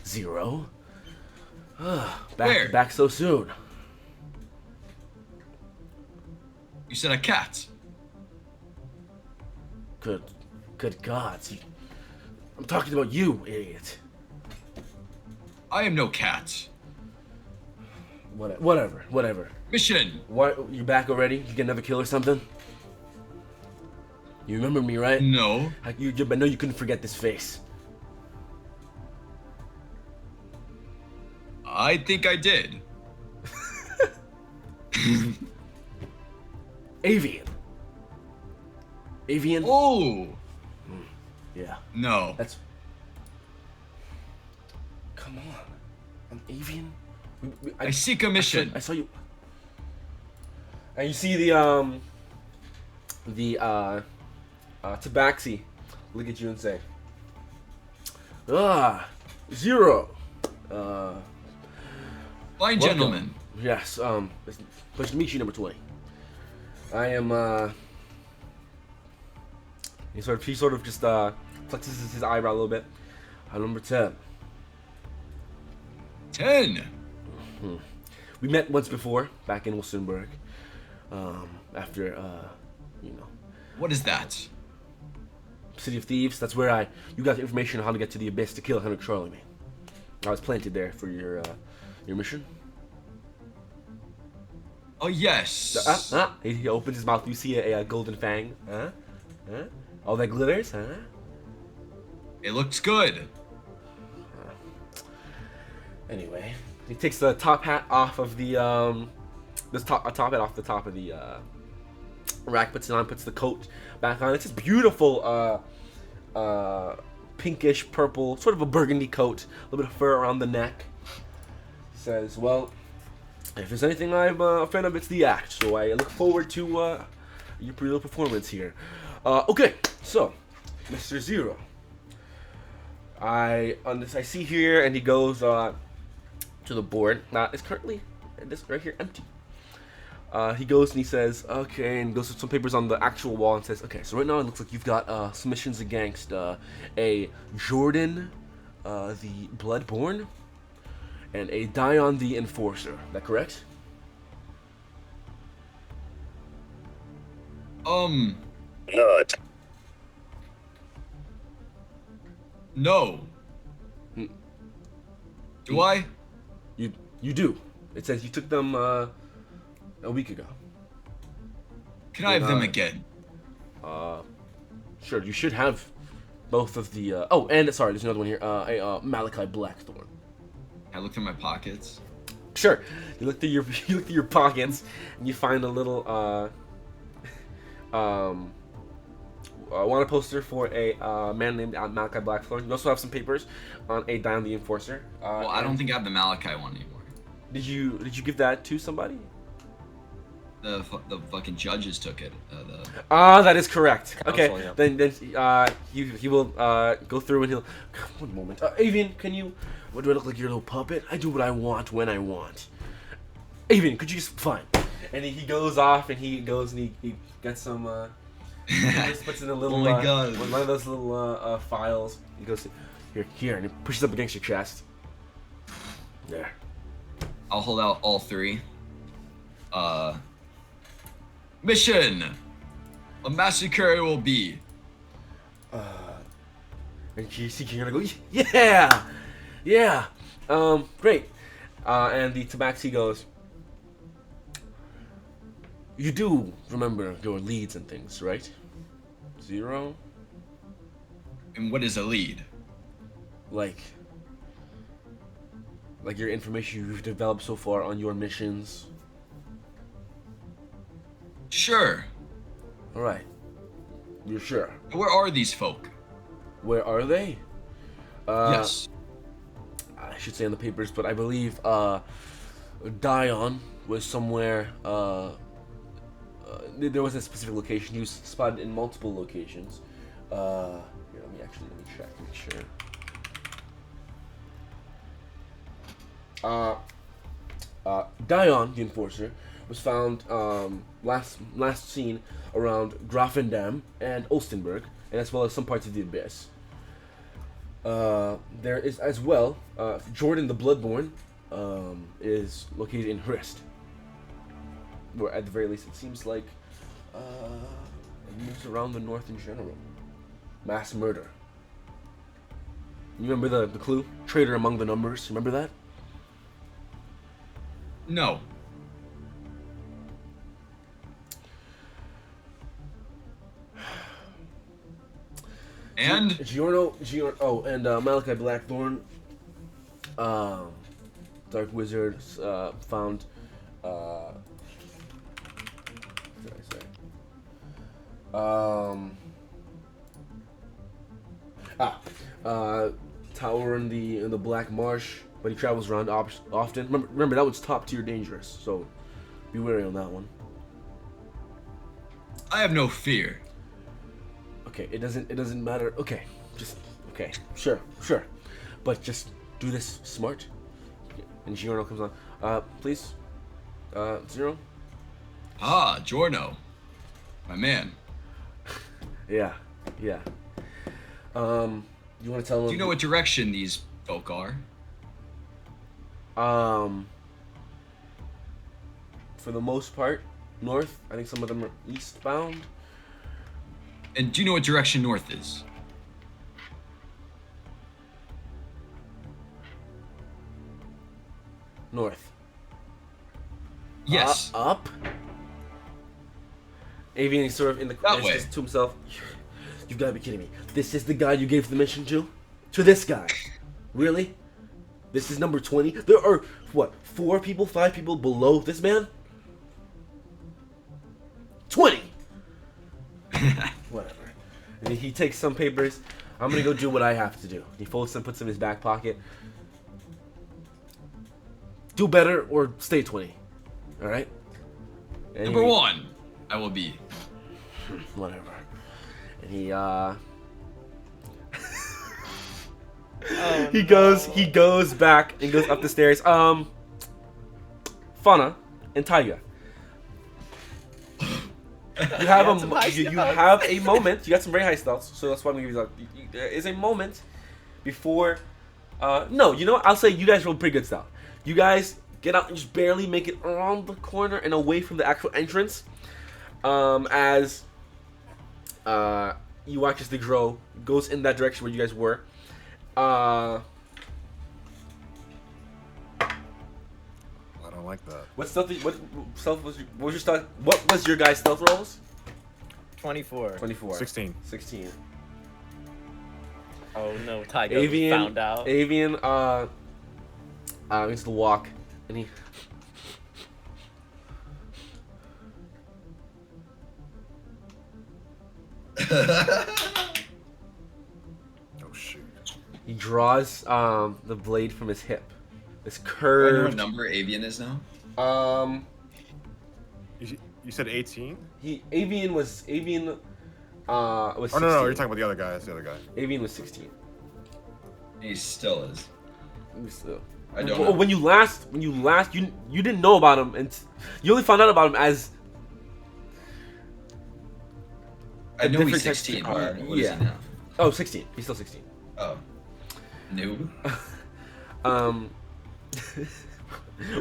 Zero. Where? Back so soon." You said a cat. Good gods. I'm talking about you, idiot. I am no cat. Whatever. Mission. What? You back already? You get another kill or something? You remember me, right? No. I know you couldn't forget this face. I think I did. Avian. Oh. Yeah. No. That's. Come on. An avian? I seek a mission. I saw you. And you see the Tabaxi look at you and say, Zero. Fine, welcome. gentlemen. Yes, it's a pleasure to meet you, number 20. I am, he sort of just, flexes his eyebrow a little bit. I'm number 10. 10. We met once before, back in Wilsonburg. After, What is that? City of Thieves. That's where you got the information on how to get to the Abyss to kill Henrik Charlemagne. I was planted there for your mission. Oh, yes. He opens his mouth. You see a golden fang. All that glitters. It looks good. Anyway, he takes the top hat off of the top hat off the top of the rack, puts it on, puts the coat back on. It's this beautiful pinkish purple, sort of a burgundy coat, a little bit of fur around the neck. Says, well, if there's anything I'm a fan of, it's the act. So I look forward to your pretty little performance here. Okay, so Mr. Zero, I see here, and he goes to the board. It's currently this right here empty. He goes and he says, okay, and goes to some papers on the actual wall and says, okay, so right now it looks like you've got submissions against a Jordan, the Bloodborne, and a Dion the Enforcer. Is that correct? Not. No. Do I? You do. It says you took them a week ago. Can I have them again? Sure, you should have both of the oh, and sorry, there's another one here. A Malachi Blackthorn. I looked in my pockets. Sure. You look through your pockets and you find a little wanted poster for a man named Malachi Blackthorn. You also have some papers on a Dion the Enforcer. Well, I don't think I have the Malachi one anymore. Did you give that to somebody? The fucking judges took it. That is correct. Council, Okay, yeah. then he will go through and he'll. One moment, Avian, can you? What do I look like, your little puppet? I do what I want when I want. Avian, could you just fine? And he goes off and he gets some. He just puts in a little. Oh my God. One of those little files. He goes here, and he pushes up against your chest. There. I'll hold out all three. Mission. A massacre will be. And she's gonna go, yeah, yeah, great. And the tabaxi goes, you do remember your leads and things, right? 0? And what is a lead? Like your information you've developed so far on your missions. Sure. All right. You're sure? Where are these folk? Where are they? Yes. I should say in the papers, but I believe Dion was somewhere. There was a specific location. He was spotted in multiple locations. Here, let me check, make sure. Dion, the enforcer, was found last seen around Grafendam and Olstenburg, and as well as some parts of the Abyss. There is as well Jordan the Bloodborne is located in Hrist, where at the very least it seems like it moves around the north in general. Mass murder. You remember the clue? Traitor among the numbers. Remember that? No. And Giorno, and Malachi Blackthorn, Dark Wizard, found. What did I say? Tower in the Black Marsh, but he travels around often. Remember that was top tier dangerous, so be wary on that one. I have no fear. Okay, it doesn't matter. Okay, sure, but just do this smart. And Giorno comes on. Please, 0. Ah, Giorno, my man. Yeah. You want to tell him? Do you know what direction these folk are? For the most part, north. I think some of them are eastbound. And do you know what direction north is? North. Yes. Up. Avian is sort of in the That way. to himself. You've got to be kidding me. This is the guy you gave the mission to? To this guy? Really? This is number 20? There are, 5 people below this man? 20! Whatever. And he takes some papers. I'm gonna go do what I have to do. He folds them, puts them in his back pocket. Do better or stay 20. Alright? Number 1, I will be. Whatever. And he he goes back and goes up the stairs. Fauna and Taiga. You have you have a moment. You got some very high stealths, so that's why I'm gonna give you that. There is a moment before. No, you know what? I'll say you guys rolled pretty good stealth. You guys get out and just barely make it around the corner and away from the actual entrance. As you watch as the Grow goes in that direction where you guys were. I don't like that. What was your stealth? What was your guys' stealth rolls? 24. 16. 16. Oh no, Tiger Avian found out. Avian gets to walk and he Oh shoot. he draws the blade from his hip. This Do I know curved. what number Avian is now? You said 18? Avian was 16. Oh no, you're talking about the other guy. That's the other guy. Avian was 16. He still is. So, I don't know. when you last you didn't know about him, and you only found out about him as I know he's different 16, types of- but what is he yeah. now? 16. He's still 16. Oh. Noob.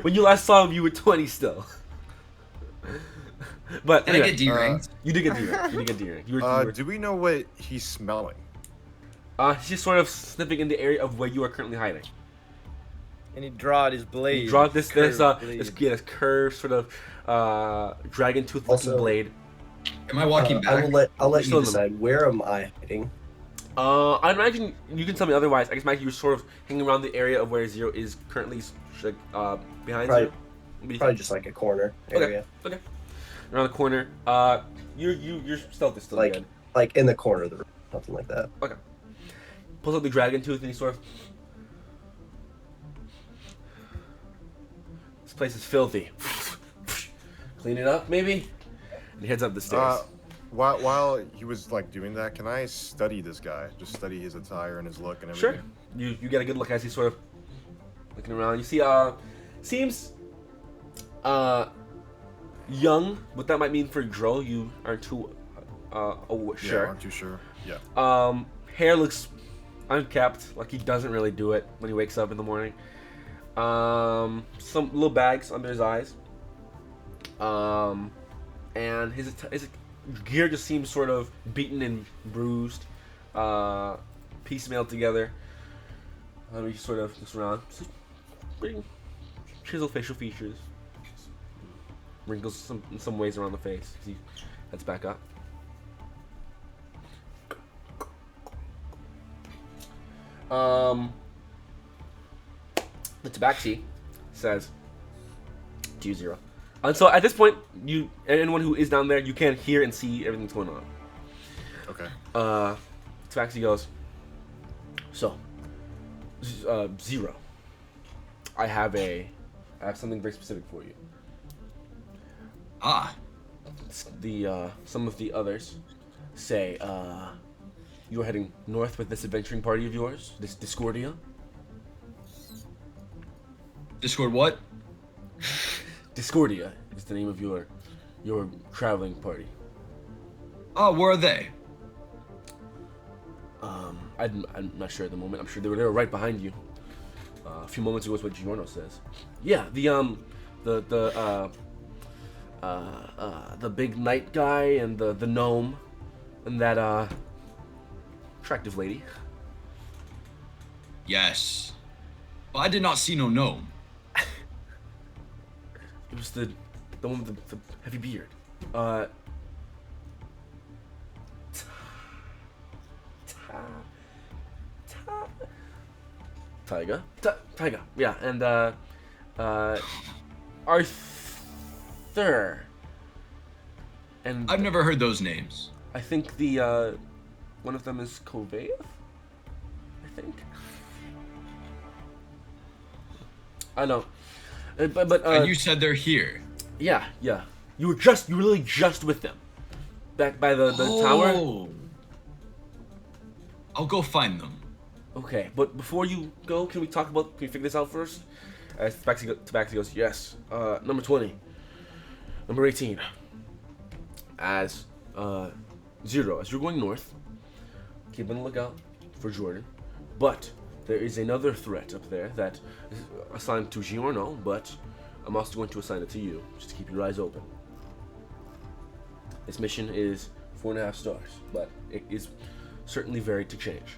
When you last saw him, you were 20 still. But Did I anyway, get D-rings? you did get D-ring. You did get D-ring. You were, Do we know what he's smelling? he's just sort of sniffing in the area of where you are currently hiding. And he drawed his blade. You draw this curved blade. this curved sort of dragon tooth looking Also- blade. Am I walking back? I'll let Still you in the- decide. Where am I hiding? I imagine you can tell me otherwise. I guess imagine you're sort of hanging around the area of where Zero is currently, like behind Probably- Zero. What do you Probably think? just like a corner Okay. area, Okay. Around the corner. Your stealth is still Like- good. like in the corner of the room, something like that. Okay. Pulls out the dragon tooth and he sort of. This place is filthy. Clean it up, maybe. And he heads up the stairs. While he was like doing that, can I study this guy? Just study his attire and his look and everything. Sure. You get a good look as he's sort of looking around. You see, seems young. What that might mean for Dro, you aren't too Yeah, sure. aren't too sure. Yeah. Hair looks unkept, like he doesn't really do it when he wakes up in the morning. Some little bags under his eyes. And his gear just seems sort of beaten and bruised, piecemeal together. He sort of looks around. Pretty chiseled facial features. Wrinkles in some ways around the face. He heads back up. The tabaxi says to you, Zero. And so at this point, anyone who is down there, you can hear and see everything that's going on. Okay. Tabaxi goes, so, Zero, I have something very specific for you. Ah, Some of the others say, you are heading north with this adventuring party of yours, this Discordia. Discord what? Discordia is the name of your traveling party. Oh, where are they? I'm not sure at the moment. I'm sure they were right behind you. A few moments ago is what Giorno says. Yeah, the big knight guy and the gnome and that attractive lady. Yes. But I did not see no gnome. It was the one with the heavy beard. Taiga. Taiga. Yeah, and Arthur. And I've never heard those names. I think the one of them is Kovaev. I think. I know. But And you said they're here. yeah. You were really just with them. Back by the tower. Oh. I'll go find them. Okay, but before you go, can we figure this out first? As Tabaxi goes, yes. Number 20. Number 18. As Zero, as you're going north, keep on the lookout for Jordan. But there is another threat up there that is assigned to Giorno, but I'm also going to assign it to you, just to keep your eyes open. This mission is 4.5 stars, but it is certainly varied to change.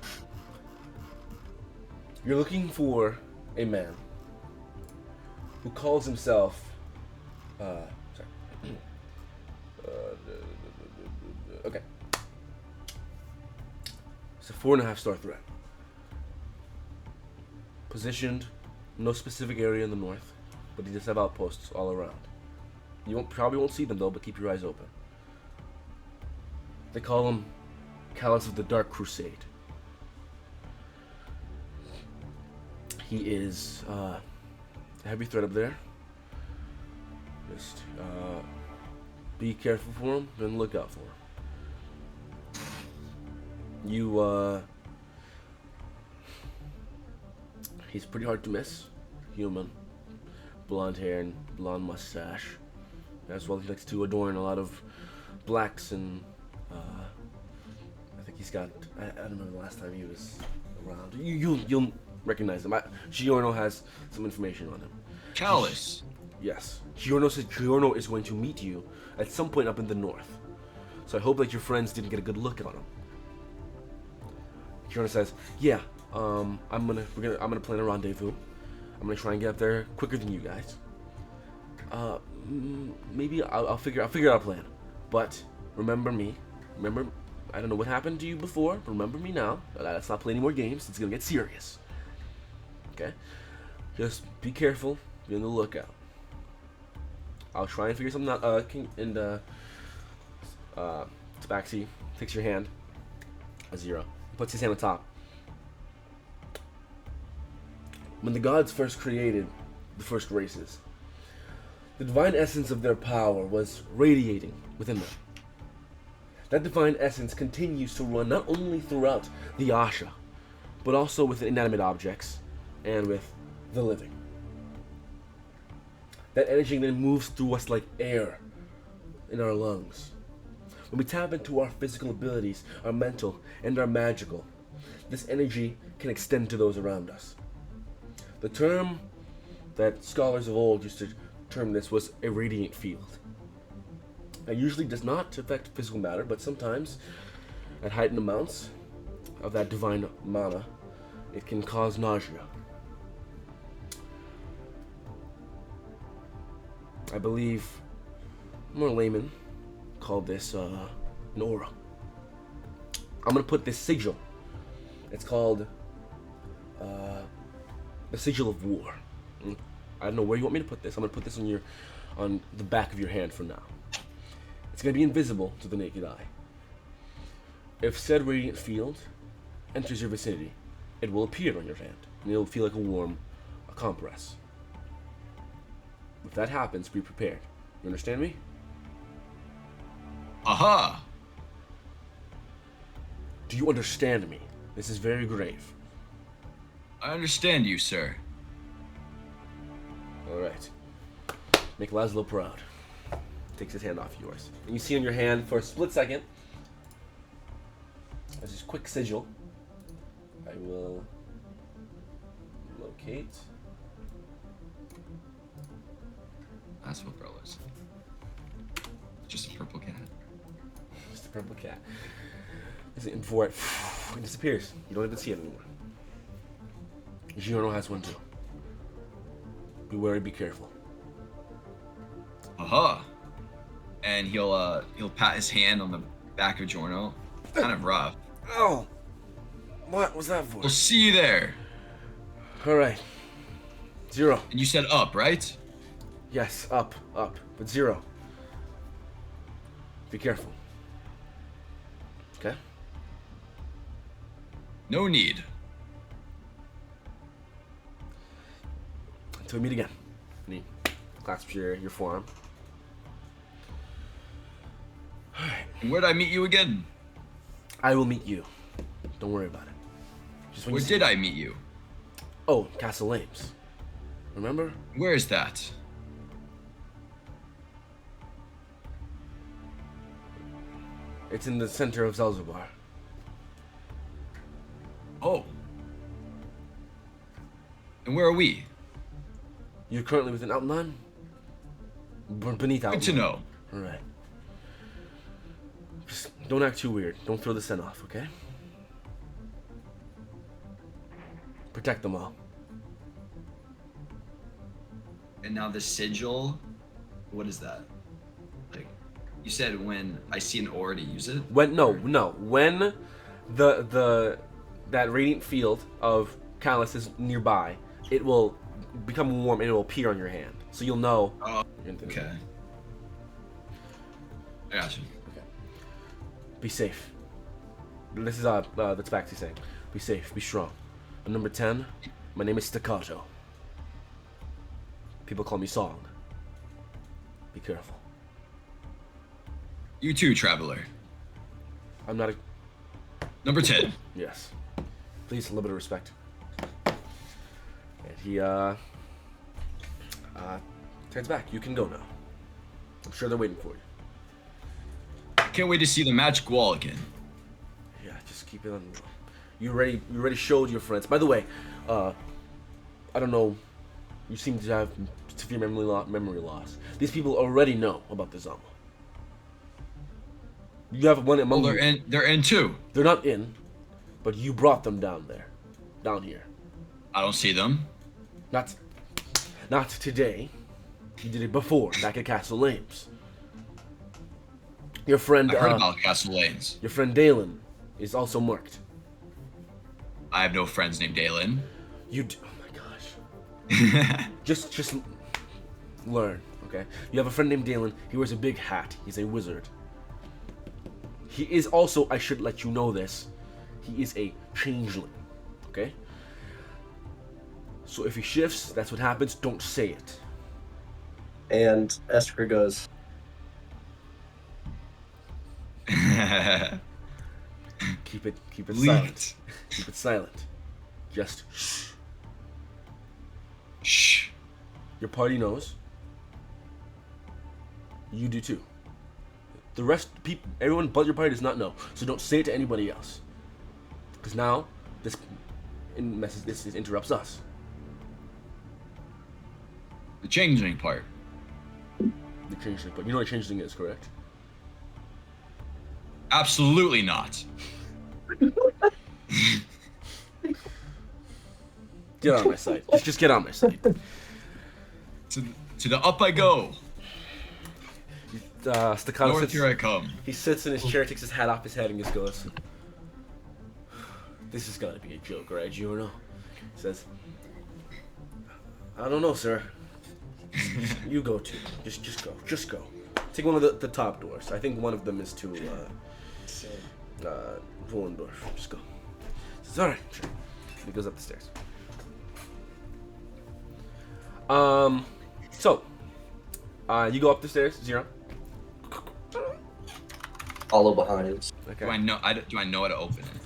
You're looking for a man who calls himself, okay. It's a 4.5 star threat. Positioned, no specific area in the north, but he does have outposts all around. You probably won't see them though, but keep your eyes open. They call him Callus of the Dark Crusade. He is a heavy threat up there. Just be careful for him and look out for him. He's pretty hard to miss. Human. Blonde hair and blonde mustache. As well, he likes to adorn a lot of blacks and I think he's got. I don't remember the last time he was around. You'll recognize him. Giorno has some information on him. Callus. Yes. Giorno says Giorno is going to meet you at some point up in the north. So I hope that your friends didn't get a good look on him. Giorno says, "Yeah, I'm gonna plan a rendezvous. I'm gonna try and get up there quicker than you guys. Maybe I'll figure out a plan. But remember me. Remember, I don't know what happened to you before. But remember me now. Let's not play any more games. It's gonna get serious. Okay? Just be careful. Be on the lookout. I'll try and figure something out." Tabaxi takes your hand. A 0. Puts his hand on top. When the gods first created the first races, the divine essence of their power was radiating within them. That divine essence continues to run not only throughout the Asha, but also with inanimate objects and with the living. That energy then moves through us like air in our lungs. When we tap into our physical abilities, our mental, and our magical, this energy can extend to those around us. The term that scholars of old used to term this was a radiant field. It usually does not affect physical matter, but sometimes, at heightened amounts of that divine mana, it can cause nausea. I believe more laymen call this an aura. I'm gonna put this sigil. It's called the sigil of war. I don't know where you want me to put this. I'm gonna put this on the back of your hand for now. It's gonna be invisible to the naked eye. If said radiant field enters your vicinity, it will appear on your hand, and it'll feel like a compress. If that happens, be prepared. You understand me? Aha! Do you understand me? This is very grave. I understand you, sir. Alright. Make Laszlo proud. Takes his hand off yours. And you see on your hand for a split second, as this quick sigil, I will locate. That's what bro is. Just a purple cat. Just a purple cat. And for it, it disappears. You don't even see it anymore. Giorno has one too. Be wary, be careful. Aha! And he'll pat his hand on the back of Giorno. Kind of rough. Oh! What was that for? We'll see you there. Alright. 0. And you said up, right? Yes, up. But 0. Be careful. Okay? No need. Until we meet again. And he clasps your forearm. Alright. And where'd I meet you again? I will meet you. Don't worry about it. Just when Where you did I meet you? Oh, Castle Ames. Remember? Where is that? It's in the center of Zelzibar. Oh. And where are we? You're currently with an outline? Beneath outline. Good to know. Alright. Just don't act too weird. Don't throw the scent off, okay? Protect them all. And now the sigil, what is that? Like, you said when I see an aura to use it? When when that radiant field of Callus is nearby, it will become warm and it will appear on your hand. So you'll know. Oh, okay. I got you. Okay. Be safe. This is that's Baxi saying. Be safe, be strong. I'm number 10. My name is Staccato. People call me Song. Be careful. You too, traveler. I'm not a... Number 10. Yes. Please, a little bit of respect. And he, turns back. You can go now. I'm sure they're waiting for you. Can't wait to see the magic wall again. Yeah, just keep it on. You already showed your friends. By the way, I don't know. You seem to have severe memory loss. These people already know about the Zama. You have one among Well, you. they're in too. They're not in, but you brought them down here. I don't see them. Not today. You did it before, back at Castle Lames. Your friend, I heard about Castle Lanes. your friend Dalen is also marked. I have no friends named Dalen. Oh my gosh. Just learn, okay? You have a friend named Dalen. He wears a big hat. He's a wizard. He is also, I should let you know this, he is a changeling, okay? So if he shifts, that's what happens. Don't say it. And Esker goes, Keep it Leave silent. it. Keep it silent. Just shh. Shh. Your party knows. You do too. The rest, everyone but your party does not know. So don't say it to anybody else. Because now, this interrupts us. The changeling part. The changeling, but you know what a changeling is, correct? Absolutely not. Get on my side. Just get on my side. To the up I go. Staccato North sits, here I come. he sits in his chair, takes his hat off his head, and just goes, "This has got to be a joke, right, Juno?" He says, "I don't know, sir. You go too. Just go. Take one of the top doors. I think one of them is to Wollendorf. Just go." He says, "All right, sure." He goes up the stairs. So, you go up the stairs, Zero. follow behind. Do I know how to open it?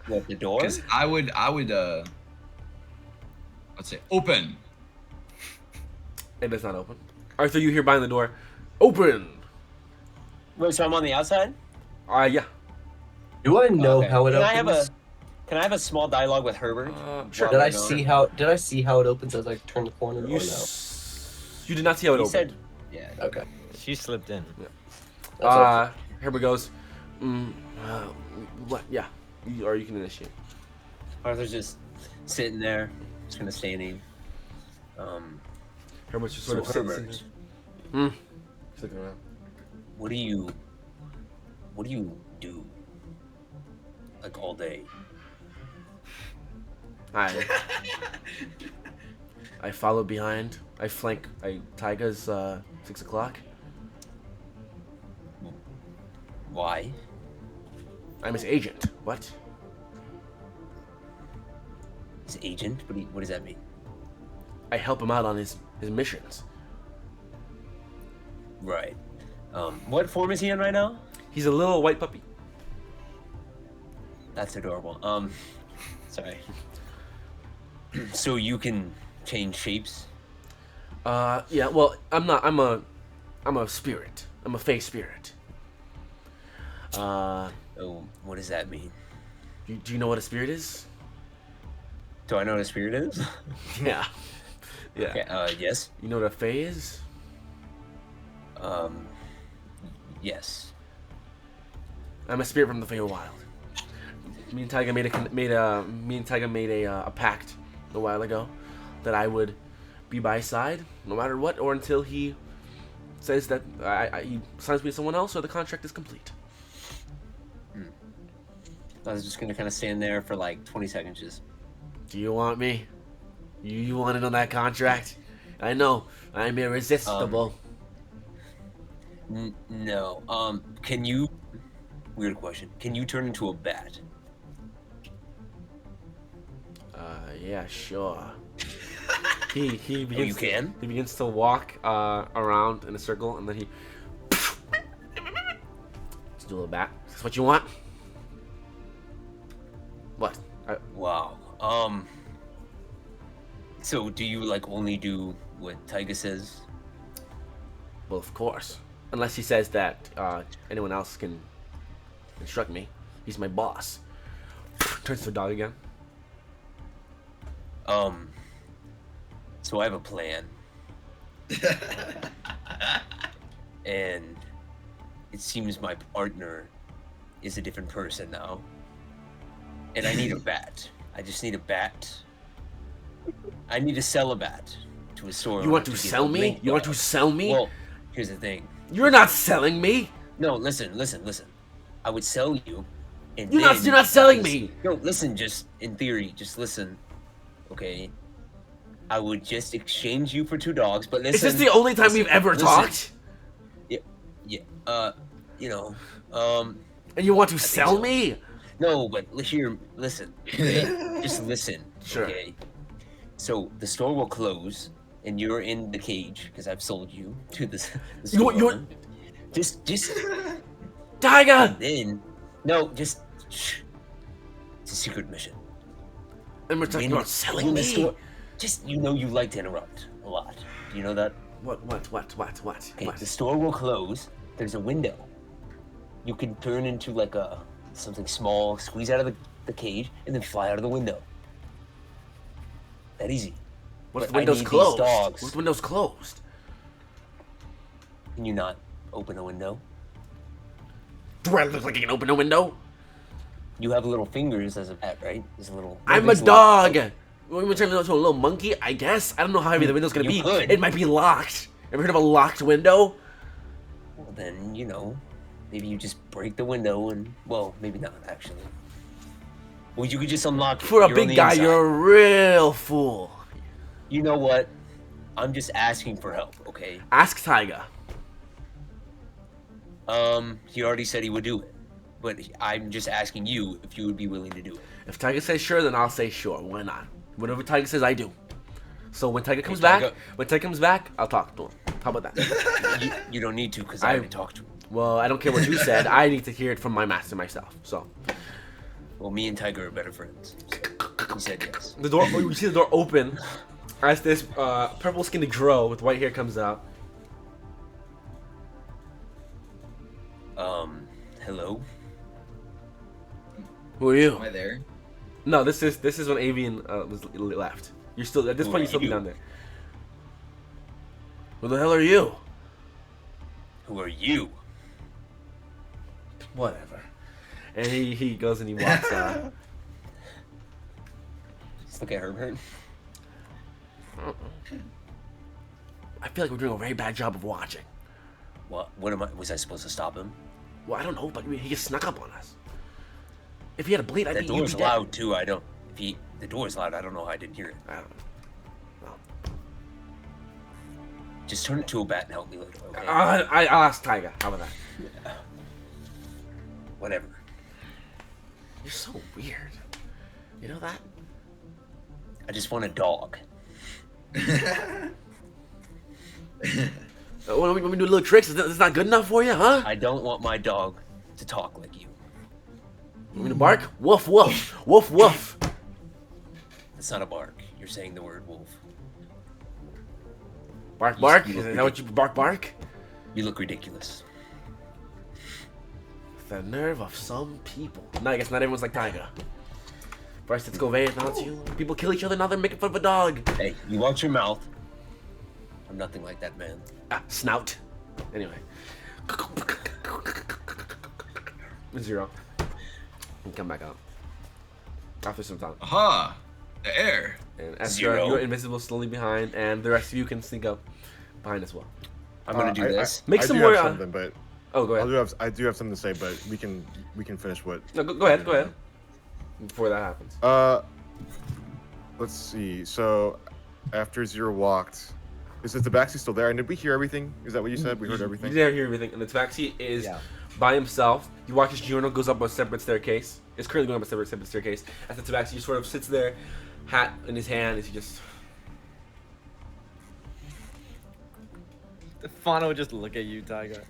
What, the door? Because I would let's say open. It does not open. Arthur, you hear behind the door, "Open!" Wait, so I'm on the outside? Yeah. Do I know Okay. how it Can opens? Can I have a small dialogue with Herbert? Sure. Did I see how it opens as I turn the corner or You, no? you did not see how it He opened. said, yeah. Okay. She slipped in. That's Herbert goes, what? Yeah. Or you can initiate. Arthur's just sitting there, just gonna say a name. Herbert's just So sort of Herbert, sitting He's looking around. what do you do? Like all day? I follow behind. I flank. Taiga's 6 o'clock. Why? I'm his agent. What? His agent? What does that mean? I help him out on his missions. Right. What form is he in right now? He's a little white puppy. That's adorable. Sorry. So you can change shapes? Yeah. Well, I'm not. I'm a spirit. I'm a fey spirit. Oh, what does that mean? Do you know what a spirit is? Do I know what a spirit is? Yeah. Yeah. Okay, yes. You know what a fey is? Yes. I'm a spirit from the Feywild. Me and Taiga made a pact a while ago that I would be by his side no matter what, or until he says that he signs me to someone else or the contract is complete. I was just gonna kind of stand there for like 20 seconds, just. Do you want me? You want it on that contract? I know I'm irresistible. No. Can you? Weird question. Can you turn into a bat? Yeah, sure. He begins. Oh, you can? He begins to walk around in a circle, and then he. Let's do a little bat. Is this what you want? What? Wow. So do you like only do what Taiga says? Well, of course. Unless he says that anyone else can instruct me. He's my boss. Turns to a dog again. So I have a plan. And it seems my partner is a different person now. And I need a bat. I just need a bat. I need to sell a bat to a store. You want to sell me? You want to sell me? Well, here's the thing. You're not selling me. No, listen. I would sell you. And You're not selling me. No, listen, just in theory, just listen. Okay. I would just exchange you for 2 dogs, but listen. Is this the only time we've ever talked? Yeah, you know, And you want to think sell so. me? No, but here, listen. Okay? Just listen. Sure. Okay. So the store will close, and you're in the cage because I've sold you to the store. You're Just Tiger. then. No, just. Shh. It's a secret mission. And we're talking When- about selling when the me. store- Just you like to interrupt a lot. Do you know that? What? Okay, the store will close. There's a window. You can turn into like something small, squeeze out of the cage, and then fly out of the window. That easy. What if the But I window's need these closed? dogs. What if the window's closed? Can you not open a window? Do I look like I can open a window? You have little fingers as a pet, right? There's a little. I'm a dog. We're turning into a little monkey, I guess. I don't know how heavy the window's gonna You be. could. It might be locked. Ever heard of a locked window? Well, then maybe you just break the window and maybe not actually. Well, you could just unlock it. For a You're on big the guy, inside. you're a real fool. You know what? I'm just asking for help, okay? Ask Tyga. He already said he would do it, but I'm just asking you if you would be willing to do it. If Tyga says sure, then I'll say sure. Why not? Whatever Tyga says, I do. So when Tyga comes back, I'll talk to him. How about that? You don't need to because I already talked to him. Well, I don't care what you said. I need to hear it from my master myself. So Well, me and Tiger are better friends. So he said yes. the door. You see the door open as this purple-skinned drow with white hair comes out. Hello. Who are you? Am I there? No, this is when Avian was left. You're still at this Who point. are You're still you? down there. Who the hell are you? Who are you? Whatever. And he goes and he walks. Just look at Herbert. I feel like we're doing a very bad job of watching. What am I? Was I supposed to stop him? Well, I don't know, but he just snuck up on us. If he had a blade, I That think you'd door's be dead. loud too. I don't. The door's loud. I don't know how I didn't hear it. I don't know. Well, Just turn it to a bat and help me later. Okay. I'll ask Tyga. How about that? Whatever. You're so weird. You know that? I just want a dog. When we do little tricks, is that not good enough for you, huh? I don't want my dog to talk like you. You mean to bark? Woof, woof. Woof, woof. It's not a bark. You're saying the word wolf. Bark, bark? You Is look that what you bark? You look ridiculous. The nerve of some people. No, I guess not everyone's like Tyga. First it's Govey, now it's you. People kill each other, now they're making fun of a dog. Hey, you watch your mouth. I'm nothing like that, man. Snout. Anyway. 0. And come back out. After some time. Aha! The air. And as Zero. you're invisible slowly behind, and the rest of you can sneak up behind as well. I'm gonna do this. Make I some do more. have something, but Oh, go ahead. I do have something to say, but we can finish what. No, go ahead. Go ahead. Before that happens. Let's see. So, after Zero walked, is the tabaxi still there? And did we hear everything? Is that what you said? We heard everything. You didn't hear everything. And the tabaxi is Yeah. by himself. You watch his journal goes up a separate staircase. It's currently going up a separate staircase. As the tabaxi just sort of sits there, hat in his hand, as he just. Fauna would just look at you, Tyga.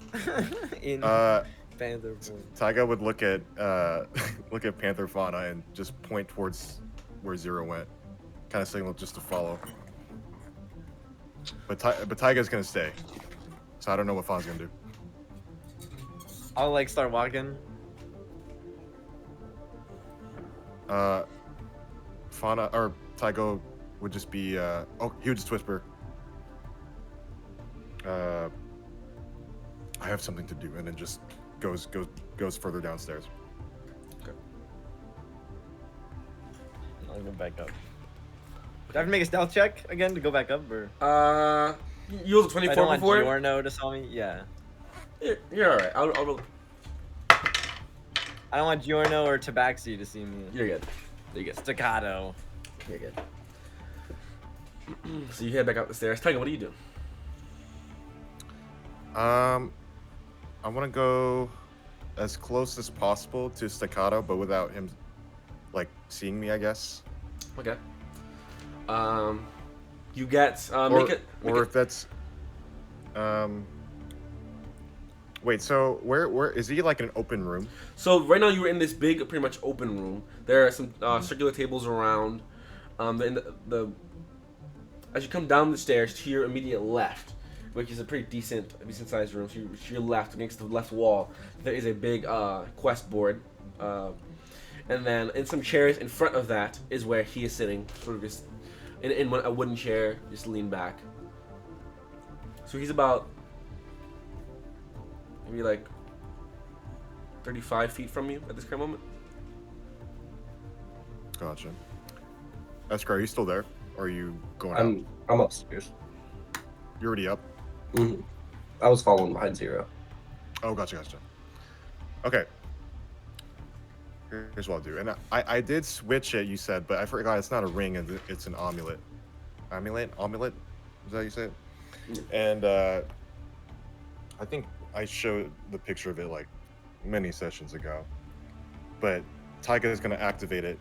In Panther form. Tyga would look at look at Panther Fauna and just point towards where Zero went, kind of signal just to follow. But Tyga's gonna stay, so I don't know what Fauna's gonna do. I'll like start walking. Fauna or Tygo would just be he would just whisper. I have something to do, and then just goes further downstairs. I'll go back up. Do I have to make a stealth check again to go back up, or You was a I 24 don't want before. Giorno to saw me? Yeah. You're all right. I'll roll. I don't want Giorno or Tabaxi to see me. You're good. You're good. Staccato. You're good. So you head back up the stairs. Tiger, what do you do? I want to go as close as possible to Staccato, but without him, like, seeing me, I guess. Okay. You get If that's wait, so where is he, like, in an open room? So right now you're in this big, pretty much open room. There are some circular tables around. The as you come down the stairs to your immediate left, which is a pretty decent sized room. So to your left, against the left wall, there is a big quest board. And then in some chairs in front of that is where he is sitting, sort of just in a wooden chair, just lean back. So he's about maybe like 35 feet from you at this current moment. Gotcha. Esker, are you still there? Or are you going out? I'm upstairs. You're already up? Mm-hmm. I was following behind Zero. Oh, gotcha. Okay. Here's what I'll do. And I did switch it, you said, but I forgot it's not a ring, it's an amulet. Amulet? Is that how you say it? And I think I showed the picture of it like many sessions ago. But Tyga is going to activate it,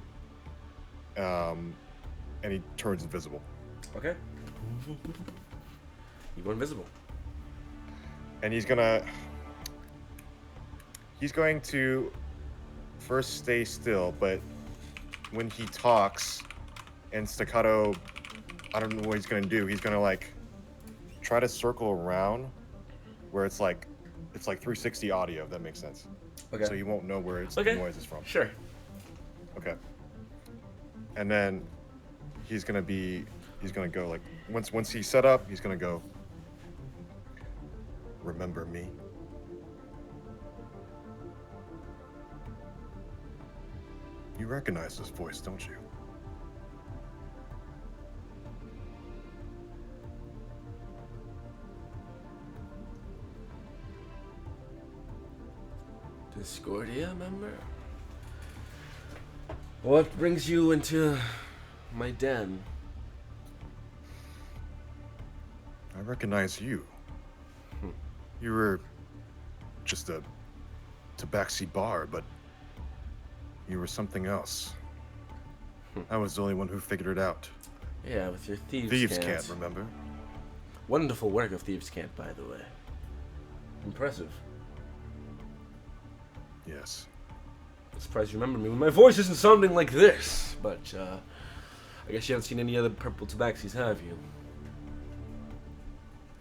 and he turns invisible. Okay. You go invisible. And he's going to first stay still, but when he talks and Staccato, I don't know what he's going to do. He's going to, like, try to circle around where it's like 360 audio, if that makes sense. Okay. So you won't know where the noise is from. Sure. Okay. And then he's gonna go, like, once he's set up, he's gonna go, remember me? You recognize this voice, don't you? Discordia member? What brings you into my den? I recognize you. You were just a Zelzibar, but you were something else. I was the only one who figured it out. Yeah, with your thieves' Thieves cant. can't, remember? Wonderful work of thieves' cant, by the way. Impressive. Yes. I'm surprised you remember me when my voice isn't sounding like this. But I guess you haven't seen any other purple tabaxis, have you?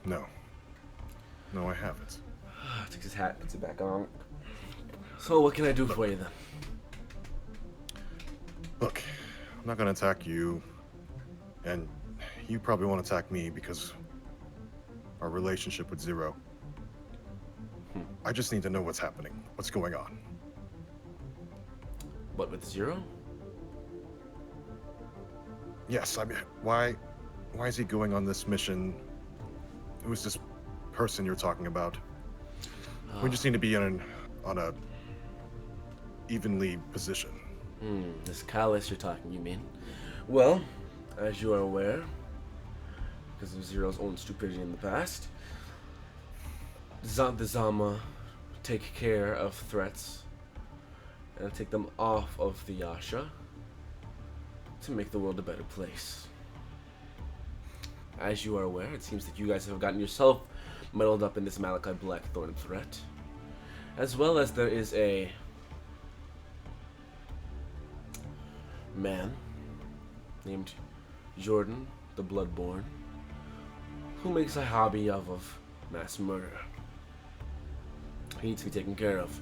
No. No, I haven't. Takes his hat, puts it back on. So what can I do for you then? Look, I'm not gonna attack you, and you probably won't attack me because our relationship with Zero. I just need to know what's happening, what's going on. What, with Zero? Yes, I mean, why is he going on this mission? Who's this person you're talking about? We just need to be on a evenly position. This Callus you're talking, you mean? Well, as you are aware, because of Zero's own stupidity in the past, the Zama take care of threats and take them off of the Yasha to make the world a better place. As you are aware, it seems that you guys have gotten yourself muddled up in this Malachi Blackthorn threat, as well as there is a man named Jordan the Bloodborne who makes a hobby of mass murder. He needs to be taken care of.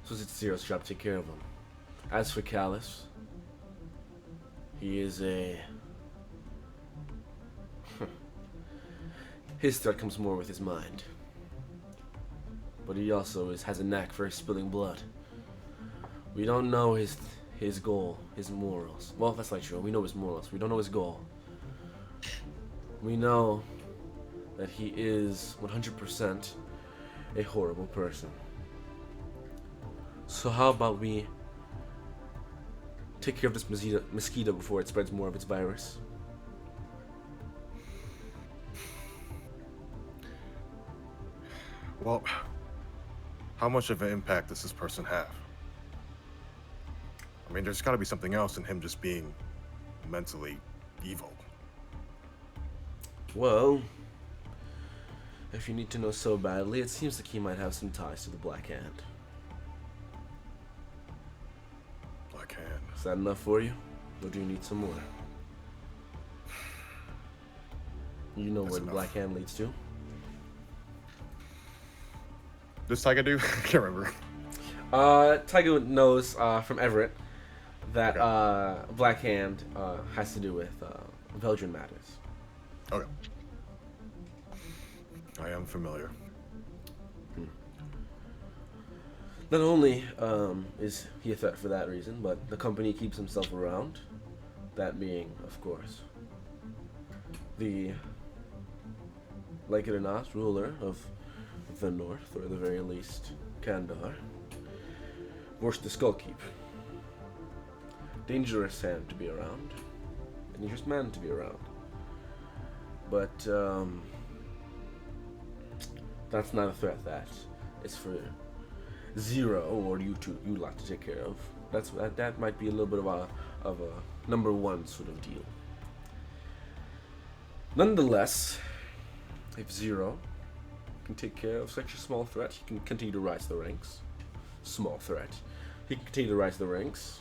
So it's Zero's job to take care of him. As for Callus, He is a... His threat comes more with his mind. But he also has a knack for spilling blood. We don't know his goal, his morals. Well, that's not true. We know his morals. We don't know his goal. We know that he is 100% a horrible person. So how about we take care of this mosquito before it spreads more of its virus? Well, how much of an impact does this person have? I mean, there's got to be something else in him just being mentally evil. Well, if you need to know so badly, it seems like he might have some ties to the Black Hand. Black Hand. Is that enough for you? Or do you need some more? You know That's where the enough. Black Hand leads to. Does Taiga do? I can't remember. Tiger knows from Everett that Okay. Black Hand has to do with Belgian matters. Okay. I am familiar. Not only is he a threat for that reason, but the company keeps himself around. That being, of course, the, like it or not, ruler of the North, or at the very least, Kandahar. Worst the Skullkeep. Dangerous hand to be around. A dangerous man to be around. But, that's not a threat that is for Zero or you lot to take care of. That might be a little bit of a number one sort of deal. Nonetheless, if Zero can take care of such a small threat, he can continue to rise the ranks. Small threat. He can continue to rise the ranks.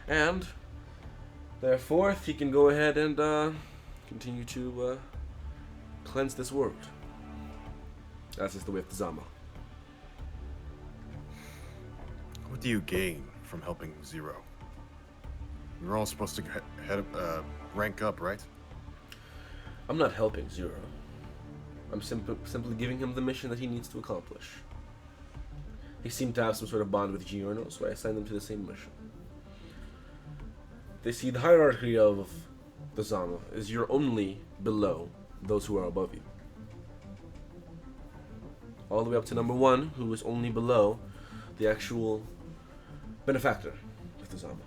And therefore, he can go ahead and continue to cleanse this world. That's just the way of the Zama. What do you gain from helping Zero? We're all supposed to rank up, right? I'm not helping Zero. I'm simply giving him the mission that he needs to accomplish. He seemed to have some sort of bond with Giorno, so I assigned them to the same mission. They see the hierarchy of the Zama is you're only below those who are above you. All the way up to number one, who is only below the actual benefactor of the Zama.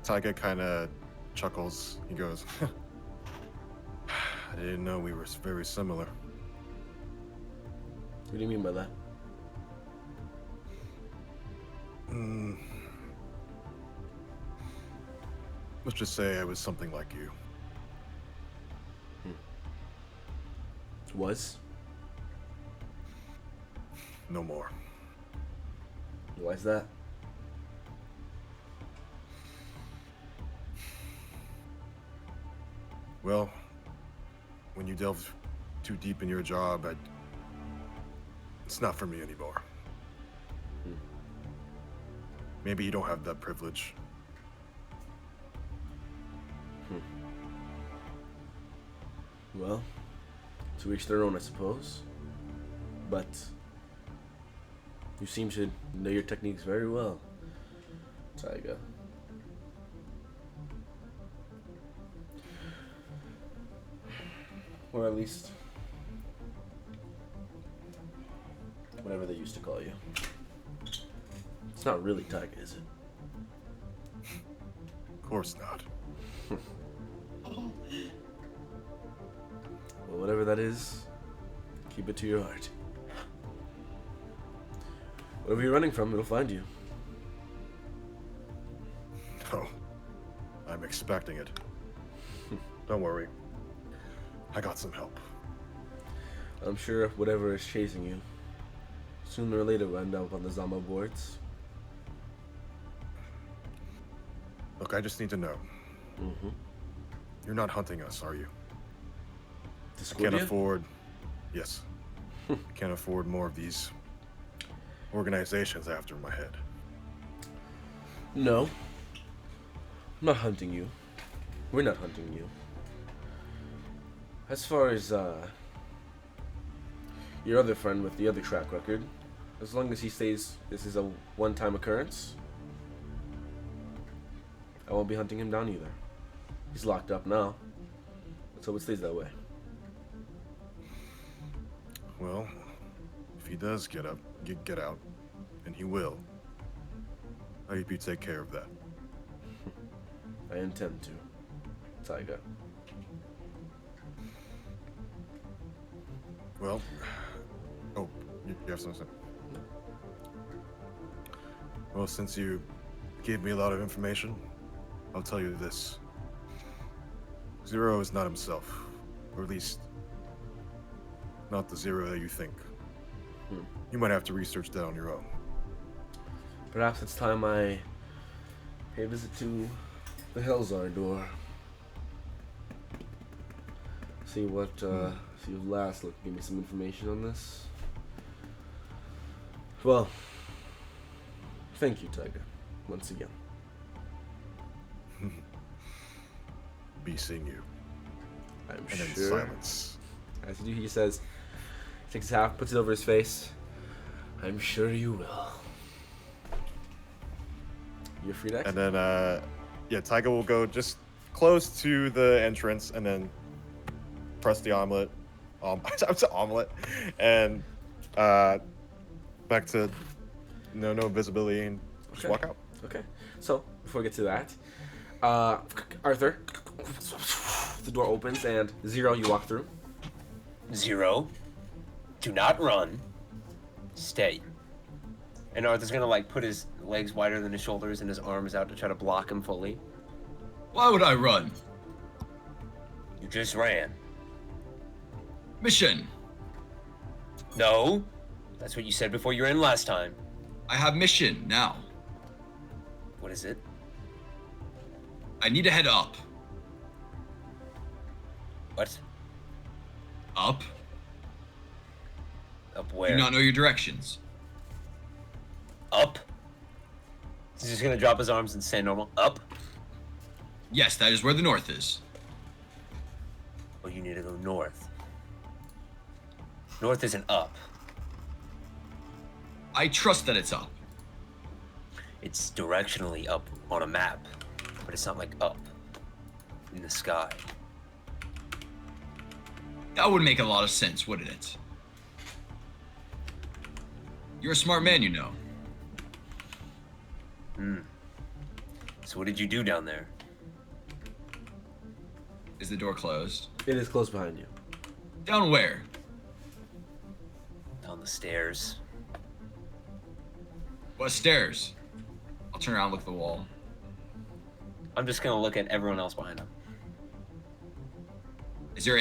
Taiga kind of chuckles. He goes, I didn't know we were very similar. What do you mean by that? Let's just say I was something like you. Was? No more. Why is that? Well, when you delve too deep in your job, it's not for me anymore. Maybe you don't have that privilege. Well, to each their own, I suppose. But you seem to know your techniques very well, Taiga. Or at least whatever they used to call you. It's not really Taiga, is it? Of course not. Well, whatever that is, keep it to your heart. Whatever you're running from, it'll find you. No. I'm expecting it. Don't worry. I got some help. I'm sure whatever is chasing you, sooner or later will end up on the Zama boards. Look, I just need to know. Mm-hmm. You're not hunting us, are you? I Discordia? can't afford... Yes. I can't afford more of these organizations after my head. No. I'm not hunting you. We're not hunting you. As far as your other friend with the other track record, as long as he stays, this is a one-time occurrence, I won't be hunting him down either. He's locked up now. Let's hope it stays that way. Well, if he does get out, and he will, I hope you take care of that. I intend to. Taiga. Well, oh, you have something? Well, since you gave me a lot of information, I'll tell you this. Zero is not himself, or at least not the Zero that you think. You might have to research that on your own. Perhaps it's time I pay a visit to the Hellzar door. See what, see if Last look give me some information on this. Well, thank you, Taiga, once again. Be seeing you. I'm And then sure. silence. As you do, he says, takes his hat, puts it over his face. I'm sure you will. You're free to exit. And then, yeah, Taiga will go just close to the entrance and then press the omelet. I'm sorry, omelet. And back to no visibility and just walk out. Okay. So, before we get to that, Arthur, the door opens and Zero, you walk through. Zero, do not run. Stay. And Arthur's gonna like put his legs wider than his shoulders and his arms out to try to block him fully. Why would I run? You just ran. Mission. No, that's what you said before you were in last time. I have mission now. What is it? I need to head up. What? Up? Up Do where? you not know your directions? Up? He's just gonna drop his arms and say normal. Up? Yes, that is where the north is. Oh, you need to go north. North isn't up. I trust that it's up. It's directionally up on a map, but it's not like up in the sky. That would make a lot of sense, wouldn't it? You're a smart man, you know. So what did you do down there? Is the door closed? It is close behind you. Down where? Down the stairs. What stairs? I'll turn around and look at the wall. I'm just gonna look at everyone else behind him. Is there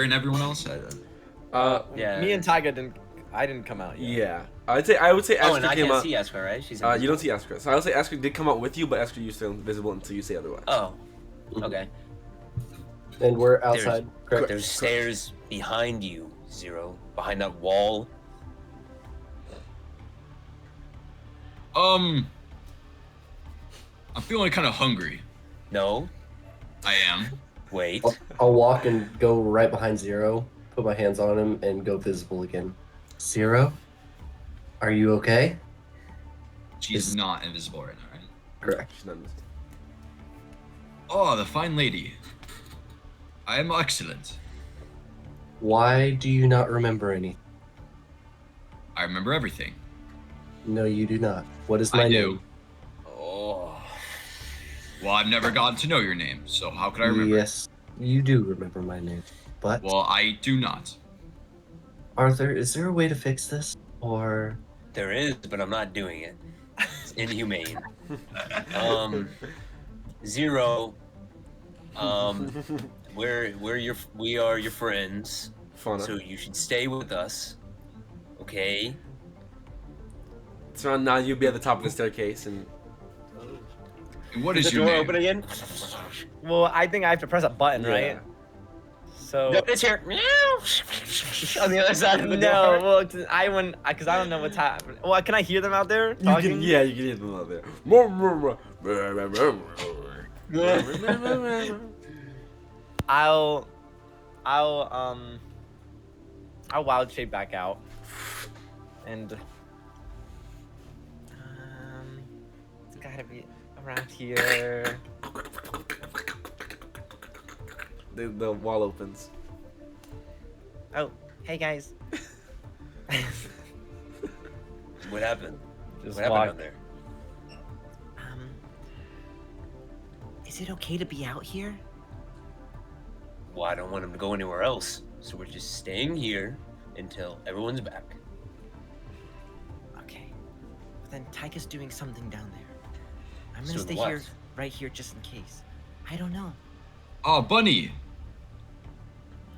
an everyone else? Yeah. Me and Taiga I didn't come out yet. Yeah. I would say Oh, Asker and I came can't out. see Asker, right? She's You invisible. don't see Asker. So I would say Asker did come out with you, but Asker, you're still invisible until you say otherwise. Oh. Okay. And we're outside. Correct. There's stairs behind you, Zero. Behind that wall. I'm feeling kind of hungry. No. I am. Wait. I'll walk and go right behind Zero, put my hands on him, and go visible again. Zero, are you okay? She's not invisible right now, right? Correct. She's not invisible. Oh, the fine lady. I am excellent. Why do you not remember anything? I remember everything. No, you do not. What is my I do. name? Oh. Well, I've never gotten to know your name, so how could I remember? Yes, you do remember my name. But, Well, I do not. Arthur, is there a way to fix this? Or... There is, but I'm not doing it. It's inhumane. Zero. We are your friends. Fauna. So you should stay with us. Okay? So now you'll be at the top of the staircase, and And what Is is the your door name? open again? Well, I think I have to press a button, right? So No, it's here. On the other side of the no, door. well, I wouldn't, because I don't know what's happening. Well, can I hear them out there You talking? can, yeah, you can hear them out there. I'll wild shape back out, and it's gotta be around here. The wall opens. Oh, hey guys. What happened? Just What happened walk. down there? Is it okay to be out here? Well, I don't want him to go anywhere else, so we're just staying here until everyone's back. Okay. Well, then Tyga's doing something down there. I'm He's gonna stay doing here, what? right here, just in case. I don't know. Oh, Bunny.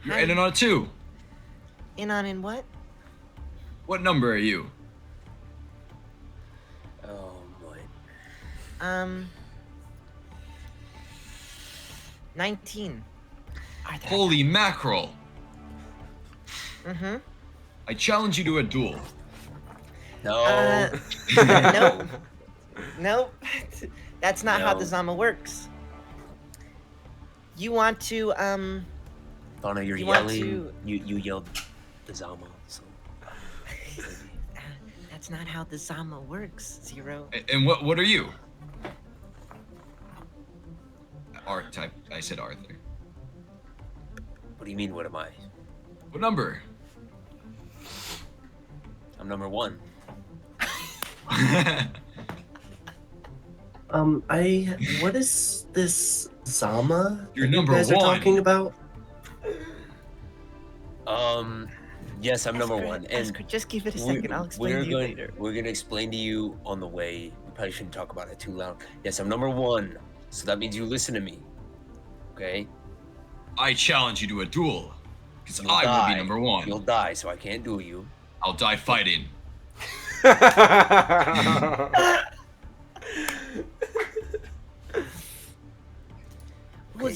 You're Hi. in and on it too. In what? What number are you? Oh boy. 19. Holy mackerel. Mm-hmm. I challenge you to a duel. No. Nope. Nope. That's not how No. the Zama works. You want to, Donna, you're You want yelling. to- You yelled the Zama. So. that's not how the Zama works, Zero. And what are you? Type. I said Arthur. What do you mean? What am I? What number? I'm number 1. What is this Zama You're that number you guys are one. talking about? Yes, I'm number 1, and Escort, just give it a second. I'll explain to you later. We're going to explain to you on the way. We probably shouldn't talk about it too loud. Yes, I'm number 1, so that means you listen to me. Okay? I challenge you to a duel. Because You'll I will die. be number 1. You'll die, so I can't duel you. I'll die fighting. Well, Okay,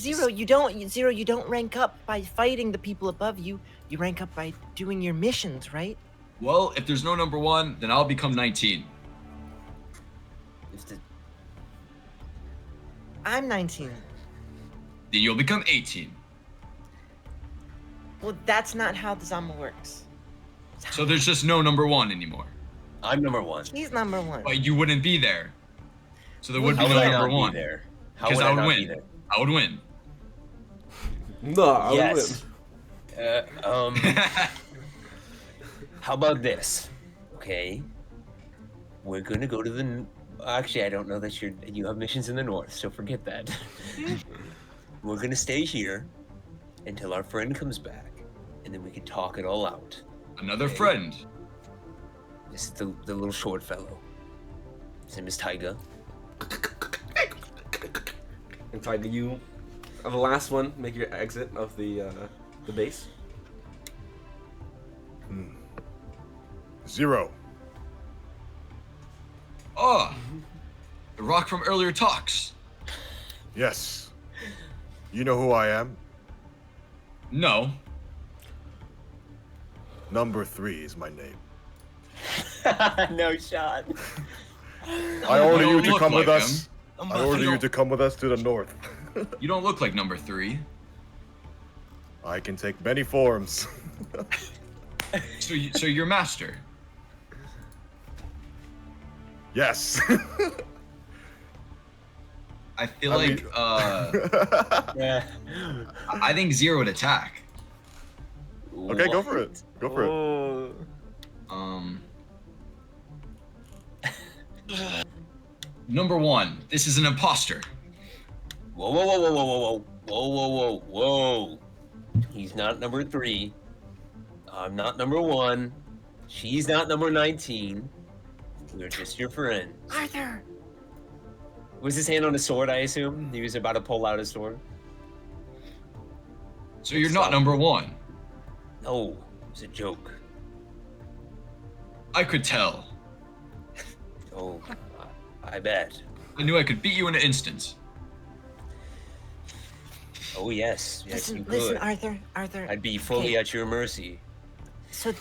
Zero, you don't rank up by fighting the people above you. You rank up by doing your missions, right? Well, if there's no number 1, then I'll become 19. If the, I'm 19. Then you'll become 18. Well, that's not how the Zama works. So there's just no number 1 anymore. I'm number 1. He's number 1. But you wouldn't be there. So there would How be would no I number not 1. be there? How Because would I would not win. be there? I would win. No, I would Yes. win. How about this? Okay. We're gonna go to the. Actually, I don't know that you have missions in the north, so forget that. We're gonna stay here until our friend comes back, and then we can talk it all out. Another Okay. friend. This is the little short fellow. His name is Tyga. And Tiger, you are the last one. Make your exit of the base. Zero. Oh, the rock from earlier talks. Yes. You know who I am? No. Number 3 is my name. No shot. I order don't you to look come with like us. I'm I about order to you to come with us to the north. You don't look like number 3. I can take many forms. So you're master. Yes. I feel I like mean- Yeah. I think Zero would attack. Okay, go for it. Go for it. Oh. Number 1, this is an imposter. Whoa, whoa, whoa, whoa, whoa, whoa, whoa, whoa, whoa, whoa. He's not number 3. I'm not number 1. She's not number 19. We're just your friends. Arthur! Was his hand on a sword, I assume? He was about to pull out his sword? So you're not number 1. No, it was a joke. I could tell. Oh, I bet. I knew I could beat you in an instant. Oh yes, yes you could. Listen, Arthur. I'd be fully okay, at your mercy. So,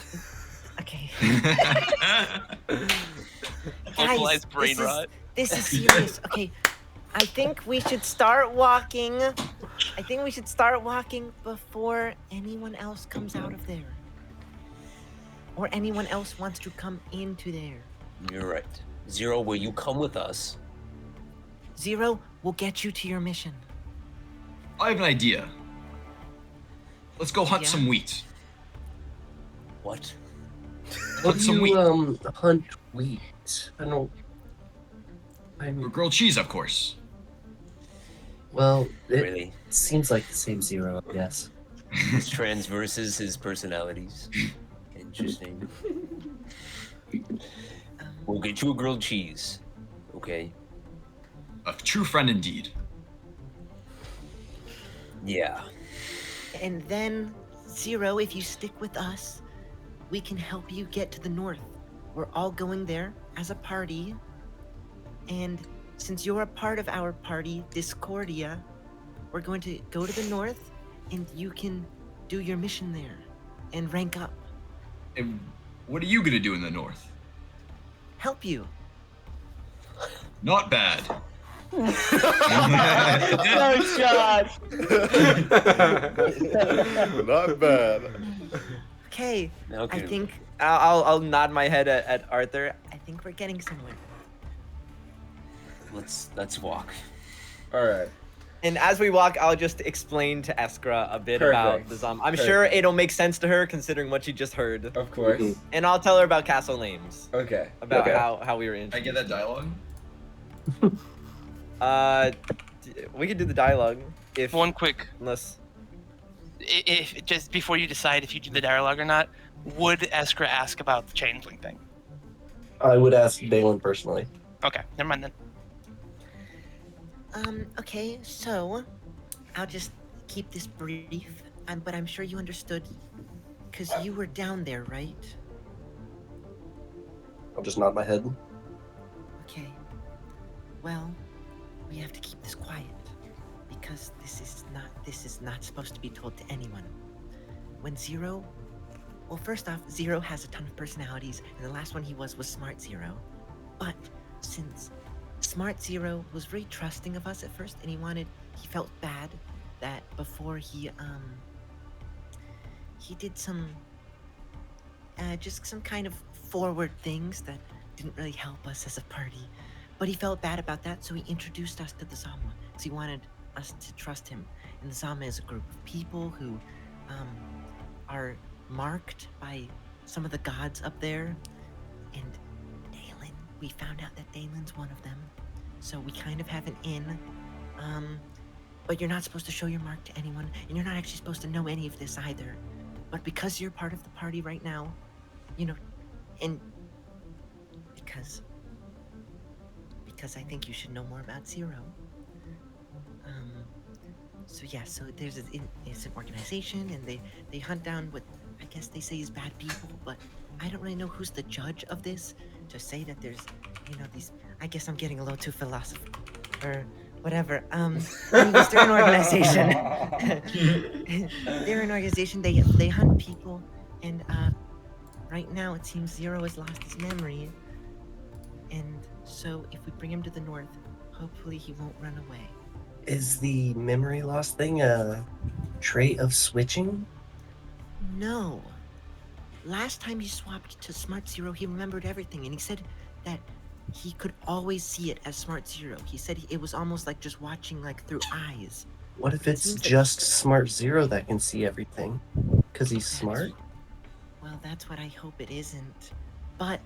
okay, Localized brain this is rot. this is serious. Okay, I think we should start walking. Before anyone else comes out of there, or anyone else wants to come into there. You're right. Zero, will you come with us? Zero will get you to your mission. I have an idea. Let's go hunt Yeah? some wheat. What? What do some you wheat. hunt wheat? I don't. Or I'm grilled cheese, of course. well. It Really? seems like the same zero. Yes. His transverses his personalities. Interesting. We'll get you a grilled cheese. Okay. A true friend indeed. Yeah. And then, Zero, if you stick with us, we can help you get to the north. We're all going there as a party. And since you're a part of our party, Discordia, we're going to go to the north and you can do your mission there and rank up. And what are you gonna do in the north? Help you. Not bad. Oh, God. Not bad. Okay, Now I can- think I'll nod my head at Arthur. I think we're getting somewhere. Let's walk. All right. And as we walk, I'll just explain to Eskra a bit about Perfect. the zombie. I'm sure Perfect. it'll make sense to her considering what she just heard. Of course. Mhm. And I'll tell her about Castle Names. Okay. About okay. how we were in. I get that dialogue? We could do the dialogue if One quick, unless if just before you decide if you do the dialogue or not, would Eskra ask about the changeling thing? I would ask Balin personally. Okay, never mind then. Okay, so I'll just keep this brief, but I'm sure you understood, because you were down there, right? I'll just nod my head. Okay. Well, we have to keep this quiet, because this is not supposed to be told to anyone. When Zero, well, first off, Zero has a ton of personalities, and the last one he was Smart Zero. But since Smart Zero was very trusting of us at first, and he felt bad that before he did some, just some kind of forward things that didn't really help us as a party. But he felt bad about that, so he introduced us to the Zama, because he wanted us to trust him. And the Zama is a group of people who are marked by some of the gods up there. And Dalen, we found out that Dalen's one of them. So we kind of have an in. But you're not supposed to show your mark to anyone, and you're not actually supposed to know any of this either. But because you're part of the party right now, you know, and because I think you should know more about Zero. So yeah, so it's an organization, and they hunt down what I guess they say is bad people, but I don't really know who's the judge of this to say that there's, these. I guess I'm getting a little too philosophical, or whatever. Anyways, they're an organization. They're an organization. They hunt people, and right now it seems Zero has lost his memory, and so if we bring him to the north, hopefully he won't run away. Is the memory loss thing a trait of switching? No. Last time he swapped to Smart Zero, he remembered everything, and he said that he could always see it as Smart Zero. He said it was almost like just watching through eyes. What if it's Seems like- just Smart Zero that can see everything? Because he's smart? Well, that's what I hope it isn't. But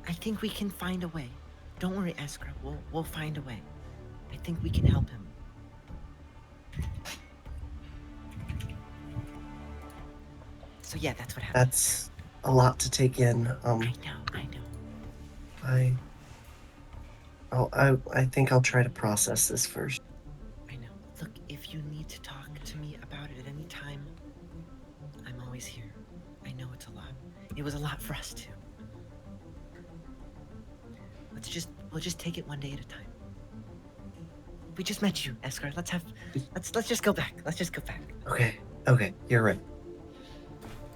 I think we can find a way. Don't worry, Eskra. We'll find a way. I think we can help him. So yeah, that's what happened. That's a lot to take in. I know. I think I'll try to process this first. I know. Look, if you need to talk to me about it at any time, I'm always here. I know it's a lot. It was a lot for us too. We'll just take it one day at a time. we just met you, Escar. Let's just go back. Let's just go back. Okay, you're right.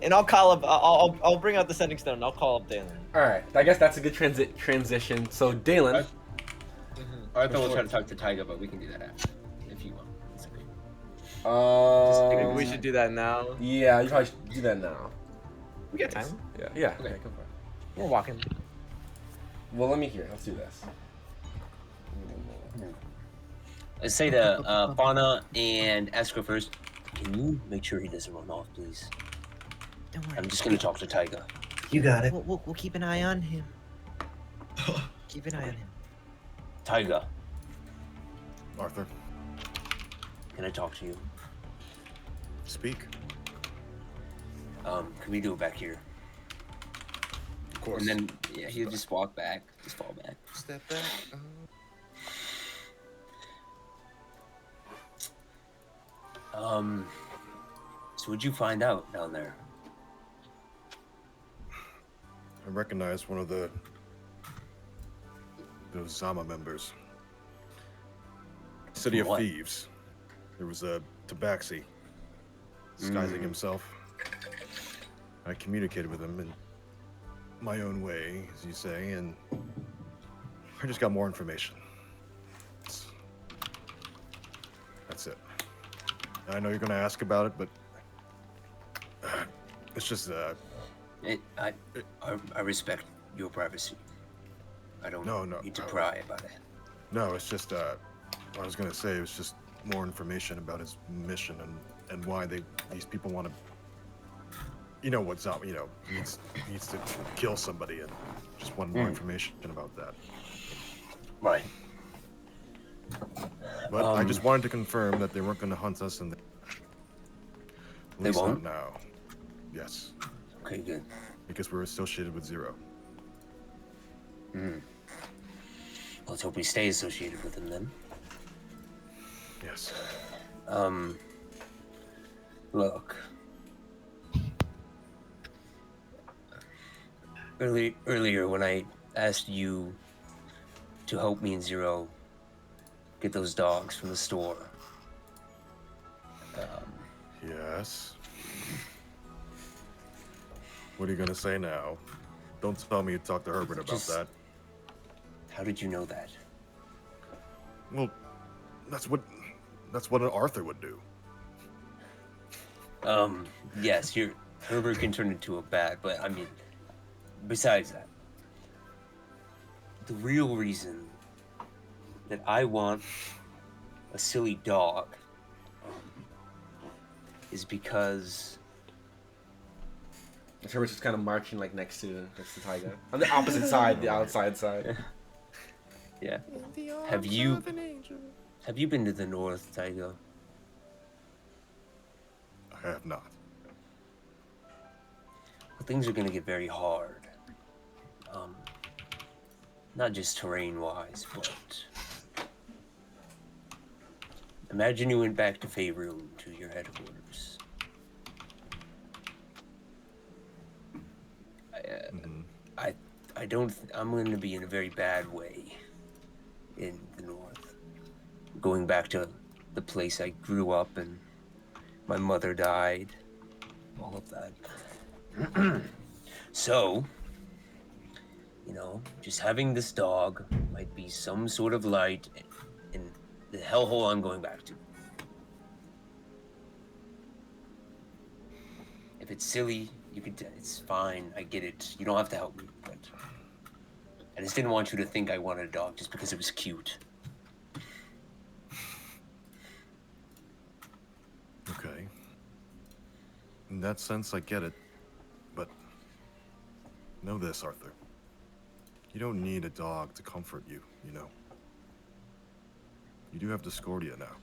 And I'll call up. I'll bring out the sending stone. And I'll call up Dalen. All right, I guess that's a good transition. So Dalen, I thought we'll try to talk to Taiga, but we can do that after if you want. It's okay. Maybe we should do that now. Yeah, you probably should do that now. We got time. Yeah. Okay. Go for it. We're walking. Well, let me hear. Let's do this. Let's say to Fauna and Esco first. Can you make sure he doesn't run off, please? Don't worry. I'm just gonna talk to Taiga. You got it. We'll keep an eye on him. Keep an eye on him. Taiga, Arthur, can I talk to you? speak. Can we do it back here? Of course. And then he'll just walk back, just fall back. Step back. So what'd you find out down there? I recognized one of those Zama members. City of What? Thieves. There was a Tabaxi disguising himself. I communicated with him in my own way, as you say, and I just got more information. That's it. I know you're going to ask about it, but it's just I respect your privacy. I don't No, need to pry about it. no, it's just I was going to say it was just more information about his mission and why these people want to. You know what Zama, needs to kill somebody, and just want more information about that. Right. But I just wanted to confirm that they weren't going to hunt us, and at least won't? not now. Yes, Okay, good. because we're associated with Zero. Let's hope we stay associated with him then. Yes. Look. Earlier when I asked you to help me and Zero get those dogs from the store. Yes. What are you going to say now? Don't tell me you talked to Herbert about Just- that. How did you know that? Well, that's what an Arthur would do. Yes, Herbert can turn into a bat, but I mean, besides that, the real reason that I want a silly dog is because Herbert's just kind of marching like next to Taiga on the opposite side, the outside side. yeah. Have you been to the north, Taiga? I have not. Well, things are gonna get very hard. Not just terrain-wise, but imagine you went back to Faerun, to your headquarters. I'm going to be in a very bad way in the north. Going back to the place I grew up and my mother died, all of that. So, just having this dog might be some sort of light in the hellhole I'm going back to. If it's silly, it's fine. I get it. You don't have to help me, but I just didn't want you to think I wanted a dog just because it was cute. Okay. In that sense, I get it. But know this, Arthur. You don't need a dog to comfort you, You do have Discordia now.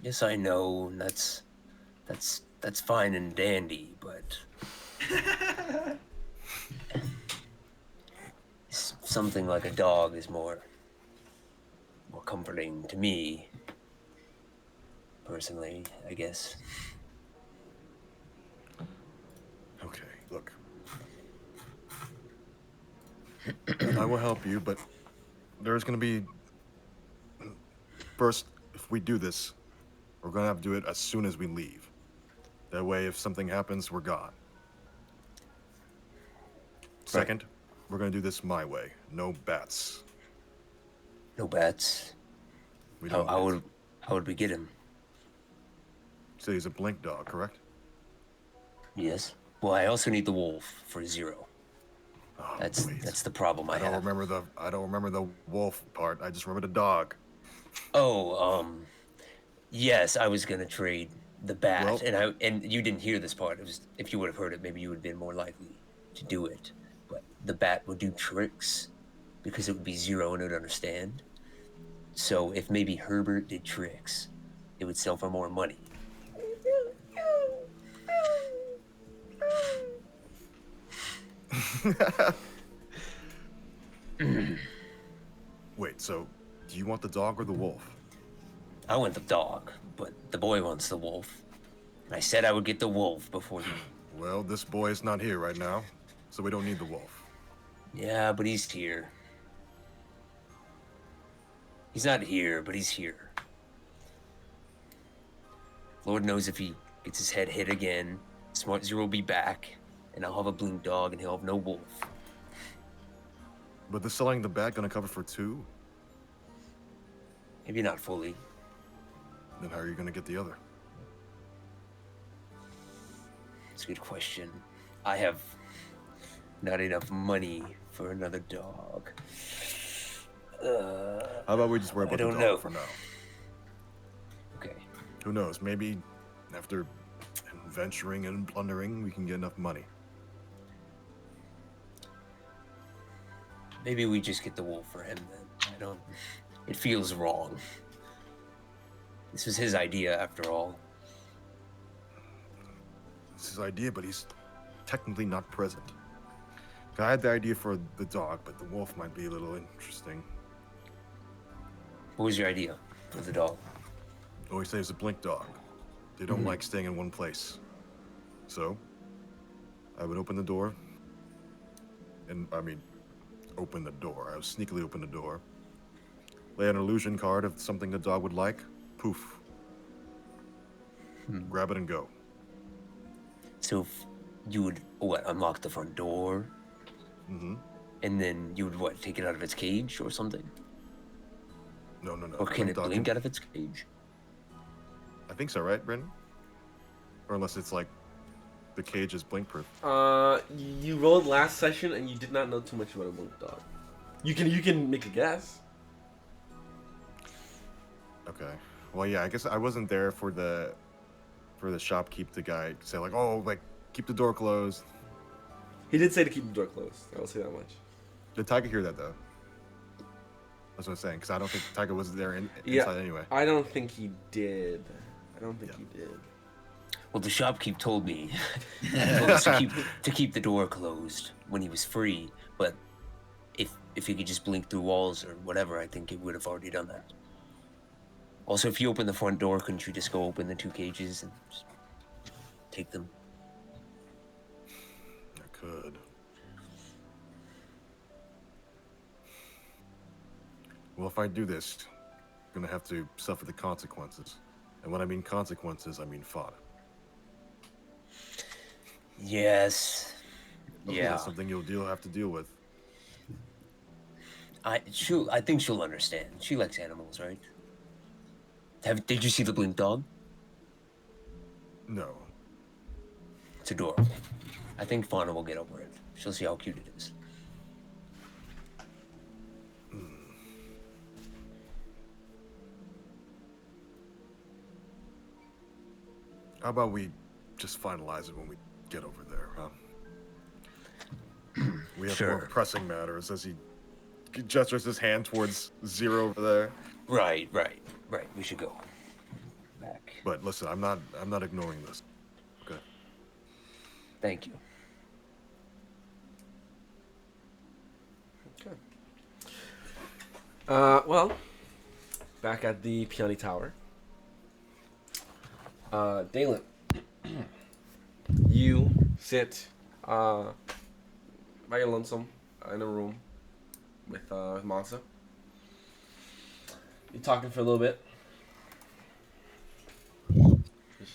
Yes, I know, and that's fine and dandy, but something like a dog is more comforting to me, personally, I guess. Okay, look. I will help you, but there's going to be First, if we do this, we're gonna have to do it as soon as we leave. That way, if something happens, we're gone. Second, we're gonna do this my way. No bats. No bats. We How, don't. how would we get him? Say he's a blink dog, correct? Yes. Well, I also need the wolf for 0. Oh, That's wait. that's the problem I I don't have. remember the wolf part. I just remember the dog. Oh, yes, I was gonna trade the bat, Well- and you didn't hear this part. It was, if you would have heard it, maybe you would have been more likely to do it. But the bat would do tricks because it would be 0 and it would understand. So if maybe Herbert did tricks, it would sell for more money. Wait, so do you want the dog or the wolf? I want the dog, but the boy wants the wolf. And I said I would get the wolf before he. Well, this boy is not here right now, so we don't need the wolf. Yeah, but he's here. He's not here, but he's here. Lord knows if he gets his head hit again, Smart Zero will be back, and I'll have a blink dog, and he'll have no wolf. But the selling the bat gonna cover for 2? Maybe not fully. Then how are you gonna get the other? It's a good question. I have not enough money for another dog. How about we just worry I about the don't dog know. for now? Okay. Who knows? Maybe after venturing and plundering, we can get enough money. Maybe we just get the wolf for him then. I don't. It feels wrong. This was his idea after all. It's his idea, but he's technically not present. I had the idea for the dog, but the wolf might be a little interesting. What was your idea for the dog? Always say it's a blink dog. They don't like staying in one place. So, I would open the door. Open the door. I would sneakily open the door. Lay an illusion card of something the dog would like. Poof. Grab it and go. So if you would unlock the front door, Mm-hmm. and then you would take it out of its cage or something? No. Or can it dog blink out of its cage? I think so, right, Brendan? Or unless it's like the cage is blink proof. You rolled last session and you did not know too much about a blink dog. You can make a guess. Okay. Well, yeah. I guess I wasn't there for the shopkeep. The guy say like, "Oh, like keep the door closed." He did say to keep the door closed. I will say that much. Did Tiger hear that though? That's what I'm saying, because I don't think Tiger was there Yeah. inside anyway. I don't think he did. He did. Well, the shopkeep told me he told us to keep the door closed when he was free. But if he could just blink through walls or whatever, I think it would have already done that. Also, if you open the front door, couldn't you just go open the 2 cages and just take them? I could. Well, if I do this, I'm gonna have to suffer the consequences. And when I mean consequences, I mean fun. Yes. Yeah. That's something you'll have to deal with. I think she'll understand. She likes animals, right? Did you see the blink dog? No. It's adorable. I think Fauna will get over it. She'll see how cute it is. How about we just finalize it when we get over there, huh? We have more Sure. pressing matters as he gestures his hand towards Zero over there. Right. We should go. Back. But listen, I'm not ignoring this. Okay. Thank you. Okay. Well, back at the Peony Tower. Dalen, you sit by your lonesome in a room with Mansa. You talking for a little bit?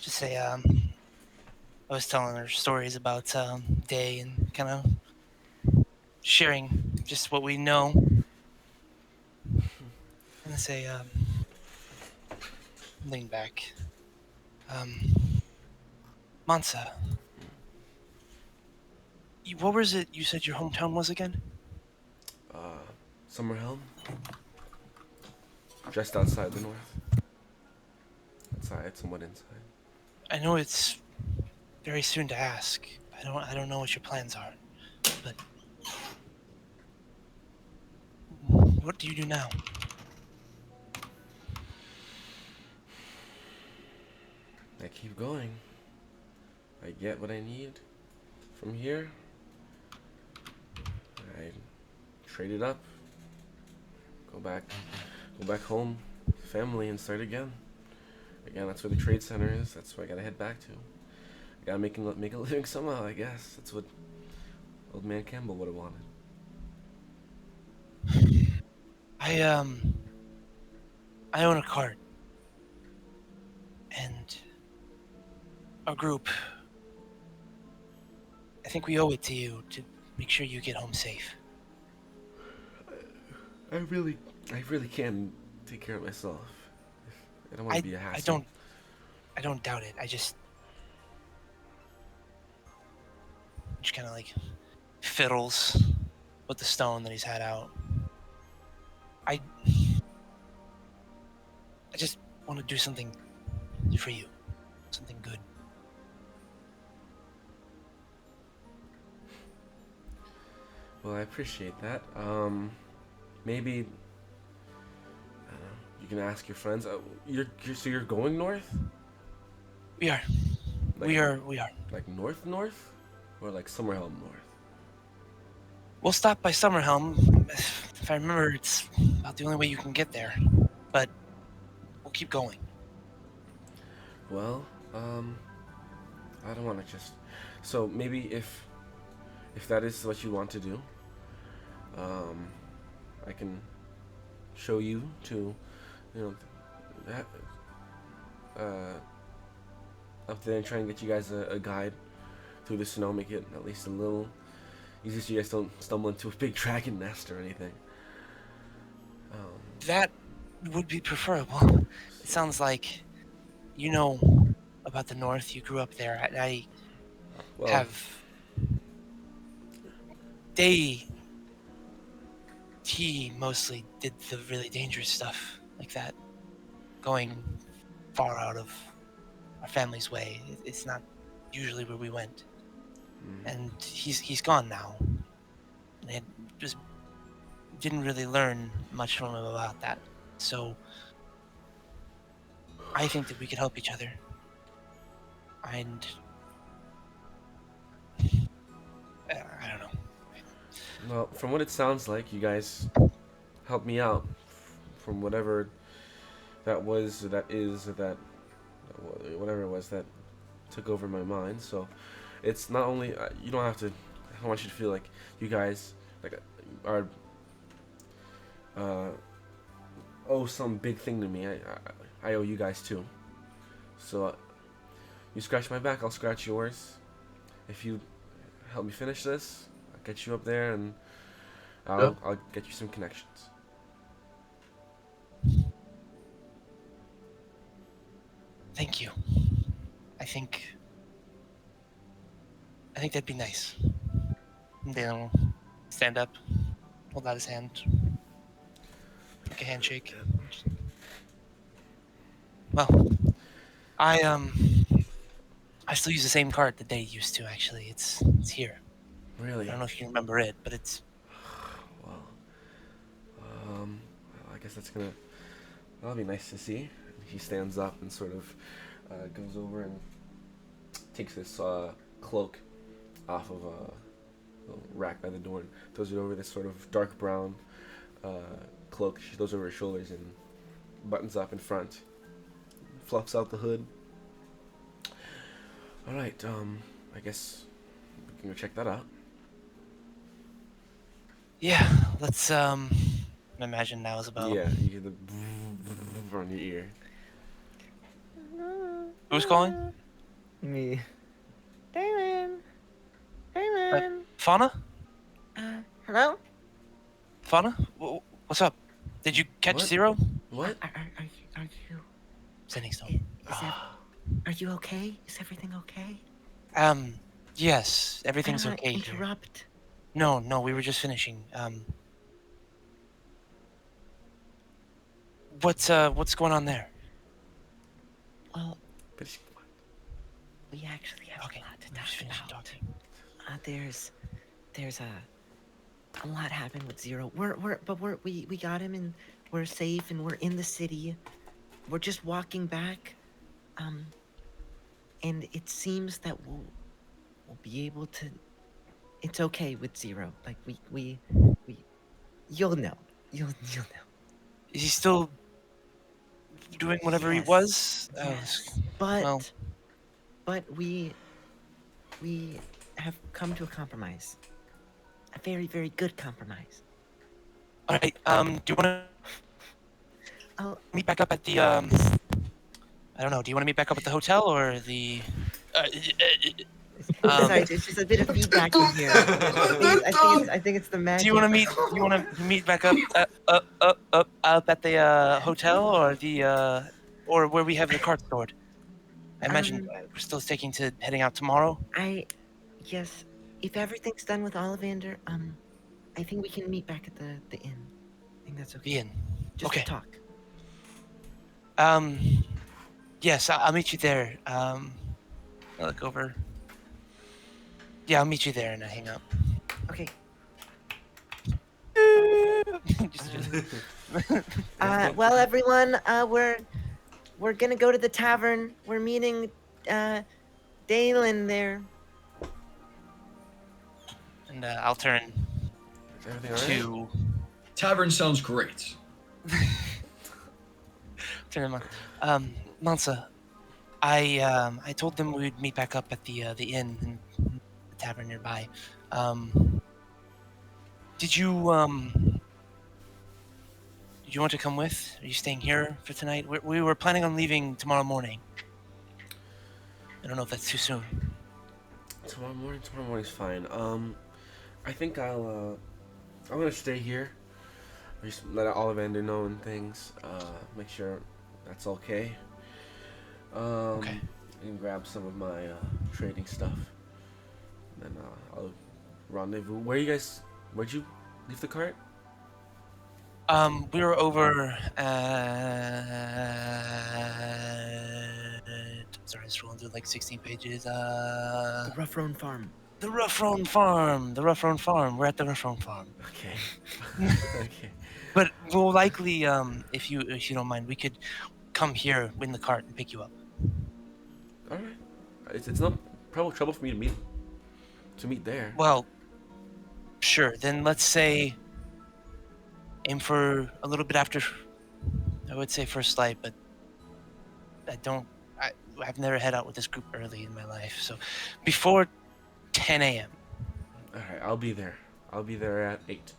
Just say, I was telling her stories about Day and kind of sharing just what we know. And I say, lean back. Mansa, what was it you said your hometown was again? Summerhelm, just outside the north. Outside, somewhat inside. I know it's very soon to ask. I don't know what your plans are, but what do you do now? I keep going. I get what I need from here. I trade it up. Go back home, family, and start again. Again, that's where the trade center is. That's where I gotta head back to. I gotta make a living somehow. I guess that's what old man Campbell would have wanted. I own a cart, and our group. I think we owe it to you to make sure you get home safe. I really can take care of myself. I don't want to be a hassle. I don't doubt it. I just kind of like fiddles with the stone that he's had out. I just want to do something for you, something good. Well, I appreciate that. Maybe you can ask your friends. So you're going north? We are. Like, we are. Like north, or like Summerhelm north? We'll stop by Summerhelm. If I remember, it's about the only way you can get there. But we'll keep going. Well, I don't want to just. So maybe if that is what you want to do, I can show you to, that, up there and try and get you guys a guide through the snow, make it at least a little easier so you guys don't stumble into a big dragon nest or anything. That would be preferable. It sounds like you know about the north. You grew up there. Well, Have he mostly did the really dangerous stuff like that, going far out of our family's way. It's not usually where we went, and he's gone now. And just didn't really learn much from him about that. So I think that we could help each other. And I don't know. well, from what it sounds like, you guys helped me out from whatever that was, whatever it was that took over my mind. So it's not only you don't have to. I don't want you to feel like you guys like are owe some big thing to me. I owe you guys too. So you scratch my back, I'll scratch yours. If you help me finish this, I'll get you up there and I'll get you some connections. Thank you. I think that'd be nice. And they'll stand up, hold out his hand, make a handshake. Well, I still use the same card that they used to. Actually, it's here. Really? I don't know if you remember it, but it's. Well, I guess that'll be nice to see. He stands up and sort of goes over and takes this cloak off of a little rack by the door and throws it over this sort of dark brown cloak. She throws over her shoulders and buttons up in front, fluffs out the hood. All right, I guess we can go check that out. Yeah, let's imagine now is about. Yeah, you hear the over on your ear. Who's calling? Me. Damon. Damon. Fauna? Hello? Fauna? What's up? Did you catch What? Zero? What? Are you Sending stone. are you okay? Is everything okay? Yes, I everything's don't want okay to here. interrupt. No, we were just finishing. What's going on there? Well, But she- we actually have Okay, a lot to we're just talk finishing about. talking. There's a lot happened with Zero. We got him and we're safe and we're in the city. We're just walking back. And it seems that we'll be able to. It's okay with Zero. Like we you'll know. You'll know. Is he still doing whatever he Yes, was? Yes, well. but we have come to a compromise. A very, very good compromise. All right. Do you want to Oh, meet back up at the I don't know. Do you want to meet back up at the hotel or the? sorry, there's just a bit of feedback in here. I think it's the magic. Do you want to meet? You want to meet back up up at the hotel or the or where we have the cart stored? I imagine we're still sticking to heading out tomorrow. Yes, if everything's done with Ollivander, I think we can meet back at the inn. I think that's okay. The inn. Just Okay. to talk. Yes, I'll meet you there. I look over. Yeah, I'll meet you there, and I hang up. Okay. Just- Well, everyone, we're gonna go to the tavern. We're meeting Dalen there. and I'll turn Is everything alright? to Tavern sounds great. turn him on. Mansa, I told them we'd meet back up at the inn in the tavern nearby. Did you want to come with? Are you staying here for tonight? We were planning on leaving tomorrow morning. I don't know if that's too soon. Tomorrow morning's fine. I think I'm gonna stay here. Just let Ollivander know and things. Make sure that's okay. Okay. And grab some of my trading stuff. And then I'll rendezvous. Where'd you leave the cart? We were over sorry, scrolling through like 16 pages. The Rough Roan Farm. The Rough Roan Farm. The Rough Roan Farm. We're at the Rough Roan Farm. Okay. Okay. But we'll likely, if you don't mind, we could come here in the cart and pick you up. All right. It's not probably trouble for me to meet there. Well, sure. Then let's say aim for a little bit after. I would say first light, but I've never head out with this group early in my life. So before 10 a.m. All right. I'll be there. I'll be there at 8.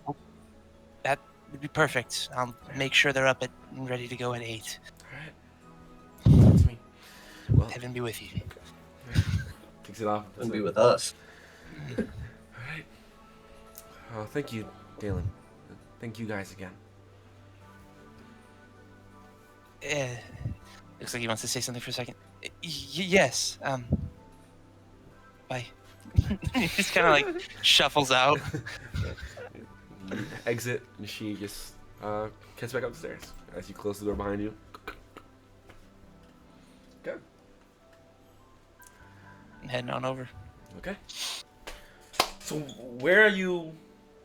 That would be perfect. I'll make sure they're up and ready to go at 8. All right. That's me. Well, Heaven be with you. kicks it off. And be with us. All right. Thank you, Dalen. Thank you guys again. Looks like he wants to say something for a second. Yes. Bye. He just kind of like shuffles out. You exit, and she just gets back upstairs as you close the door behind you. Okay. Heading on over. Okay. So where are you?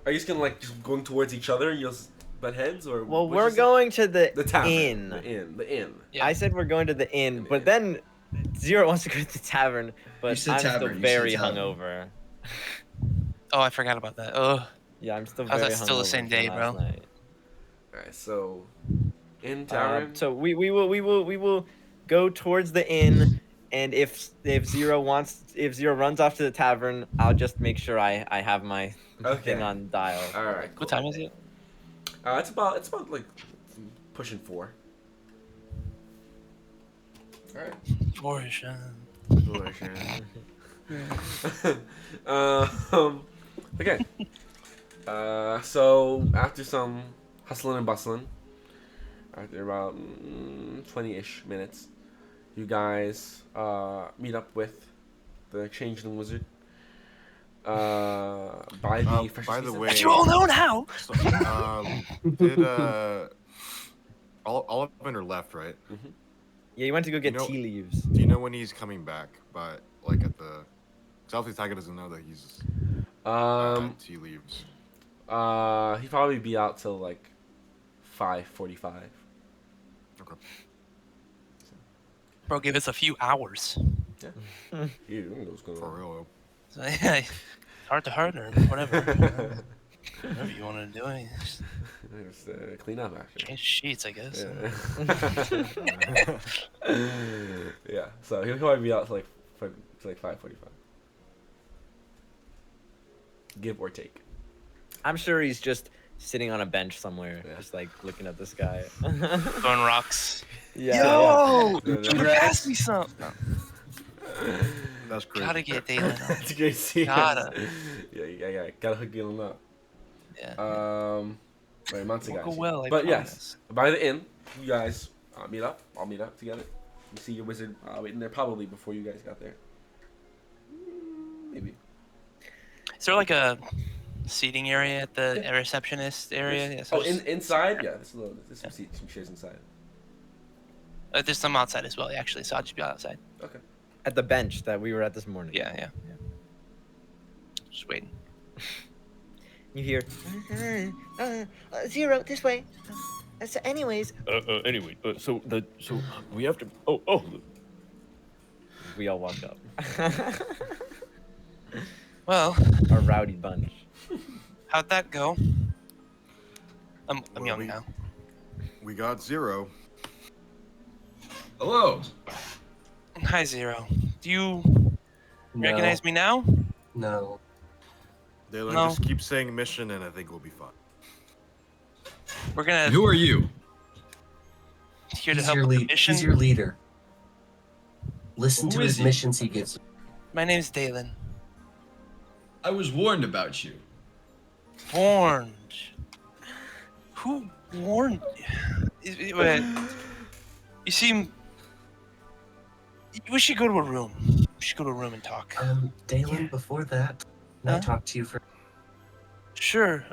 Are you just gonna just going towards each other? You'll butt heads, or Well, what'd we're you say? going to the tavern. inn. The inn. Yeah. I said we're going to the inn, An but inn. then Zero wants to go to the tavern, You but said I'm tavern, still you said very tavern. hungover. Oh, I forgot about that. Oh, Yeah, I'm still How's very that still the hungover same from day, last bro? night. All right. So inn tavern. So we will go towards the inn, and if Zero runs off to the tavern, I'll just make sure I have my Okay. thing on dial. All right. Cool. what time is it? It's about like pushing 4. Alright. For sure. For sure. Okay. So after some hustling and bustling, after about 20-ish minutes, you guys meet up with the changeling wizard. By the freshest by the pizza. way, As you all know now. So, did Ollivander left, right? Yeah, you went to go get know- tea leaves. Do you know when he's coming back? But like at the, because obviously Tiger doesn't know that he's tea leaves. He'd probably be out till like 5:45. Okay. Bro, give us a few hours. Yeah. Who knows going For on? real. So, yeah, heart to heart or whatever. Whatever you want to do. Just Just, clean up, actually. change sheets, I guess. Yeah. Yeah. So he'll probably be out till like 5:45. Give or take. I'm sure he's just sitting on a bench somewhere, Yeah. just like looking at the sky. Throwing rocks. Yeah. Yo! Yeah. You could pass me some. No, That's crazy. gotta get Dalen on. It's great to see you. Gotta. Yeah. Gotta hook Galen up. Yeah. Right, Monty Won't guys. go well, I But promise. yes, by the inn, you guys meet up. I'll meet up together. You see your wizard waiting there probably before you guys got there. Maybe. Is there like a seating area at the receptionist area? Yes. Yeah, so Oh, just- inside? Yeah, there's some seats, some chairs inside. there's some outside as well, actually, so I'll just be outside. Okay. At the bench that we were at this morning. Yeah. Just waiting. You hear, Zero, this way. So anyways, Anyway, so we have to. We all walk up. Well, A rowdy bunch. how'd that go? I'm Well, young now. We got 0. Hello. Hi, Zero. Do you No. recognize me now? No. Dalen, No. just keep saying mission, and I think we'll be fine. We're gonna Who are you? here to He's help your with the lead. mission. He's your leader. Listen Who to is his he? missions he gives. My name's Dalen. I was warned about you. Warned. Who warned you? Wait. You seem. We should go to a room. We should go to a room and talk. Dalen, Yeah. before that, can I Huh? talk to you for Sure.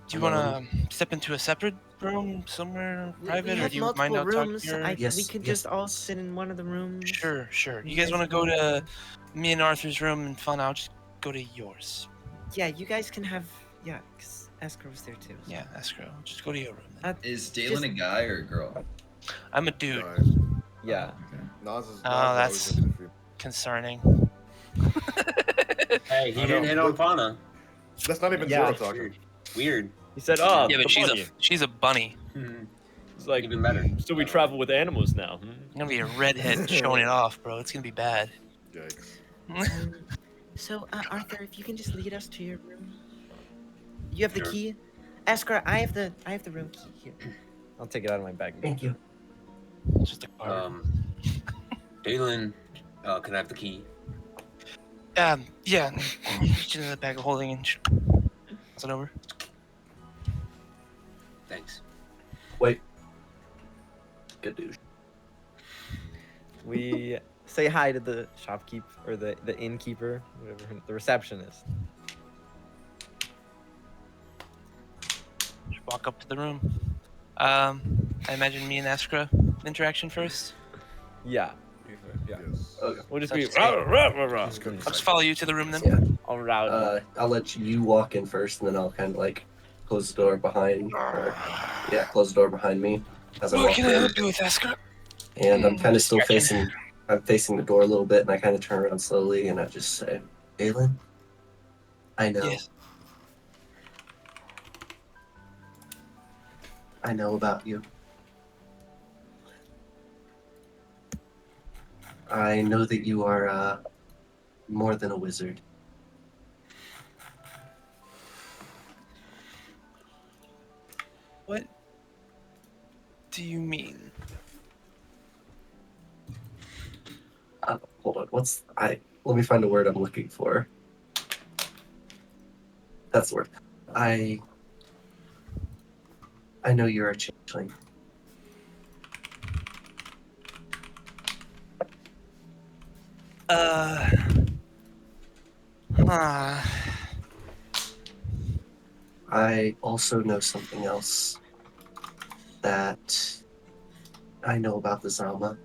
Do you want to step into a separate room somewhere private, we or have do you mind multiple out talking rooms. here? Yes, We could yes, just all yes. sit in one of the rooms. Sure. You You guys guys want to go wanna- to me and Arthur's room and fun? I'll just go to yours. Yeah, you guys can have. Yeah, because Esker was there too. Yeah, escrow. Just go to your room. Then. Is Dalen a guy or a girl? I'm a dude. Yeah. Okay. Nas is. Oh, Nas that's- is always looking for you. Concerning. Hey, he I didn't know. hit on Fauna. That's not even Yeah. Zero talking. Weird. He said, "Oh, Yeah, but she's a bunny. It's like, Even better. so we travel with animals now. It's gonna be a redhead showing it off, bro. It's gonna be bad. Yikes. So, Arthur, if you can just lead us to your room. You have the Sure. key. Esker, I have the room key here. I'll take it out of my bag. Thank you. It's just a card. Dalen, can I have the key? Yeah. Reach into the bag of holding and pass it over. Thanks. Wait. Good douche. We say hi to the shopkeep or the innkeeper, whatever, the receptionist. Just walk up to the room. I imagine me and Eskra interaction first. Yeah. Yeah. Yes. Okay. We'll just That's be Let's go I'll inside. just follow you to the room then. Yeah. all rowdy. I'll let you walk in first, and then I'll kind of like close the door behind. Close the door behind me as I What walk can I in. help you with, Eskra? And I'm kind of still Distraction. I'm facing the door a little bit, and I kind of turn around slowly, and I just say, Dalen, I know. Yes. I know about you. I know that you are more than a wizard. What do you mean? hold on. Let me find the word I'm looking for. That's the word. I know you're a changeling. Uh, I also know something else that I know about the Zama.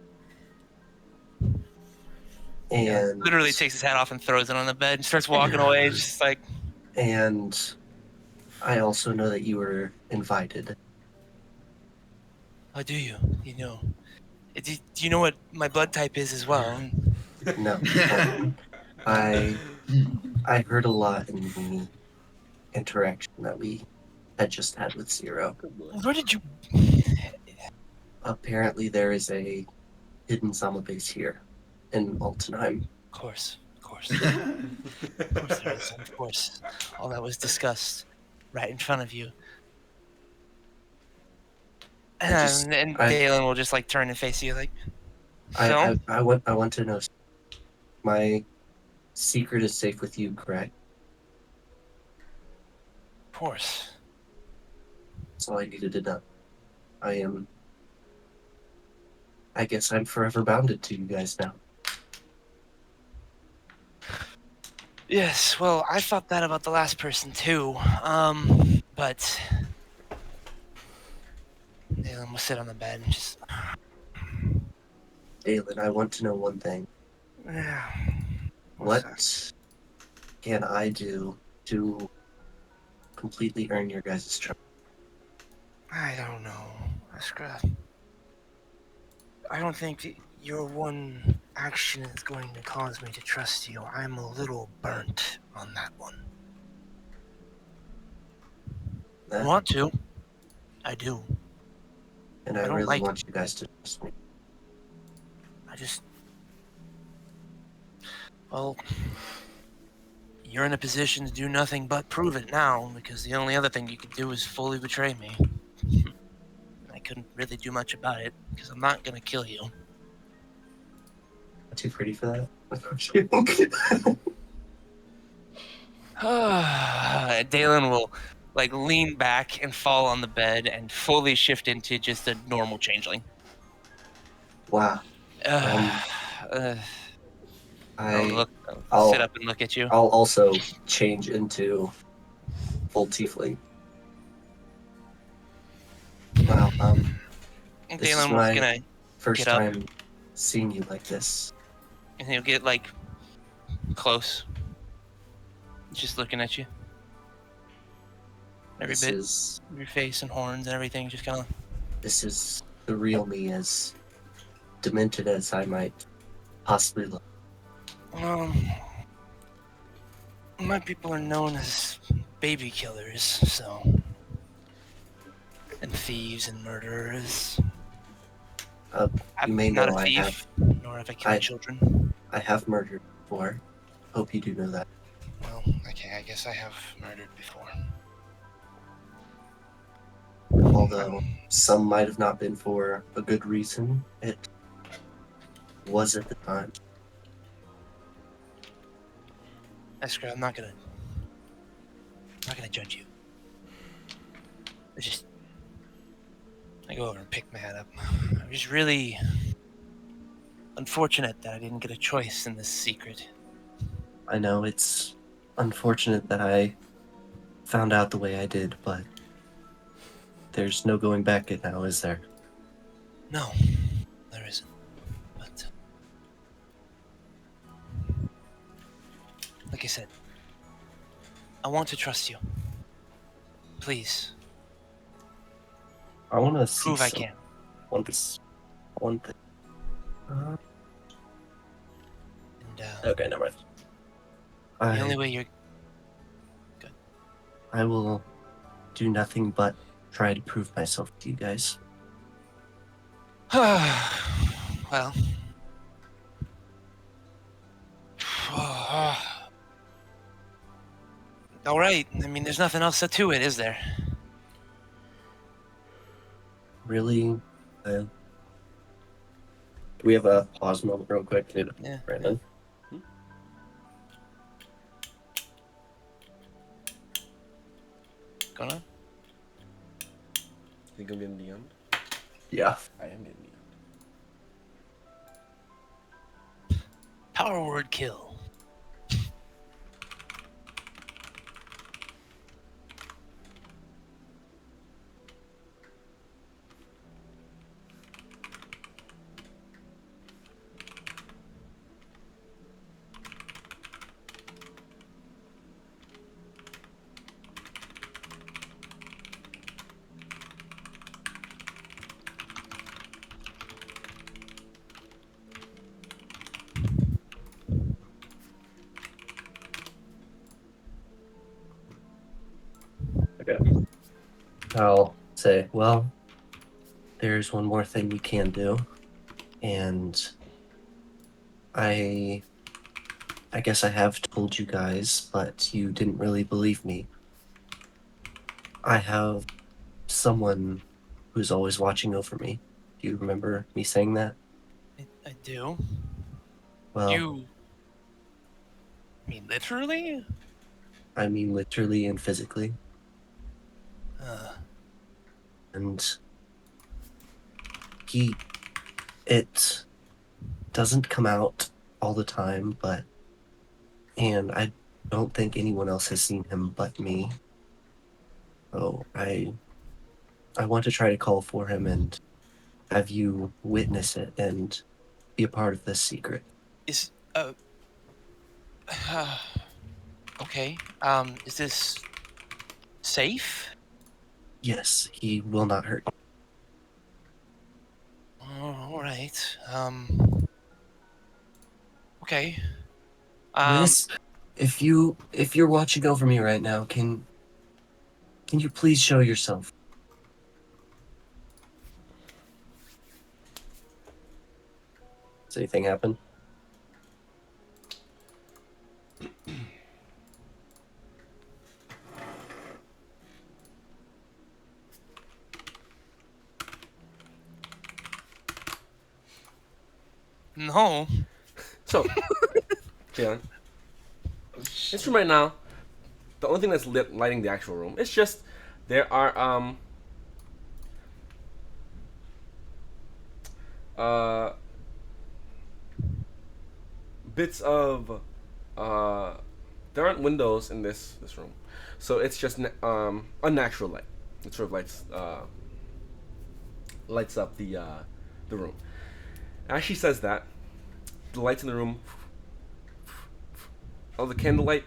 And literally takes his hat off and throws it on the bed and starts walking away. Just like, and I also know that you were invited. oh, do you? You know, do you know what my blood type is as well? No. I heard a lot in the interaction that we had just had with Zero. Where did you? Apparently there is a hidden Zama base here in Altenheim. Of course, of course, of course there is. Of course, all that was discussed right in front of you. And I Dalen will just like turn and face you like, Phil? I want to know, my secret is safe with you, correct? Of course. That's all I needed to know. I guess I'm forever bounded to you guys now. Yes, well, I thought that about the last person too. But Dalen will sit on the bed and just. Dalen, I want to know one thing. Yeah. What can I do to completely earn your guys' trust? I don't know. I don't think that your one action is going to cause me to trust you. I'm a little burnt on that one. I want to. I do. And I don't really like want you guys to trust me. I just. Well, you're in a position to do nothing but prove it now, because the only other thing you could do is fully betray me. I couldn't really do much about it, because I'm not gonna kill you. Not too pretty for that. Dalen will like lean back and fall on the bed and fully shift into just a normal changeling. Wow. I'll sit up and look at you. I'll also change into full tiefling. Wow. This is Dalen was my gonna first get up. time seeing you like this. And he'll get like close, just looking at you. Every This bit is of your face and horns and everything, just kind of. this is the real me, as demented as I might possibly look. My people are known as baby killers, so. And thieves and murderers. You may I'm not know a I thief, nor have I killed children. I have murdered before. Hope you do know that. Well, okay, I guess I have murdered before. Although some might have not been for a good reason, it was at the time. Esker, I'm not gonna judge you. I go over and pick my head up. I'm just really unfortunate that I didn't get a choice in this secret. I know it's unfortunate that I found out the way I did, but there's no going back it now, is there? No, there isn't. But like I said, I want to trust you. Please. I want to see Prove I can. One thing. And, Okay, never mind. the only way you're good. I will do nothing but try to prove myself to you guys. Well. All right. I mean, there's nothing else to it, is there? Really? Do we have a pause moment real quick, dude? Yeah. Brandon? Gonna? Think I'm getting DM'd? Yeah. I am getting DM'd. Power word kill. Okay. I'll say, well, there's one more thing you can do, and I guess I have told you guys, but you didn't really believe me. I have someone who's always watching over me. Do you remember me saying that? I do. Well, You mean literally? I mean literally and physically. Uh, And it doesn't come out all the time, and I don't think anyone else has seen him but me. So I want to try to call for him and have you witness it and be a part of this secret. is okay. Is this safe? Yes, he will not hurt you. Oh, all right. Okay. Wiz, if you're watching over me right now, can you please show yourself? Does anything happen? No. So, Jalen, this room right now, the only thing that's lighting the actual room, it's just there are uh bits of there aren't windows in this room, so it's just unnatural light. It sort of lights up the room. As she says that, the lights in the room, all the candlelight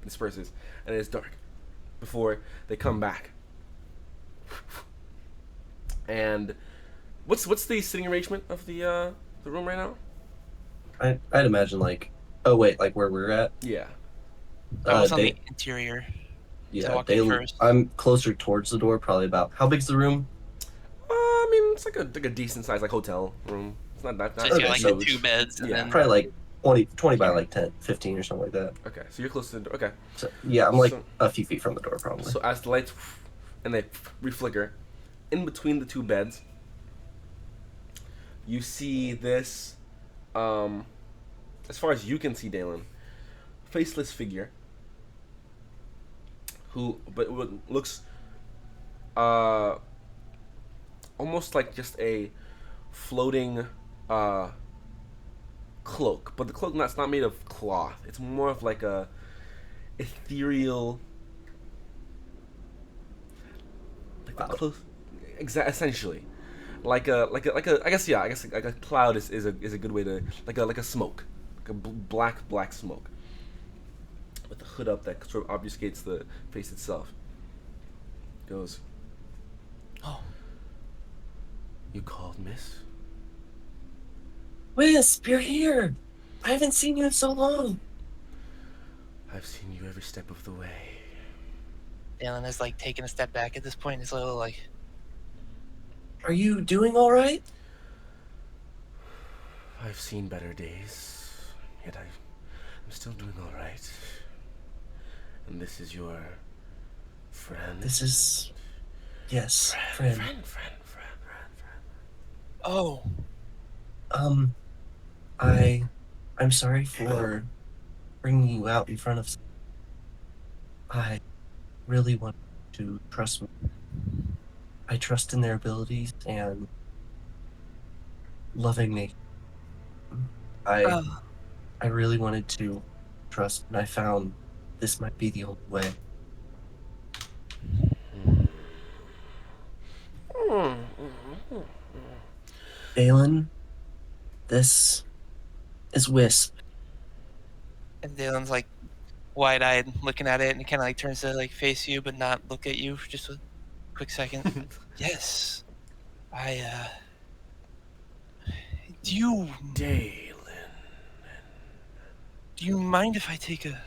disperses, and it's dark before they come back. And what's the sitting arrangement of the room right now? I'd imagine like, oh wait, like where we're at. Yeah. I was on They the interior. yeah walk they. in first. I'm closer towards the door, probably about. How big's the room? I mean, it's like a decent size like hotel room. It's not that. So Not it's Okay, got like so the two beds and yeah. then Probably like 20 by like 10, 15 or something like that. Okay, so you're close to the door. Okay. So yeah, I'm like So- a few feet from the door, probably. So as the lights and they reflicker in between the two beds, you see this, as far as you can see, Dalen, faceless figure who, but what looks, almost like just a floating, cloak, but the cloak that's not made of cloth. It's more of like a ethereal, like the close, essentially, like a I guess yeah, I guess like a cloud is a good way to like a smoke, like a black smoke with the hood up that sort of obfuscates the face itself. Goes. oh, You called, miss? Wisp, you're here. I haven't seen you in so long. I've seen you every step of the way. Dalen is like taking a step back at this point. He's a little like, Are you doing all right? I've seen better days, yet I'm still doing all right. And this is your friend. This is yes, friend. friend. oh, Um, I'm sorry for bringing you out in front of. I really want to trust me. I trust in their abilities and loving me. I Oh, I really wanted to trust, and I found this might be the only way. Dalen, this is Wisp. and Dylan's like wide-eyed, looking at it, and kind of like turns to like face you, but not look at you for just a quick second. Yes, I. Do you Dalen. do you mind if I take a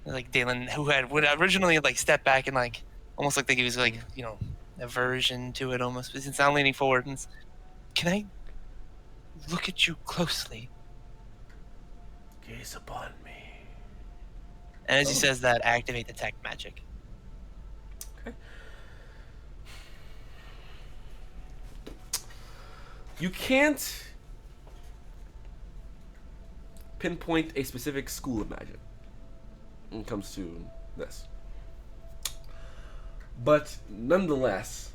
like Dalen, who would originally like step back and like almost looked like he was like aversion to it almost, but he's now leaning forward and can I look at you closely? Gaze upon me. And as he Oh. says that, activate detect magic. Okay. You can't pinpoint a specific school of magic when it comes to this. But nonetheless,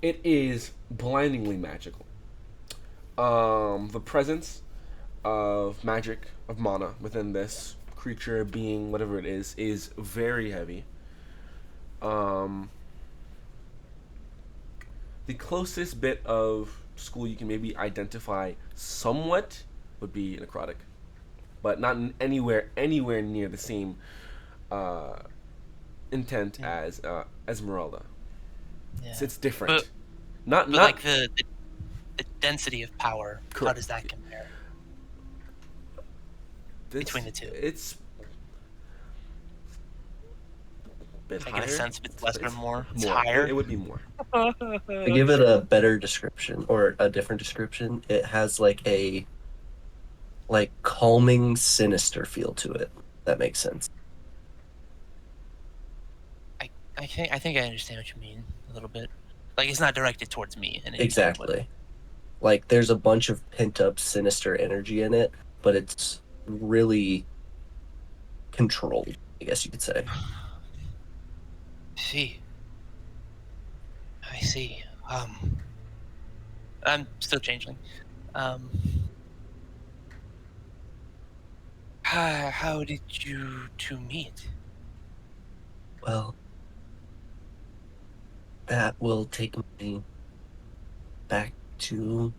it is blindingly magical. The presence of magic, of mana within this creature, being, whatever it is very heavy. The closest bit of school you can maybe identify somewhat would be necrotic, but not anywhere near the same intent as Esmeralda. Yeah. It's different. But not like the density of power, how Correct. does that compare between the two? It's a bit If I higher. get a sense if it's less or more. It's more. higher. It would be more. To give it a better description or a different description, it has like a calming, sinister feel to it. That makes sense. I think I understand what you mean a little bit. Like it's not directed towards me in any way. Exactly. Like there's a bunch of pent up, sinister energy in it, but it's really controlled, I guess you could say. See. I see. I'm still changeling. How did you two meet? Well, that will take me back to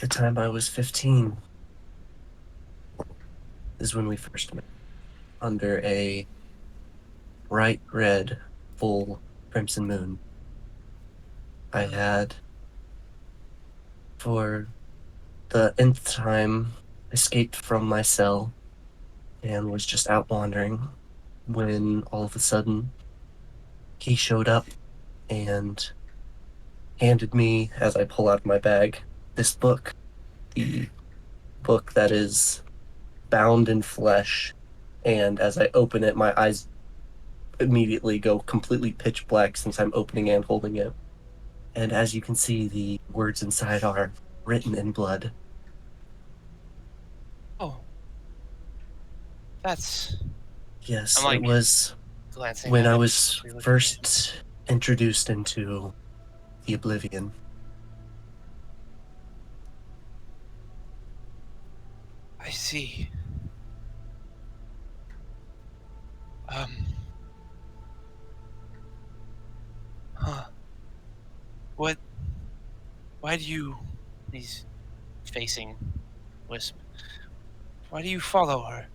the time I was 15. Is when we first met under a bright red, full crimson moon. I had, for the nth time, escaped from my cell and was just out wandering when all of a sudden he showed up and handed me, as I pull out of my bag, this book, the book that is bound in flesh. And as I open it, my eyes immediately go completely pitch black since I'm opening and holding it. And as you can see, the words inside are written in blood. Oh. That's Yes, I'm like it was glancing when at I it, was quickly looking at it. first introduced into the Oblivion. I see. Huh. What? Why do you? He's facing Wisp. Why do you follow her?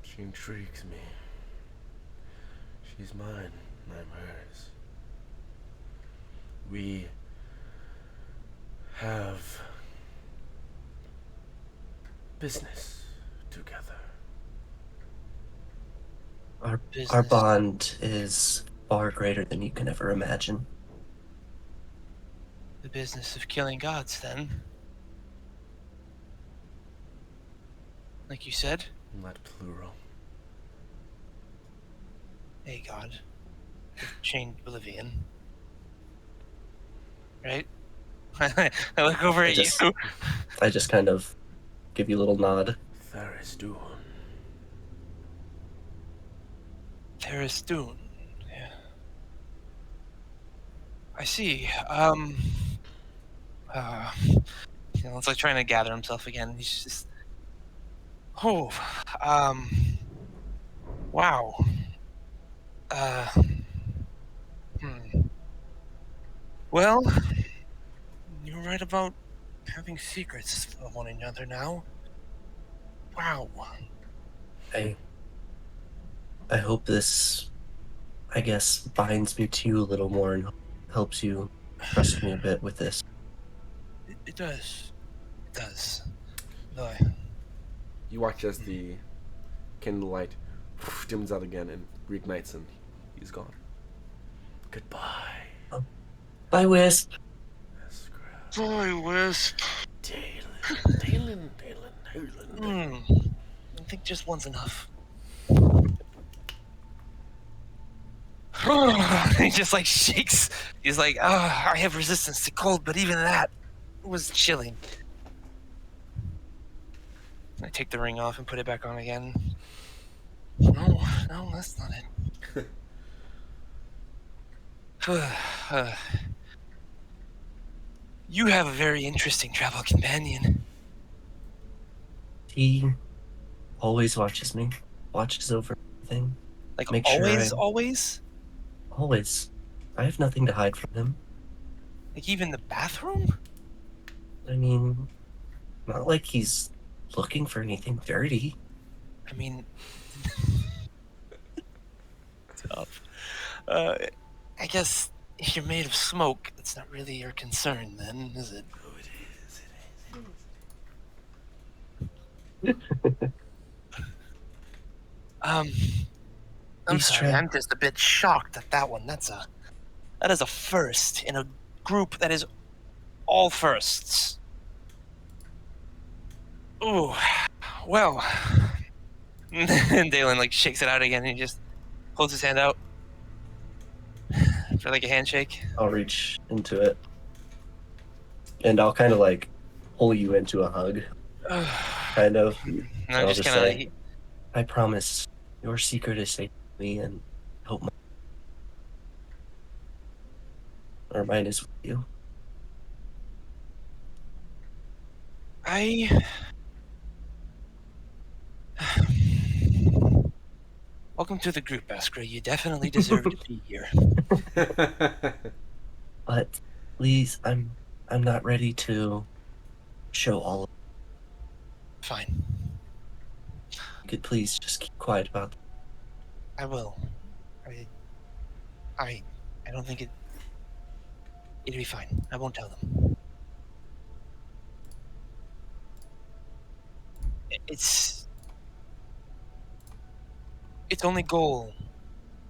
She intrigues me. She's mine, I'm hers. We have business together. Our Business. bond is far greater than you can ever imagine. The business of killing gods, then. Like you said. Not plural. a god, chained Bolivian, right? I look over at you. I just kind of give you a little nod. Tharizdun. Tharizdun. Yeah. I see. It's like trying to gather himself again. He's just, oh, wow. Uh, hmm. Well, you're right about having secrets from one another now. Wow. I I hope this, I guess, binds me to you a little more and helps you trust me a bit with this. It does. It does. No, You watch as the candlelight dims out again and reignites, and he's gone. Goodbye. Bye, Wisp. Sorry, Wisp. Dalen. I think just one's enough. He just like shakes. He's like, I have resistance to cold, but even that was chilling. I take the ring off and put it back on again. No, that's not it. You have a very interesting travel companion. He always watches me, watches over everything. Like Make sure always? Always. I have nothing to hide from him. Like even the bathroom? I mean, not like he's looking for anything dirty. I mean, tough. I guess if you're made of smoke, that's not really your concern, then, is it? Oh, it is. I'm He's sorry. trying- I'm just a bit shocked at that one. That is a first in a group that is all firsts. Ooh, well. And Dalen like shakes it out again, and he just holds his hand out for like a handshake. I'll reach into it. And I'll kind of like pull you into a hug. Kind of. And I'll I'm just just kind of say- like, I promise your secret is safe with me and I hope mine is with you. Welcome to the group, Askra. You definitely deserve to be here. But please, I'm not ready to show all of it. Fine. You could please just keep quiet about it. I will. I don't think it'll be fine. I won't tell them. Its only goal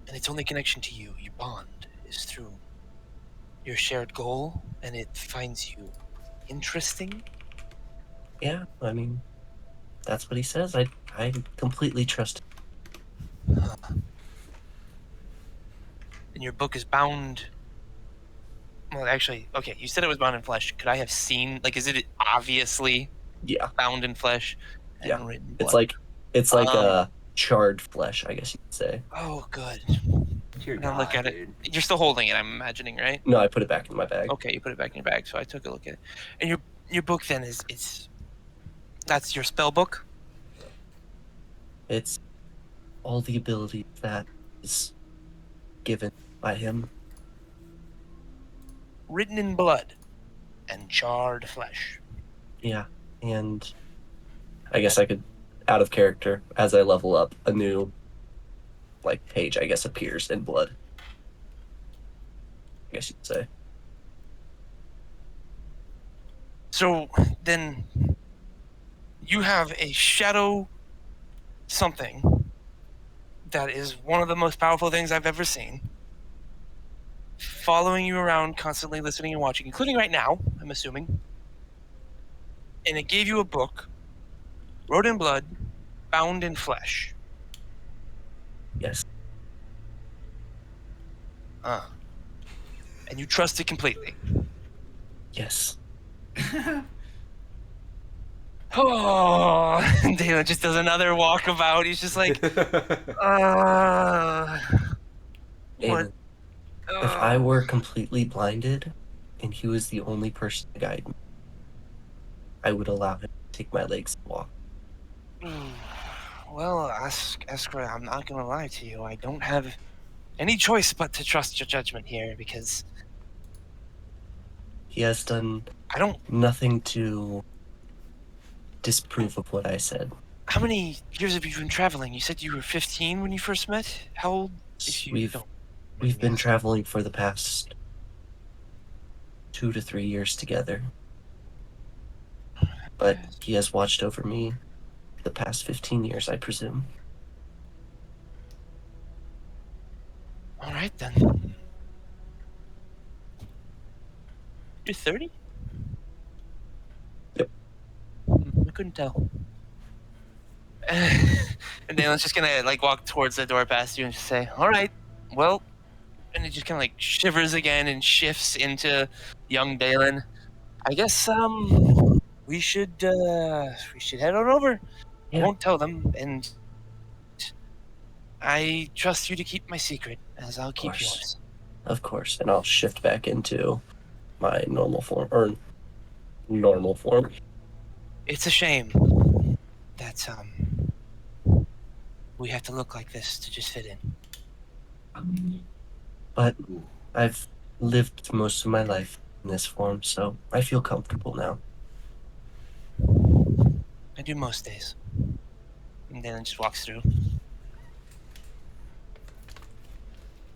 and its only connection to you, your bond, is through your shared goal, and it finds you interesting. Yeah, I mean, that's what he says. I completely trust him. And your book is bound. Well, actually, okay, you said it was bound in flesh. Could I have seen, like, is it obviously Yeah, bound in flesh and Yeah. written it's blood? like charred flesh, I guess you could say. Oh, good. Dear And I look God, at it. dude. You're still holding it, I'm imagining, right? No, I put it back in my bag. Okay, you put it back in your bag, so I took a look at it. And your book then that's your spell book? It's all the ability that is given by him. Written in blood and charred flesh. Yeah, and I guess I could, out of character, as I level up, a new like page, I guess, appears in blood. I guess you'd say. So then you have a shadow something that is one of the most powerful things I've ever seen, following you around, constantly listening and watching, including right now, I'm assuming. And it gave you a book, wrote in blood, bound in flesh. Yes. huh? And you trust it completely. Yes. Oh, and Dalen just does another walkabout. He's just like, what? And if I were completely blinded and he was the only person to guide me, I would allow him to take my legs and walk. Well, Eskra, I'm not gonna lie to you. I don't have any choice but to trust your judgment here because He has done I don't. nothing to disprove of what I said. How many years have you been traveling? You said you were 15 when you first met. How old? If you We've don't. we've been traveling for the past 2 to 3 years together. But he has watched over me the past 15 years, I presume. All right then. You're 30? Yep. I couldn't tell. And Dalen's just gonna like walk towards the door past you and just say, "All right, well," and he just kind of like shivers again and shifts into young Dalen. I guess we should head on over. I Yeah. won't tell them, and I trust you to keep my secret, as I'll keep course. yours. Of course. And I'll shift back into my normal form. Or normal form. It's a shame that we have to look like this to just fit in. But I've lived most of my life in this form, so I feel comfortable now. I do most days. And Dalen just walks through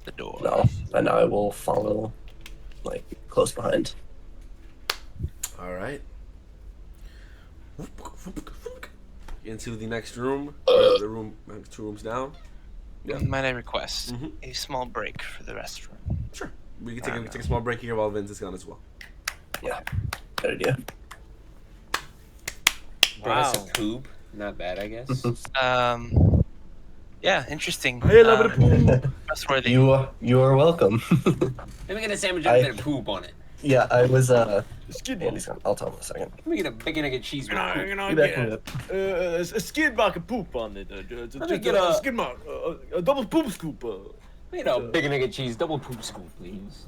the door. No, and I will follow, like, close behind. All right. Into the next room. The room, 2 rooms down. Yeah. Might I request Mhm. a small break for the restroom? Sure. We can take a small break here while Vince is gone as well. Yeah, good idea. Brought us Wow. a poop. Not bad, I guess. Yeah, interesting. I love it. Trustworthy. You are welcome. Let me get a sandwich with a bit of poop on it. Yeah, I was Skid Andy's gone. I'll tell him in a second. Let me get a bacon nugget cheese with poop. Be back in a minute. A skid mark of poop on it. Let me get a- skid mark. A double poop scoop. Let me get a bacon nugget cheese double poop scoop, please.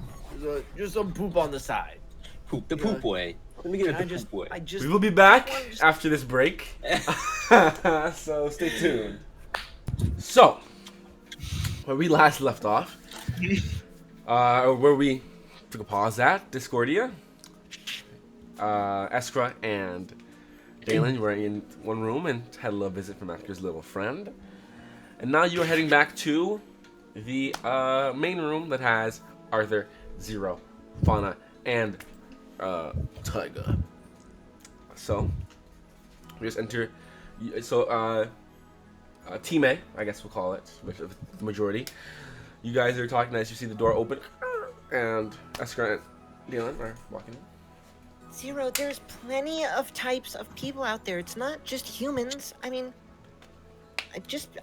Just some poop on the side. Poop the poop way. Let me get it the poop way. I just. We will be back after this break. So stay tuned. So, where we last left off, where we took a pause at, Discordia, Eskra and Dalen were in one room and had a little visit from Askra's little friend. And now you are heading back to the main room that has Arthur, Zero, Fauna, and Tiger. So, we just enter. So, Team A, I guess we'll call it, which is the majority. You guys are talking as you see the door open, and Eskra and Dylan are walking in. Zero, there's plenty of types of people out there. It's not just humans. I mean,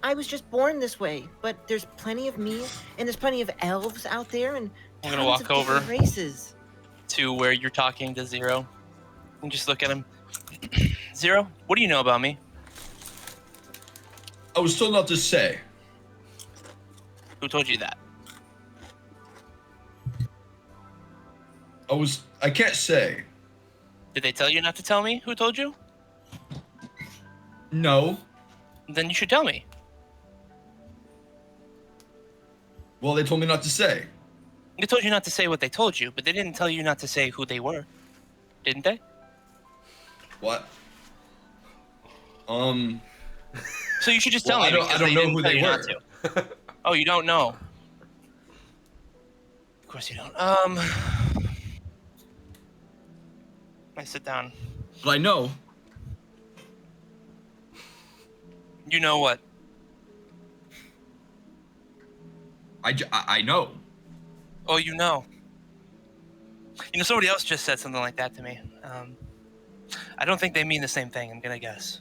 I was just born this way, but there's plenty of me, and there's plenty of elves out there, and I'm tons gonna walk of different over. races. To where you're talking to Zero, and just look at him. Zero, what do you know about me? I was told not to say. Who told you that? I can't say. Did they tell you not to tell me? Who told you? No. Then you should tell me. Well, they told me not to say. They told you not to say what they told you, but they didn't tell you not to say who they were. Didn't they? What? So you should just tell Well, me. I because don't know didn't who tell they you not were. to. Oh, you don't know. Of course you don't. I sit down. But I know. You know what? I know. Oh, you know. You know, somebody else just said something like that to me. I don't think they mean the same thing. I'm gonna guess,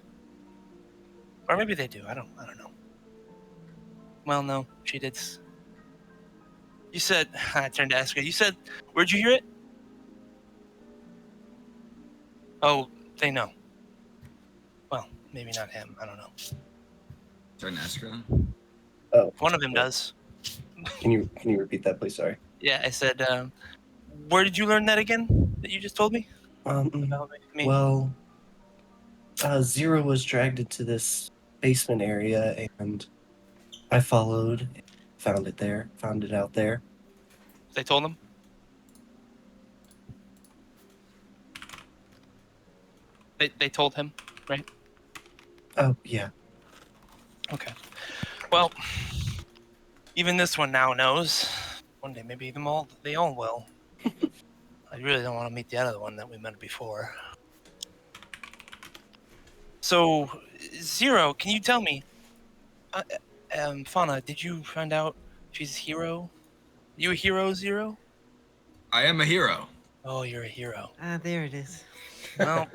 or maybe they do. I don't know. Well, no, she did. You said, I turned to Esker. You said, where'd you hear it? Oh, they know. Well, maybe not him. I don't know. Turn Estra. Oh, One of them does. can you repeat that, please? Sorry. Yeah, I said, where did you learn that again? That you just told me? About me. Well, Zero was dragged into this basement area, and I followed, found it out there. They told him? They told him, right? Oh, yeah. Okay. Well, even this one now knows. One day, maybe they all will. I really don't want to meet the other one that we met before. So, Zero, can you tell me? Fauna, did you find out she's a hero? You a hero, Zero? I am a hero. Oh, you're a hero. Ah, there it is. Well,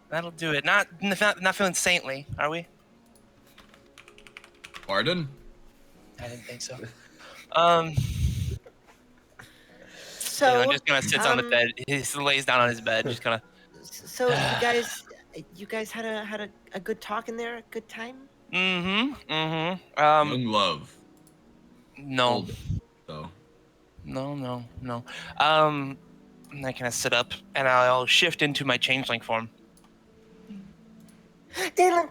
that'll do it. Not feeling saintly, are we? Pardon? I didn't think so. So, I'm just gonna sit on the bed. He lays down on his bed, just kind of. so you guys had a good talk in there, a good time. Young love. No, Old, though. no. And I kind of sit up, and I'll shift into my changeling form. Dylan,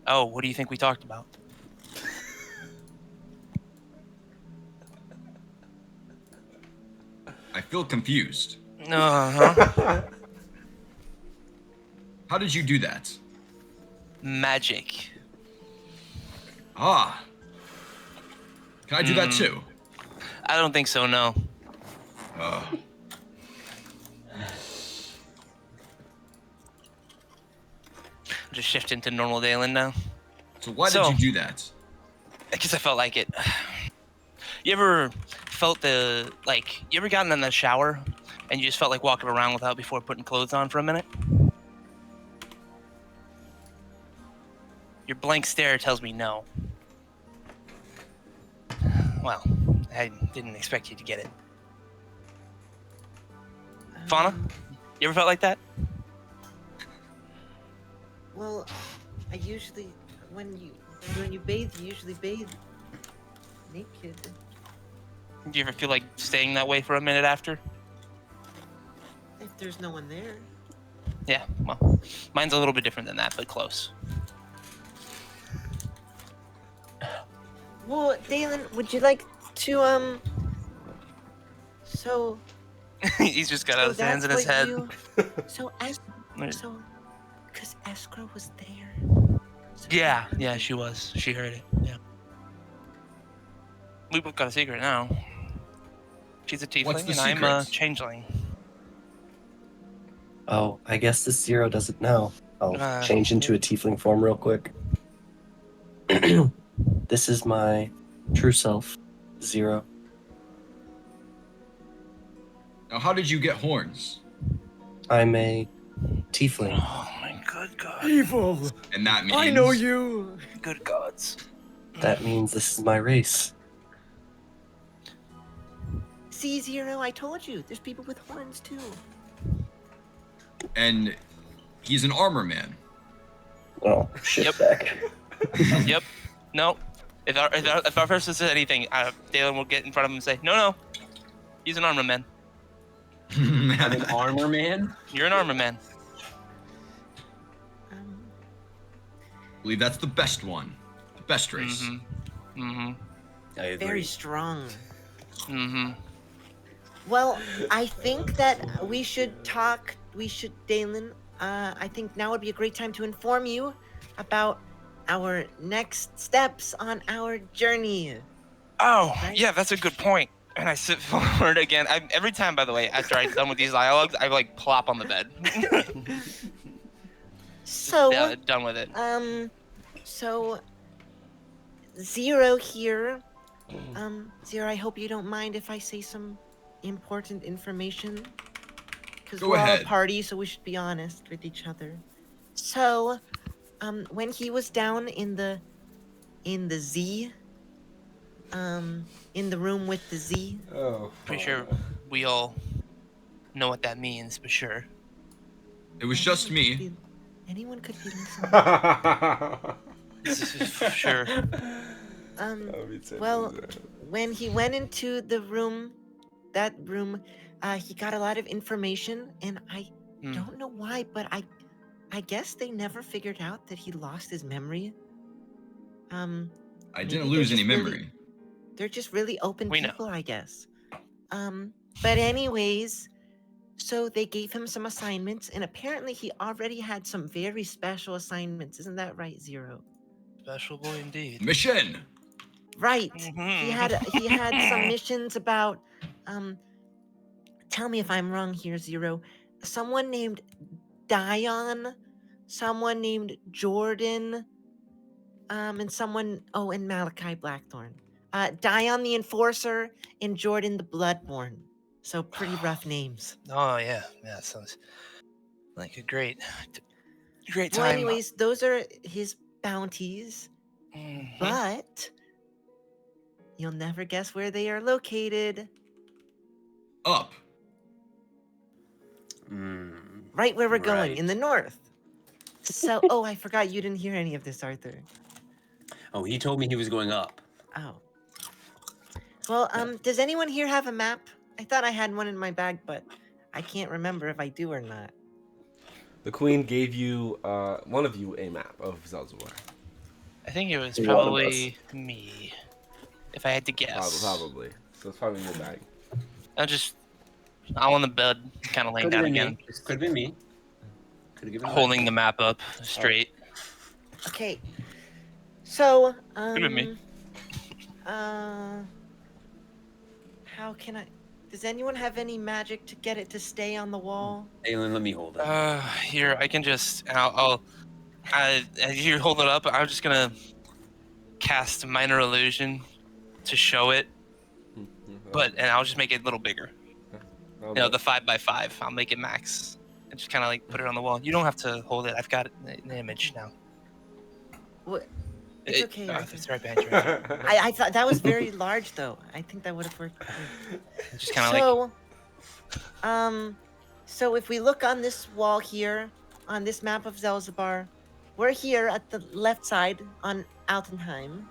Oh, what do you think we talked about? I feel confused. Uh-huh. How did you do that? Magic. Ah. Can I do that too? I don't think so, no. Just shift into normal Dalen now. So why did you do that? Because I felt like it. You ever felt you ever gotten in the shower and you just felt like walking around without before putting clothes on for a minute? Your blank stare tells me no. Well, I didn't expect you to get it. Fauna, you ever felt like that? well, I usually when you bathe, you usually bathe naked. Do you ever feel like staying that way for a minute after? If there's no one there. Yeah, well, mine's a little bit different than that, but close. Well, Dalen, would you like to So He's just got his hands in his head. Because Escrow was there. So Yeah, she was. She heard it. Yeah. We both got a secret now. She's a tiefling, What's the and I'm a secret? changeling. Oh, I guess this Zero doesn't know. I'll change into a tiefling form real quick. This is my true self, Zero. Now, how did you get horns? I'm a tiefling. Oh my good god. Evil! And that means I know you! Good gods. That means this is my race. See, Zero, I told you. There's people with horns too. And he's an armor man. Oh, shit Yep. back. Yep. No. If our person says anything, Dalen will get in front of him and say, no. He's an armor man. I'm an armor man. You're an armor man. I believe that's the best one. The best race. Mm-hmm. I agree. Very strong. Mm-hmm. Well, I think that we should, Dalen, I think now would be a great time to inform you about our next steps on our journey. Oh, Right? yeah, that's a good point. And I sit forward again. Every time, by the way, after I'm done with these dialogues, I like plop on the bed. So, Yeah, done with it. So Zero here. Zero, I hope you don't mind if I say some important information. Because Go we're all ahead. a party, so we should be honest with each other. So, when he was down in the Z, in the room with the Z? Oh. Pretty sure we all know what that means, but sure. It was just Anyone could me. anyone could be listening. This is sure. Well, when he went into the room, that room, he got a lot of information, and I don't know why, but I guess they never figured out that he lost his memory. I maybe didn't they're lose any just really- memory. They're just really open We know. people, I guess. But anyways, so they gave him some assignments, and apparently he already had some very special assignments. Isn't that right, Zero? Special boy indeed. Mission. Right. Mhm. He had some missions about tell me if I'm wrong here, Zero. Someone named Dion, someone named Jordan, and and Malachi Blackthorn. Dion the Enforcer and Jordan the Bloodborne. So pretty rough names. Oh yeah, sounds like a great Well, time. anyways, those are his bounties, Mhm. but you'll never guess where they are located. Up. Right where we're going, Right. in the north. So, I forgot you didn't hear any of this, Arthur. Oh, he told me he was going up. Oh. Well, does anyone here have a map? I thought I had one in my bag, but I can't remember if I do or not. The queen gave you, one of you, a map of Zelzibar. I think it was One of probably me, if I had to guess. Probably. So it's probably in your bag. I'm on the bed, kind of laying Could have down been again, me. Could have been me. Could have given holding the map up straight. Okay. So, Could've been me. how can I... Does anyone have any magic to get it to stay on the wall? Aelin, let me hold it. Here, I can just, as you hold it up, I'm just gonna cast Minor Illusion to show it, and I'll just make it a little bigger. You know, the 5x5, I'll make it max. And just kind of like put it on the wall. You don't have to hold it, I've got an image now. What? It's okay, Arthur. It's right behind you. I thought that was very large, though. I think that would have worked better. Just kind of So if we look on this wall here, on this map of Zelzibar, we're here at the left side on Altenheim,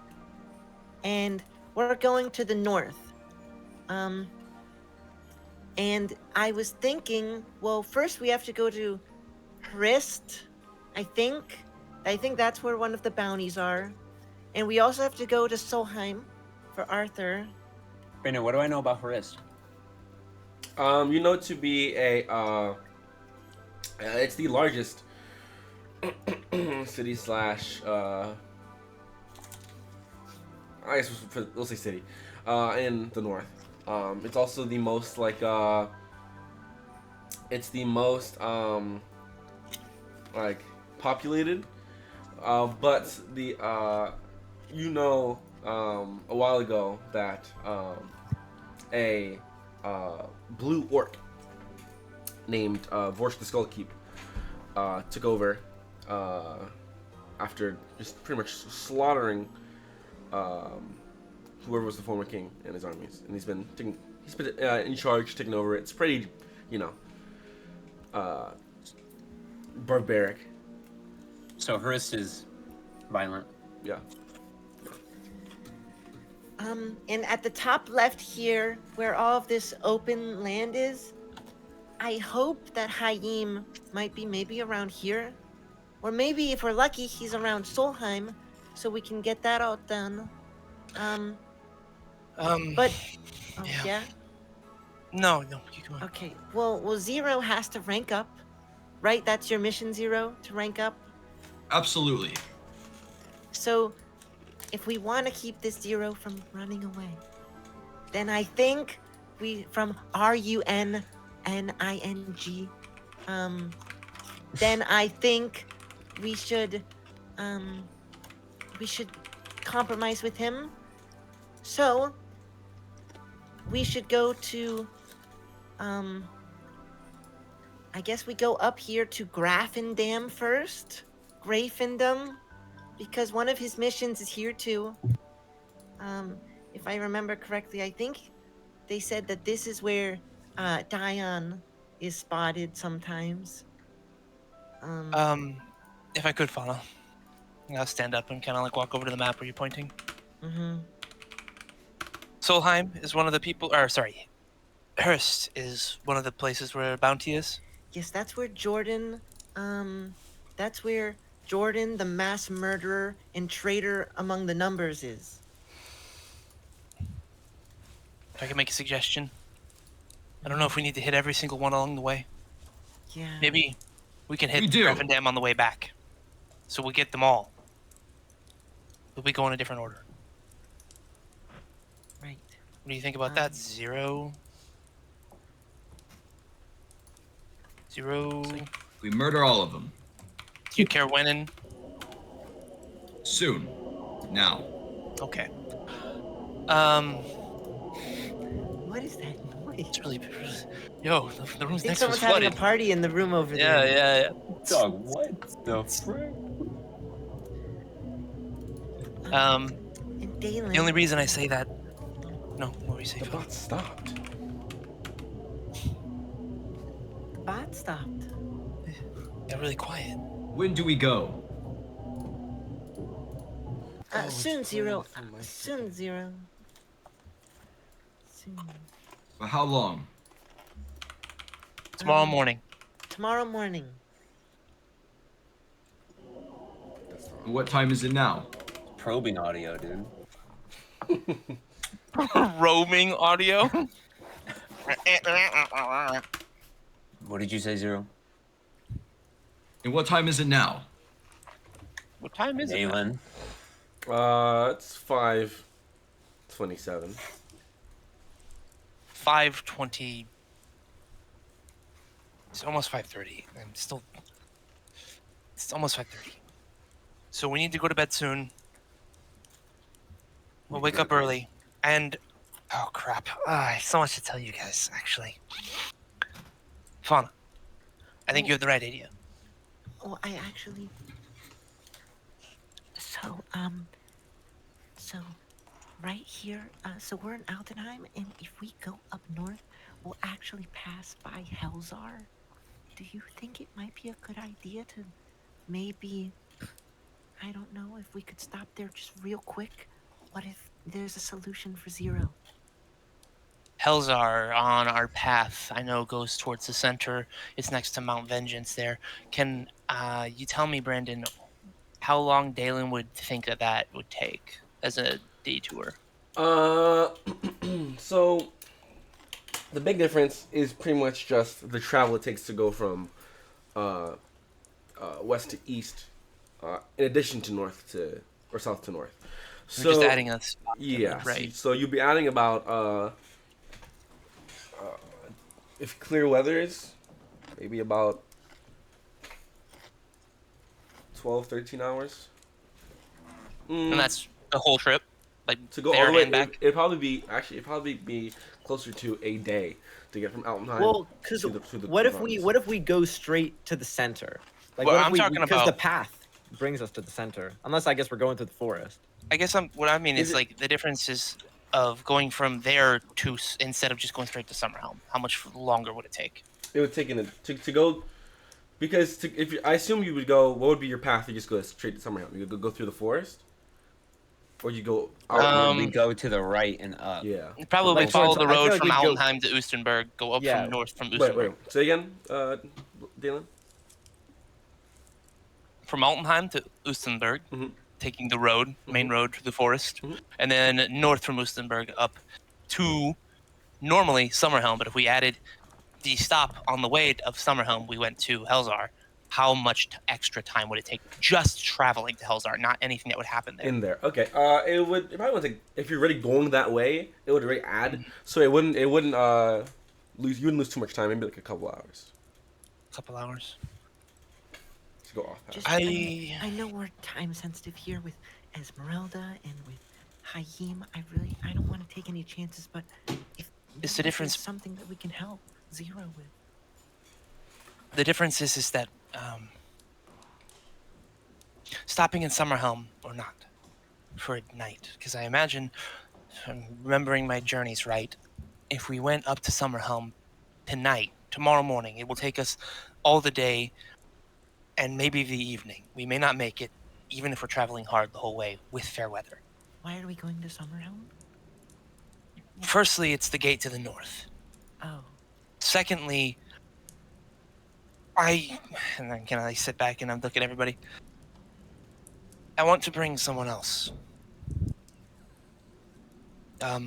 and we're going to the north. And I was thinking, well, first we have to go to Hrist, I think. I think that's where one of the bounties are. And we also have to go to Solheim for Arthur. Brandon, what do I know about Harist? You know to be it's the largest city slash, I guess we'll say city, in the north. It's also the most, it's the most, populated, but the, a while ago that, a blue orc named Vorsh the Skullkeep took over after just pretty much slaughtering whoever was the former king and his armies, and he's been in charge, taking over. It's pretty, barbaric. So Harist is violent. Yeah. And at the top left here, where all of this open land is, I hope that Hayim might be maybe around here. Or maybe, if we're lucky, he's around Solheim, so we can get that all done. Yeah? No, keep going. Okay, well, Zero has to rank up, right? That's your mission, Zero, to rank up? Absolutely. So, if we want to keep this Zero from running away, then I think from RUNNING, then I think we should compromise with him. So, we should go to, I guess we go up here to Grafendam first. Grafendam. Because one of his missions is here too. if I remember correctly, I think they said that this is where Dion is spotted sometimes. If I could follow, I'll stand up and kind of like walk over to the map where you're pointing. Mm-hmm. Solheim is one of the people, or sorry, Hurst is one of the places where Bounty is. Yes, that's where Jordan, that's where Jordan, the mass murderer and traitor among the numbers, is. If I can make a suggestion, I don't know if we need to hit every single one along the way. Yeah. Maybe we can hit We do. Greffendam on the way back, so we get them all. But we go in a different order. Right. What do you think about that? Zero. We murder all of them. Do you care when and? Soon. Now. Okay. What is that noise? It's really. Yo, the I room's think next to us someone's having a flooded. party in the room over Yeah, there. yeah, yeah. Dog, what the frick? And Dalen. The only reason I say that. No, what were you saying? The bot stopped. The bot stopped. Got really quiet. When do we go? Soon, Zero. Soon, Zero. Soon. For how long? Tomorrow morning. Tomorrow morning. And what time is it now? Probing audio, dude. Roaming audio. What did you say, Zero? And what time is it now? What time is it? Dalen. It's 5:27. 5:20. It's almost 5:30. I'm still. It's almost 5:30. So we need to go to bed soon. We'll wake up early, and oh crap! I have so much to tell you guys. Actually, Fauna, I think you have the right idea. Oh, I actually. So right here, so we're in Altenheim, and if we go up north, we'll actually pass by Helzar. Do you think it might be a good idea to maybe, I don't know, if we could stop there just real quick? What if there's a solution for Zero? Helzar on our path, I know, goes towards the center. It's next to Mount Vengeance there. Can you tell me, Brandon, how long Dalen would think that would take as a detour? So the big difference is pretty much just the travel it takes to go from west to east, in addition to north to or south to north. So We're just adding a spot. yeah, Right. So you'll be adding about if clear weather is maybe about 12, 13 hours. And that's the whole trip? Like To go there all the way and back? it'd probably be closer to a day to get from Altenheim. Well, because to the what if province. we go straight to the center? Like, Well, what if I'm we, talking because the about- path brings us to the center. Unless I guess we're going through the forest. I guess what I mean Is is it- like the difference is of going from there to instead of just going straight to Summerhelm. How much longer would it take? It would take to go because I assume you would go. What would be your path? You just go straight to Summerhill. You go through the forest, or you go out. We go to the right and up. Yeah. You'd probably Like, follow towards- the I feel road like from we'd go- Altenheim to Oostenburg, go up Yeah. from north from Wait. Oostenburg. Say again, Dylan. From Altenheim to Oostenburg, Mhm. taking the road, main road through the forest, Mhm. and then north from Oostenburg up to normally Summerhelm. But if we added the stop on the way of Summerhelm, we went to Helzar. How much extra time would it take just traveling to Helzar, not anything that would happen there? In there. Okay. It probably would take if you're already going that way. It would already add. So it wouldn't lose. You wouldn't lose too much time. Maybe like a couple hours A couple hours. to go off. Path. Just, I know we're time sensitive here with Esmeralda and with Hayim. I don't want to take any chances, but if It's the maybe difference- there's something that we can help Zero with. The difference is that stopping in Summerhelm or not for a night, because I imagine if I'm remembering my journeys right, if we went up to Summerhelm tonight, tomorrow morning, it will take us all the day and maybe the evening. We may not make it, even if we're traveling hard the whole way with fair weather. Why are we going to Summerhelm? Firstly, it's the gate to the north. Oh. Secondly, and then can I sit back and I look at everybody? I want to bring someone else. I'll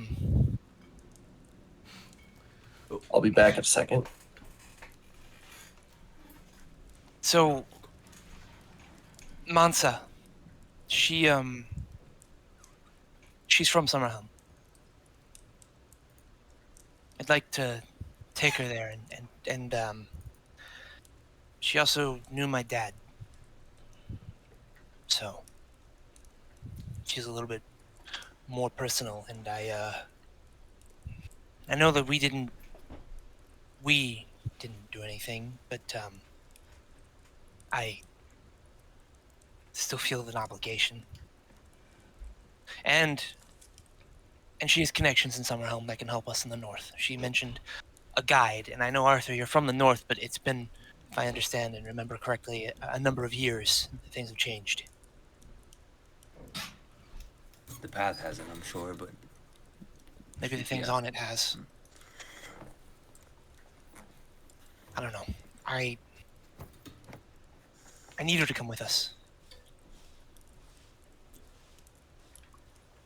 be back in a second. So, Mansa, she's from Summerhelm. I'd like to take her there, and she also knew my dad. So, she's a little bit more personal, and I know that we didn't do anything, but I still feel an obligation. And she has connections in Summerhelm that can help us in the north. She mentioned a guide, and I know, Arthur, you're from the north, but it's been, if I understand and remember correctly, a number of years. Things have changed. The path hasn't, I'm sure, but Maybe the things on it has. I don't know. I need her to come with us.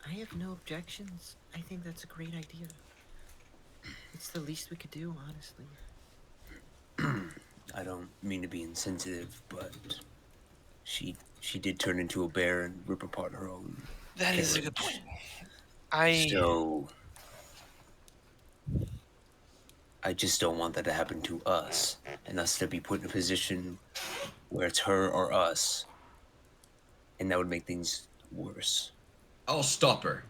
I have no objections. I think that's a great idea. It's the least we could do, honestly. I don't mean to be insensitive, but she did turn into a bear and rip apart her own. That is a good point. So I just don't want that to happen to us, and us to be put in a position where it's her or us, and that would make things worse. I'll stop her.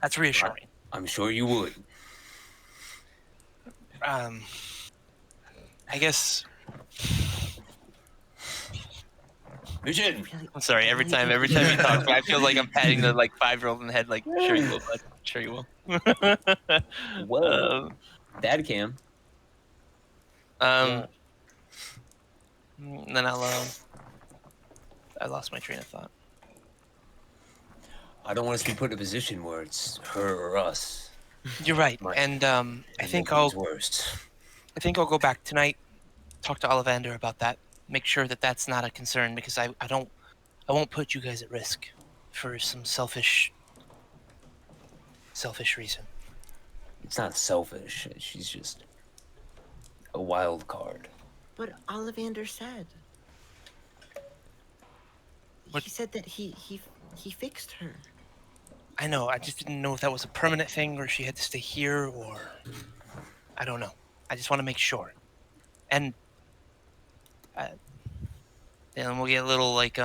That's reassuring. I'm sure you would. I guess. Vision. I'm sorry. Every time you talk, I feel like I'm patting the 5-year-old in the head. Like, sure you will, bud. Sure you will. Whoa. Dad cam. Then I lost my train of thought. I don't want us to be put in a position where it's her or us. You're right, and I think I'll go back tonight, talk to Ollivander about that, make sure that that's not a concern, because I won't put you guys at risk for some selfish reason. It's not selfish. She's just a wild card. But Ollivander said. What? He said that he fixed her. I know. I just didn't know if that was a permanent thing or she had to stay here, or I don't know. I just want to make sure. And then we'll get a little what's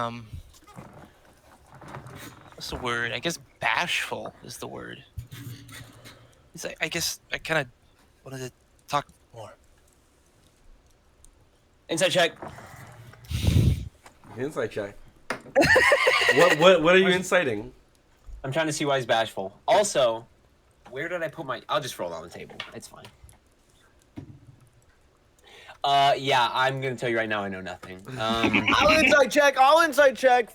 the word? I guess bashful is the word. I guess I kind of wanted to talk more. Insight check. Insight check. What are you inciting? I'm trying to see why he's bashful. Also, where did I put my... I'll just roll it on the table. It's fine. Yeah, I'm going to tell you right now I know nothing. I'll insight check.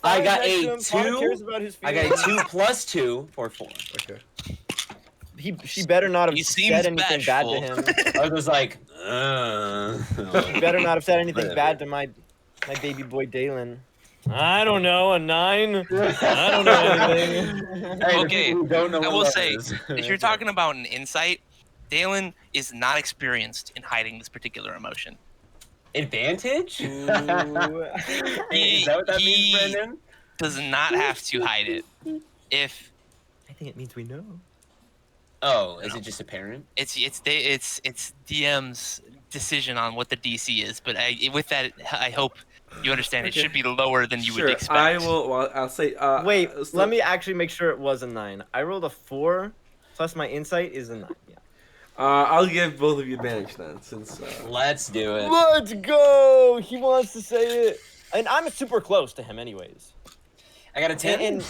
I got Next to a him, Fawn cares 2. about his I got a feelings. 2 plus 2 for 4. Okay. She better not have He seems said anything bad to him. bashful. I was like, He better not have said anything bad to my baby boy Dalen. I don't know, a 9. I don't know anything. Hey, the Okay, people who don't know I what will love say, is. if you're talking about an insight, Dalen is not experienced in hiding this particular emotion. Advantage? Ooh. Is that what that means, Brendan? Does not have to hide it. If I think it means we know. Oh, is it just apparent? it's DM's decision on what the DC is, but with that, I hope you understand it Okay. should be lower than you Sure, would expect. I will. Well, I'll say. Wait, so- let me actually make sure it was a 9. I rolled a 4, plus my insight is a 9. Yeah. I'll give both of you advantage then, since. Let's do it. Let's go! He wants to say it. And I'm super close to him anyways. I got a 10.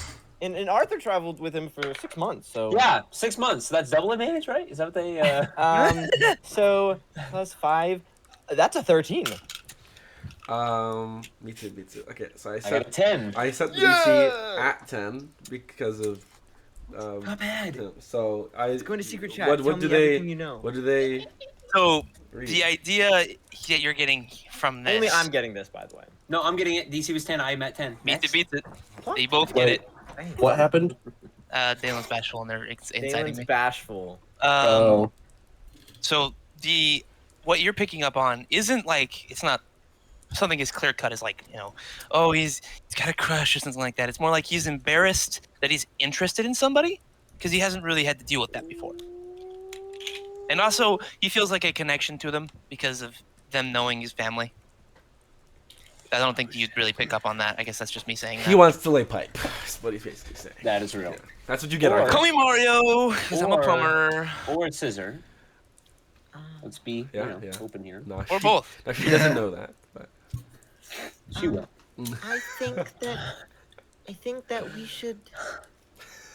And Arthur traveled with him for 6 months. So Yeah, 6 months. So that's double advantage, right? Is that what they? So plus 5, that's a 13. Me too, me too. Okay, so I got a 10. I set the DC at 10 because of Not bad. so I Let's go into secret chat. What Tell do me they everything you know. what do they So read? the idea that you're getting from this, Only I'm getting this, by the way. No, I'm getting it. DC was 10. I'm at 10. beats Next. it. They both get Wait, it. Thanks. what happened? Dalen's bashful and they're inciting Dalen's me. bashful. Oh, So what you're picking up on isn't like, it's not something as clear cut as like, oh, he's got a crush or something like that. It's more like he's embarrassed that he's interested in somebody because he hasn't really had to deal with that before. And also he feels like a connection to them because of them knowing his family. I don't think you'd really pick up on that. I guess that's just me saying that. He wants to lay pipe. That's what he's basically saying. That is real. Yeah. That's what you get, Or- Arthur. Call me Mario, because I'm a Or- plumber. Or scissor. Let's be Yeah, open here. No, Or she- both. no, she doesn't know that. But She will. I think that we should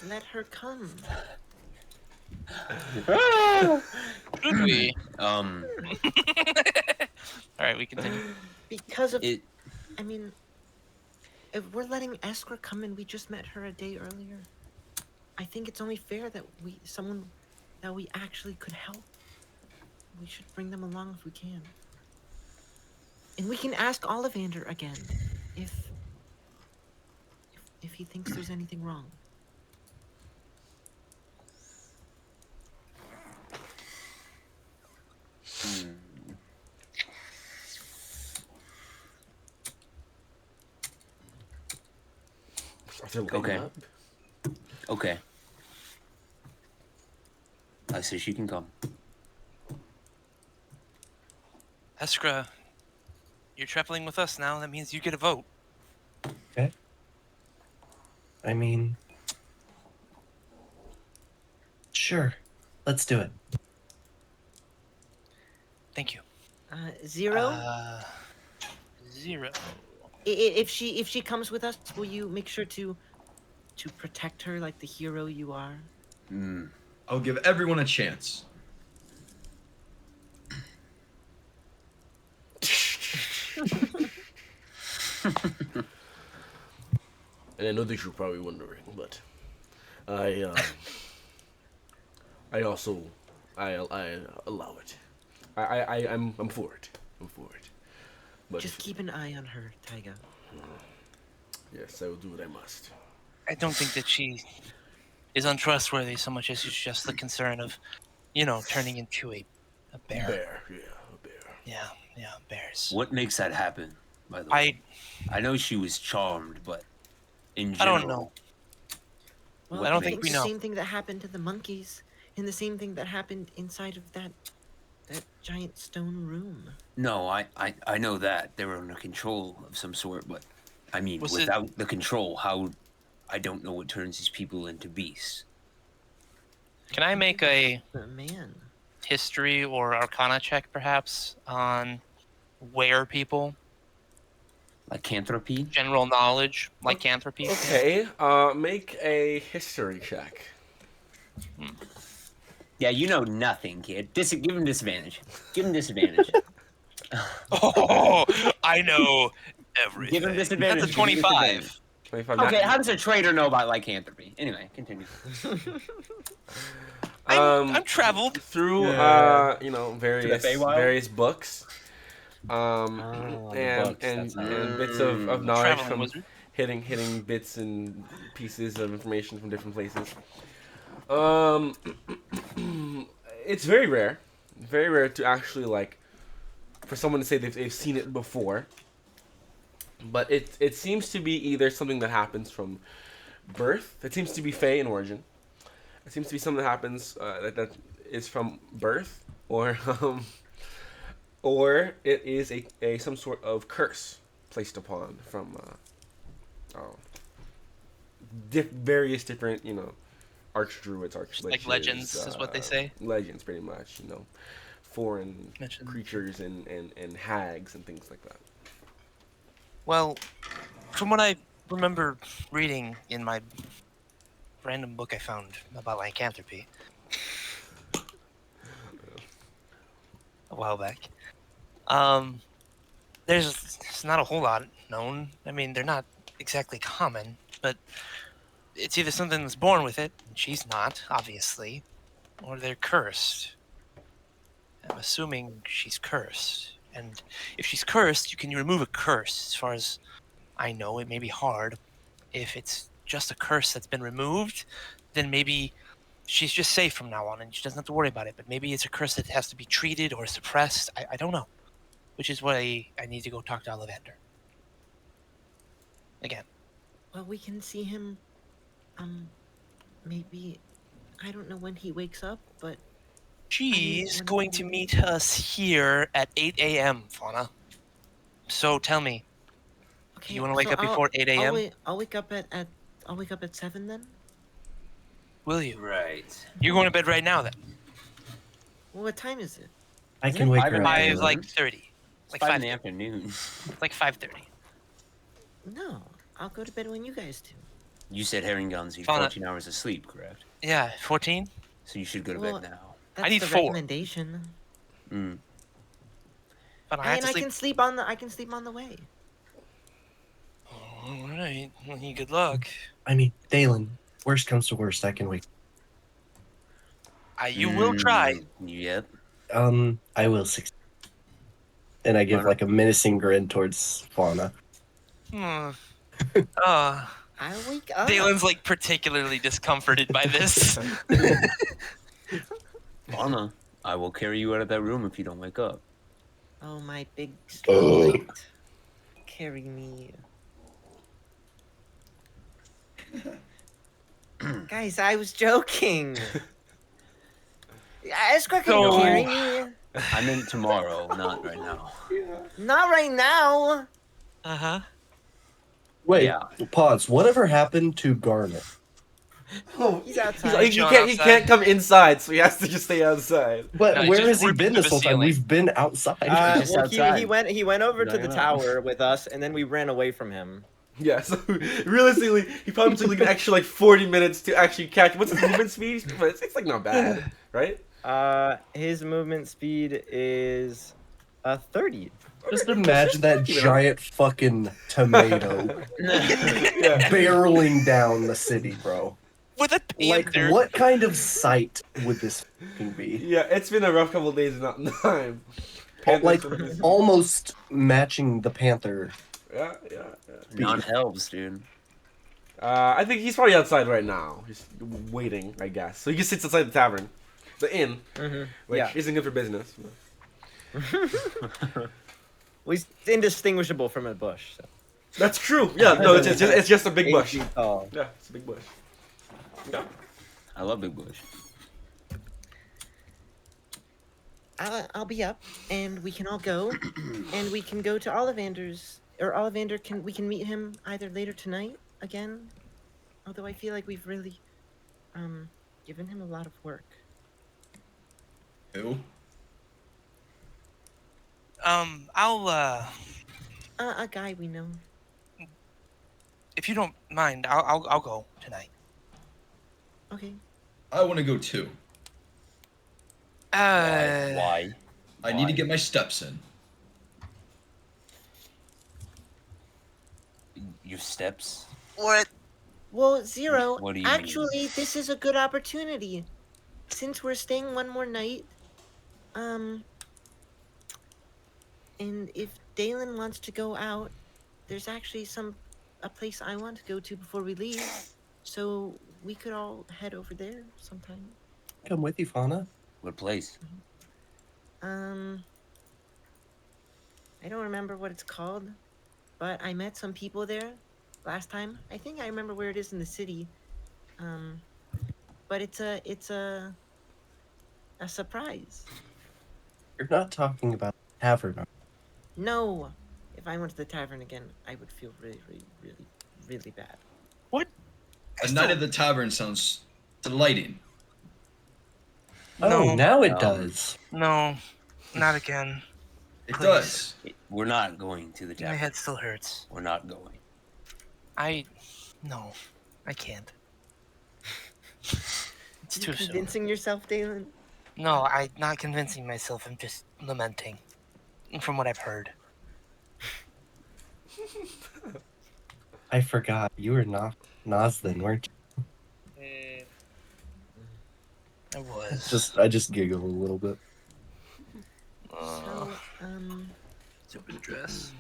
let her come. Should we? Um, All right, we continue. Because of, it. I mean, if we're letting Eskra come and we just met her a day earlier, I think it's only fair that someone that we actually could help. We should bring them along if we can. And we can ask Ollivander again if he thinks there's anything wrong. Arthur lighting Okay. up. Okay. I say she can come. Eskra, you're traveling with us now. That means you get a vote. okay. I mean, sure. Let's do it. Thank you. 0. 0. If she comes with us, will you make sure to protect her like the hero you are? I'll give everyone a chance. And I know that you're probably wondering, but I also I allow it. I'm for it. I'm for it. But Just keep an eye on her, Taiga. yes, I will do what I must. I don't think that she is untrustworthy so much as it's just the concern of, turning into a bear. Bear, yeah, a bear. Yeah, bears. What makes that happen? By the way, I know she was charmed, but in I general, don't know. Well, I don't think it's we the know. same thing that happened to the monkeys, and the same thing that happened inside of that giant stone room. No, I know that they were under control of some sort, but I mean, Was it- without the control, how? I don't know what turns these people into beasts. Can I make a Man, history or arcana check, perhaps, on where people, Lycanthropy? general knowledge, lycanthropy? Okay, make a history check. Yeah, you know nothing, kid. Give him disadvantage. Give him disadvantage. Oh, I know everything. Give him disadvantage. That's a Give him 25. disadvantage. 25. Okay, how does a trader know about lycanthropy? Anyway, continue. I'm traveled. Through various Feywild? various books, the and books, that's how- and bits of knowledge Traveling from wizard. hitting bits and pieces of information from different places. It's very rare to actually for someone to say they've seen it before. But it seems to be either something that happens from birth. It seems to be Fey in origin. It seems to be something that happens that is from birth, or it is a some sort of curse placed upon from various different archdruids, archliches. Like legends is what they say? Legends, pretty much. Foreign Mention- creatures and hags and things like that. Well, from what I remember reading in my random book I found about lycanthropy a while back. There's not a whole lot known. I mean, they're not exactly common, but it's either something that's born with it, and she's not, obviously, or they're cursed. I'm assuming she's cursed. And if she's cursed, you can remove a curse. As far as I know, it may be hard. If it's just a curse that's been removed, then maybe she's just safe from now on and she doesn't have to worry about it. But maybe it's a curse that has to be treated or suppressed. I don't know. Which is why I need to go talk to Ollivander. Again. Well, we can see him. Maybe I don't know when he wakes up, but She's when going to meet us here at 8 a.m., Fauna. So tell me, okay, you want to wake up before 8 I'll a.m.? wake up at I'll wake up at 7 then. Will you? Right. You're going to bed right now then? Well, what time is it? I Isn't can it wake 5 her in up. the Five, afternoon? like 30. It's Like 5 in 5. the afternoon. Like 5:30. No, I'll go to bed when you guys do. You said herring guns need Fauna. 14 hours of sleep, correct? Yeah, 14. So you should go to Well, bed now. That's need the 4. recommendation. Mm. But I have And to I sleep. can sleep on the way. All right. Well, good luck. I mean, Dalen, worst comes to worst, I can wake. You will try. Yep. I will succeed. And I give Runner. like a menacing grin towards Fauna. Hmm. I'll wake up. Dalen's like particularly discomforted by this. Fauna, I will carry you out of that room if you don't wake up. Oh, my big strong knight. Carry me. Guys, I was joking. Escort can So- carry me. I meant tomorrow, not right now. Not right now. Uh-huh. Wait, Yeah. pause. Whatever happened to Garnet? Oh, He's outside. he Chilling can't. He outside. can't come inside, so he has to just stay outside. But No, where just has he rip been into this the whole time? ceiling. We've been outside. Just Well, outside. he went over to Going the up. tower with us, and then we ran away from him. Yeah. So realistically, he probably took like an extra like 40 minutes to actually catch. What's his movement speed? But it's like not bad, right? His movement speed is 30. Just imagine that Keep it up. giant fucking tomato Yeah. barreling down the city, bro. With a Like, panther. what kind of sight would this fucking be? Yeah. It's been a rough couple of days, not time. Like, almost matching the panther. Yeah. Non-elves, dude. I think he's probably outside right now, just waiting, I guess. So he just sits outside the tavern, the inn, which Yeah. isn't good for business. Well, he's indistinguishable from a bush. So. That's true. Yeah. No, it's just a big 8 bush. feet tall. Yeah, it's a big bush. Yeah. I love Big Bush. I'll be up, and we can all go, and we can go to Ollivander's, or Ollivander we can meet him either later tonight again. Although I feel like we've really, given him a lot of work. Who? I'll A guy we know. if you don't mind, I'll go tonight. Okay. I want to go too. Why? I need to get my steps in. Your steps? What? Well, Zero, What do you mean? actually, this is a good opportunity. Since we're staying one more night, and if Dalen wants to go out, there's actually a place I want to go to before we leave. So we could all head over there sometime. Come with you, Fauna. What place? I don't remember what it's called, but I met some people there last time. I think I remember where it is in the city. But it's a surprise. You're not talking about tavern. No, if I went to the tavern again, I would feel really, really, really, really bad. A night at the tavern sounds delighting. Oh, No. now it No. does. No, not again. It Please. does. We're not going to the My tavern. head still hurts. We're not going. No, I can't. It's You too soon. convincing yourself, Dalen? No, I'm not convincing myself. I'm just lamenting from what I've heard. I forgot you were not Noslin, weren't I you? was. I just giggle a little bit. So, Stupid dress.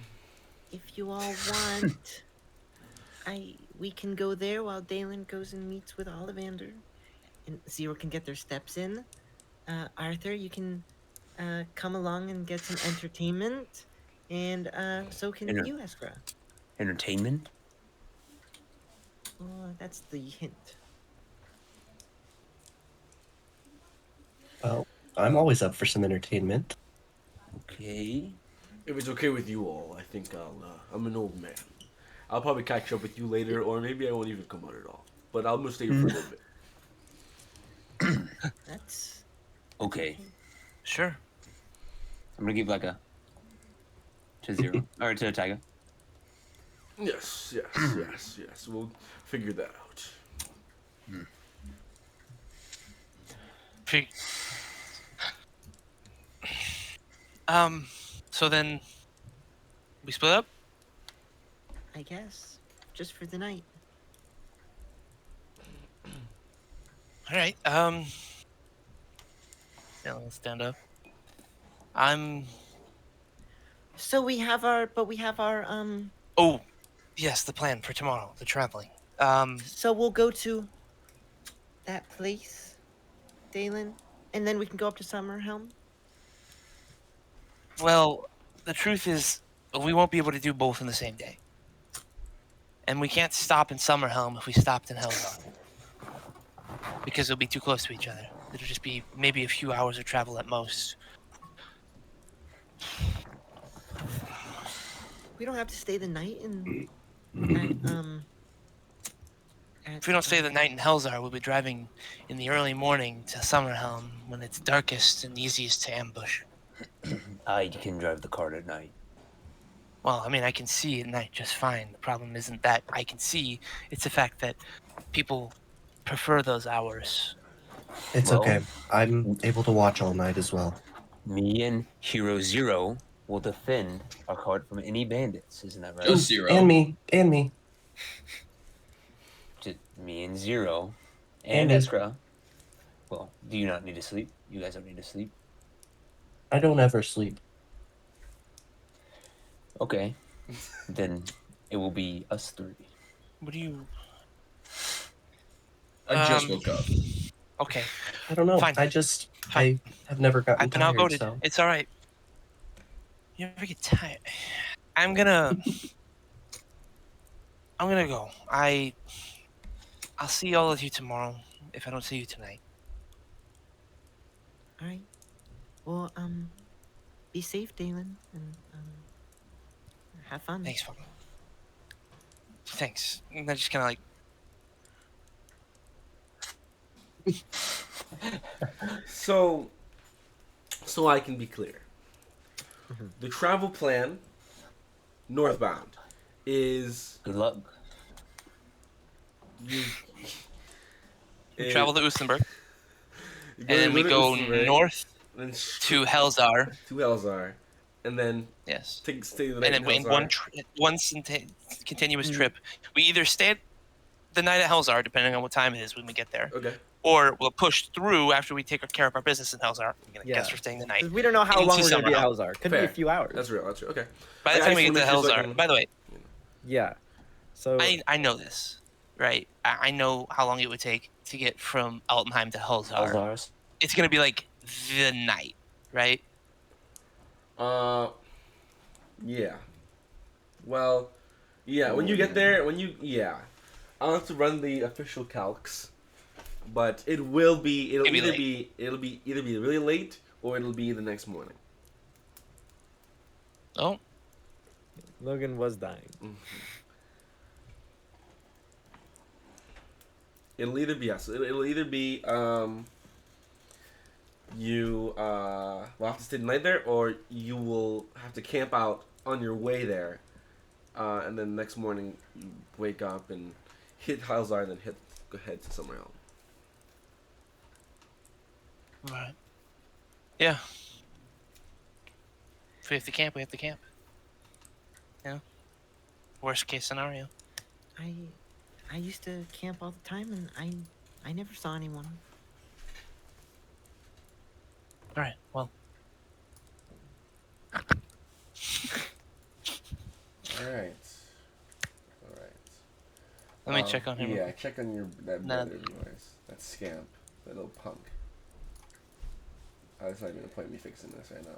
if you all want, we can go there while Dalen goes and meets with Ollivander, and Zero can get their steps in. Arthur, you can come along and get some entertainment, and so can Enter- you, Eskra. Entertainment? Oh, that's the hint. Well, I'm always up for some entertainment. Okay. If it's okay with you all, I think I'm an old man. I'll probably catch up with you later, or maybe I won't even come out at all. But I'm gonna stay here for a little bit. That's Okay. Sure. I'm gonna give like a to Zero or to Tiger. Yes. Yes. We'll figure that out. Fig- So then we split up? I guess, just for the night. All right. Yeah, let's stand up. So we have our, Oh, yes, the plan for tomorrow, the traveling. So we'll go to that place, Dalen, and then we can go up to Summerhelm. Well, the truth is, we won't be able to do both in the same day. And we can't stop in Summerhelm if we stopped in Helgar. Because it'll be too close to each other. It'll just be maybe a few hours of travel at most. We don't have to stay the night in. If we don't stay the night in Helzar, we'll be driving in the early morning to Summerhelm when it's darkest and easiest to ambush. I can drive the cart at night. Well, I mean, I can see at night just fine. The problem isn't that I can see, it's the fact that people prefer those hours. It's Well, okay. I'm able to watch all night as well. Me and Hero Zero will defend our cart from any bandits. Isn't that right? Just Zero. And me. Just me and Zero And and me. Eskra. Well, do you not need to sleep? You guys don't need to sleep. I don't ever sleep. Okay. Then it will be us three. What do you... I just woke up. Okay. I don't know. Fine. I have never gotten I've been tired, outvoted. so It's all right. You never get tired. I'm gonna go. I'll see all of you tomorrow if I don't see you tonight. All right. Well, be safe, Dalen, and have fun. Thanks, Father. Thanks. And I just kind of like... So I can be clear. The travel plan, northbound, is Good luck. you. We travel to Ustenberg, you and then we to go Ustenberg, north then to Helzar. to Elzar, and then Yes. stay the night And then in in Elzar. one continuous trip, we either stay the night at Helzar, depending on what time it is when we get there, Okay. or we'll push through after we take care of our business in Helzar. I Yeah. guess we're staying the night. 'Cause we don't know how into long we're gonna be at Summerhelm. Helzar. Could be a Fair. few hours. That's real. Okay. By the I time we just get to wanna make sure so I Helzar, can- by the way, Yeah. So I know this, right? I know how long it would take to get from Altenheim to Helzar. Alzars. It's gonna be like the night, right? Yeah. Well, yeah. When you get there, I'll have to run the official calcs, but it will be. It'll Maybe either late. be really late or it'll be the next morning. Oh, Logan was dying. It'll either be It'll either be you will have to stay the night there, or you will have to camp out on your way there, and then the next morning you wake up and hit Halzar, then head to somewhere else. Right. Yeah. If we have to camp, we have to camp. You know? Worst case scenario. I used to camp all the time, and I never saw anyone. All right. Well, All right. All right. let me check on him. Yeah, check on that Nah. brother of yours. That scamp. That little punk. That's not even the point of me fixing this right now.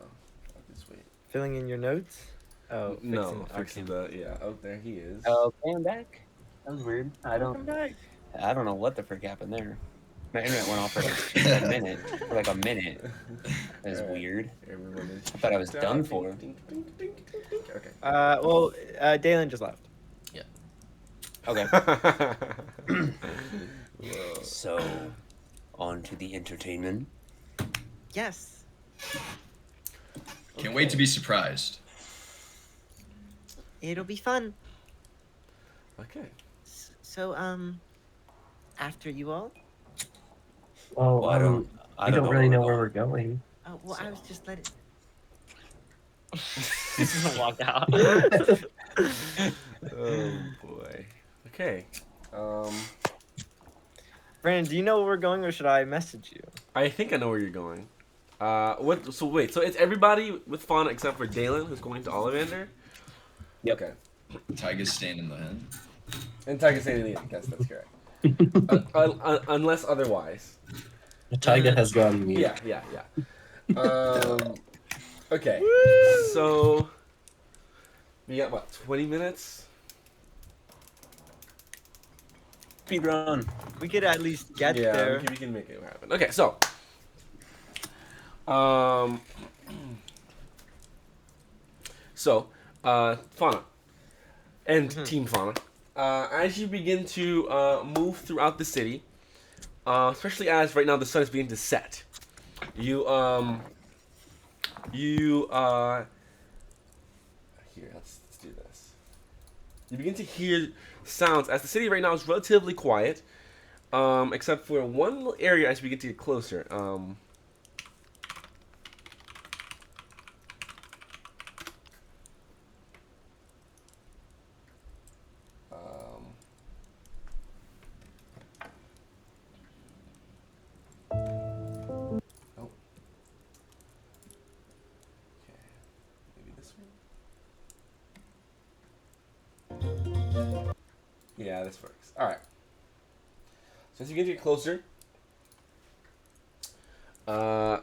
I'll just wait. Filling in your notes. Oh, No, fixing. fixing the yeah. Oh, there he is. Okay, I'm back. That was weird. Welcome back. I don't know what the frick happened there. My internet went off for like a minute. For like a minute. That was Alright. weird. Everyone is I thought I was checked done out. for. Dink, dink, dink, dink, dink. Okay. Well, Dalen just left. Okay. Whoa. So, on to the entertainment. Yes. Can't wait to be surprised. It'll be fun. Okay. So, after you all. Well, Well, I don't don't really know where going. we're going. Oh, well, I was just letting. He's gonna walk out. Oh boy. Okay. Brandon, do you know where we're going, or should I message you? I think I know where you're going. What? So wait. So it's everybody with Fauna except for Dalen, who's going to Ollivander. Yep. Okay. Tiger's staying in the head. And Tiger saying the yes, that's correct. Unless otherwise. Taiga has gone mute. Yeah. Okay. So we got what? 20 minutes. Speed run. We could at least get there. We can make it happen. Okay, so Fauna and Team Fauna, as you begin to move throughout the city, especially as right now the sun is beginning to set, here, let's do this. You begin to hear sounds as the city right now is relatively quiet, except for one little area as we get to get closer. Oh. Okay. Maybe this one? Yeah, this works. Alright. So as you get closer, you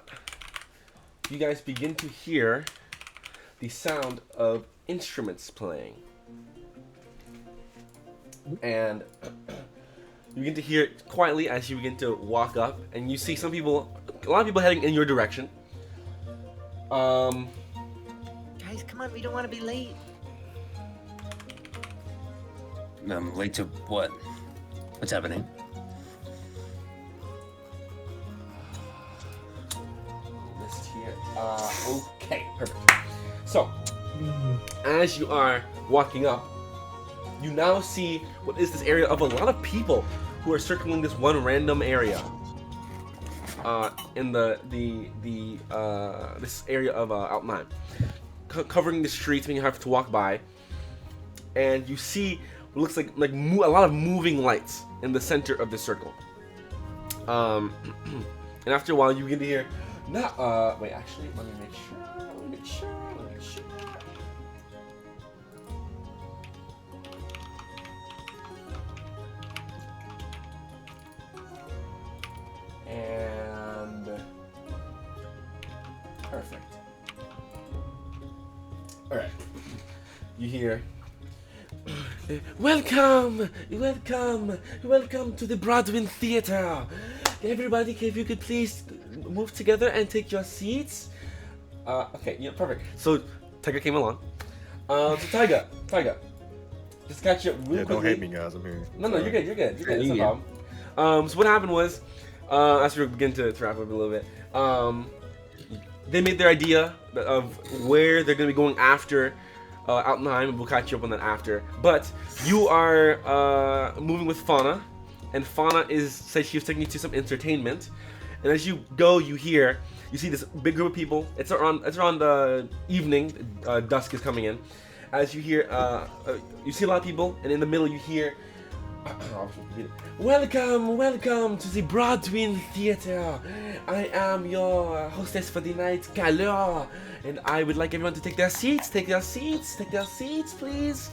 guys begin to hear the sound of instruments playing. And you begin to hear it quietly as you begin to walk up, and you see a lot of people heading in your direction. Guys, come on, we don't want to be late. I'm late to what? What's happening? List here. Okay, perfect. So, as you are walking up, you now see what is this area of a lot of people who are circling this one random area. In this area of Outline, covering the streets, when you have to walk by, and you see what looks like a lot of moving lights in the center of the circle. And after a while, you begin to hear, wait, actually, let me make sure. And perfect. All right. You hear, welcome to the Broadway Theater. Everybody, if you could please move together and take your seats. Okay, yeah, perfect. So Tiger came along. So Tiger, just got you real quickly. Don't hate me, guys. I'm here. No, you're good. It's no problem. So what happened was, as we begin to wrap up a little bit, they made their idea of where they're going to be going after Altenheim, and we'll catch you up on that after. But you are moving with Fauna, and Fauna said she was taking you to some entertainment, And as you go, you see this big group of people. It's around the evening. Dusk is coming in. As you hear, you see a lot of people, and in the middle you hear, welcome to the Broadway Theater. I am your hostess for the night, Gala, and I would like everyone to take their seats, please.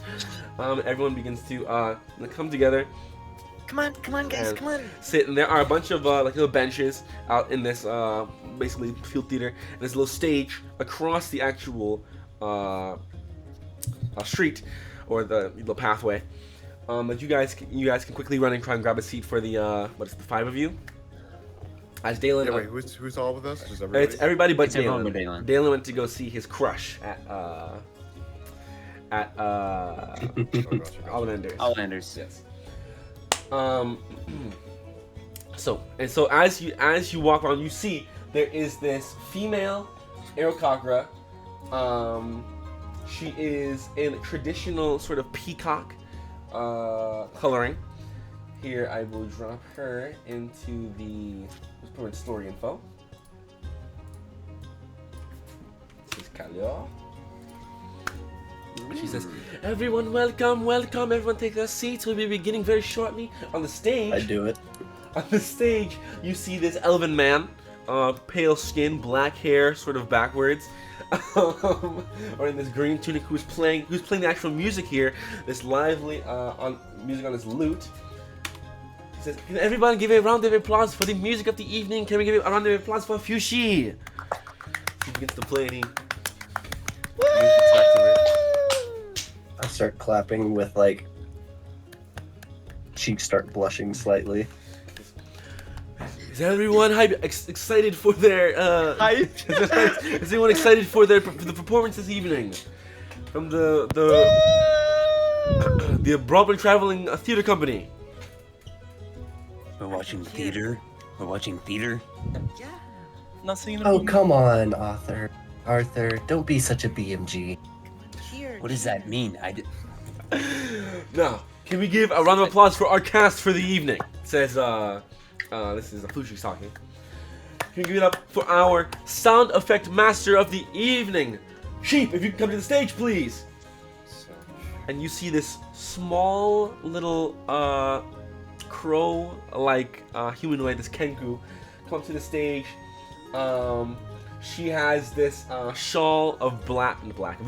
Everyone begins to come together. Come on, guys, come on. Sit, and there are a bunch of like little benches out in this basically field theater, and there's a little stage across the actual street or the little pathway. That you guys can quickly run and try and grab a seat for the the 5 of you. As Dalen, Yeah, wait, who's all with us? Is everybody? it's everybody but It's everyone Dalen. but Dalen. Dalen went to go see his crush at Oh, gotcha. Ollivanders. Outlanders. Yes. So as you walk around, you see there is this female Aerococra. She is in traditional sort of peacock coloring. Here I will drop her into the story info. This is Kaleo. She says, "Everyone, welcome. Everyone, take their seats. We'll be beginning very shortly." On the stage, I do it. on the stage, you see this elven man, pale skin, black hair, sort of backwards, or in this green tunic, who's playing the actual music here. This lively music on his lute. He says, "Can everyone give a round of applause for the music of the evening? Can we give a round of applause for Fushi?" He begins to play, and he music's back to it. I start clapping with cheeks start blushing slightly. Is everyone excited for their is everyone excited for the performance this evening from the Broadway Traveling Theater Company? We're watching theater. Yeah. Not singing. Oh, come on, Arthur, don't be such a BMG. Here. What does that mean? Now, can we give a round of applause for our cast for the evening? Says this is Fushi talking. Can we give it up for our sound effect master of the evening, Sheep? If you can come to the stage, please. And you see this small little crow-like humanoid, this Kenku, come to the stage. She has this shawl of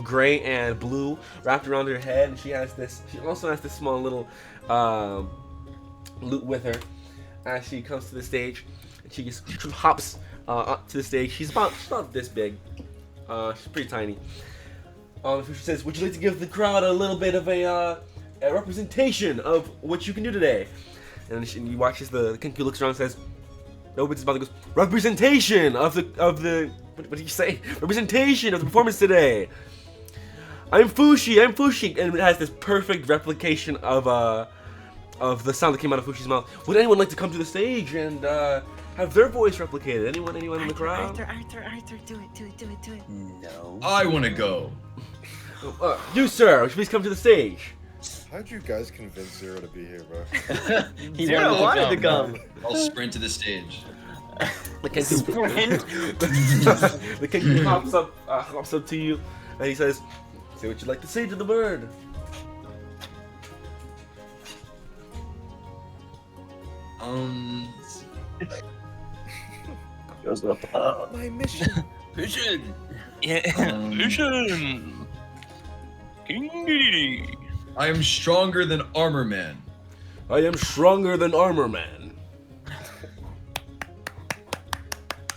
gray and blue wrapped around her head, and she also has this small little lute with her. As she comes to the stage, and she hops up to the stage. She's about this big. She's pretty tiny. She says, "Would you like to give the crowd a little bit of a representation of what you can do today?" And you watch as the Kenku looks around and says, opens his mouth and goes, "Representation of the what do you say? Representation of the performance today. I'm Fushi," and it has this perfect replication of the sound that came out of Fushi's mouth. "Would anyone like to come to the stage and have their voice replicated? Anyone in the crowd?" Arthur, do it. No. I want to go. You, sir, would you please come to the stage? How'd you guys convince Zero to be here, bro? Zero wanted to come. I'll sprint to the stage. The Kenku hops up to you, and he says, "Say what you'd like to say to the bird." Goes up. My mission. Vision. Yeah. Vision. King. I am stronger than Armor Man. I am stronger than Armor Man.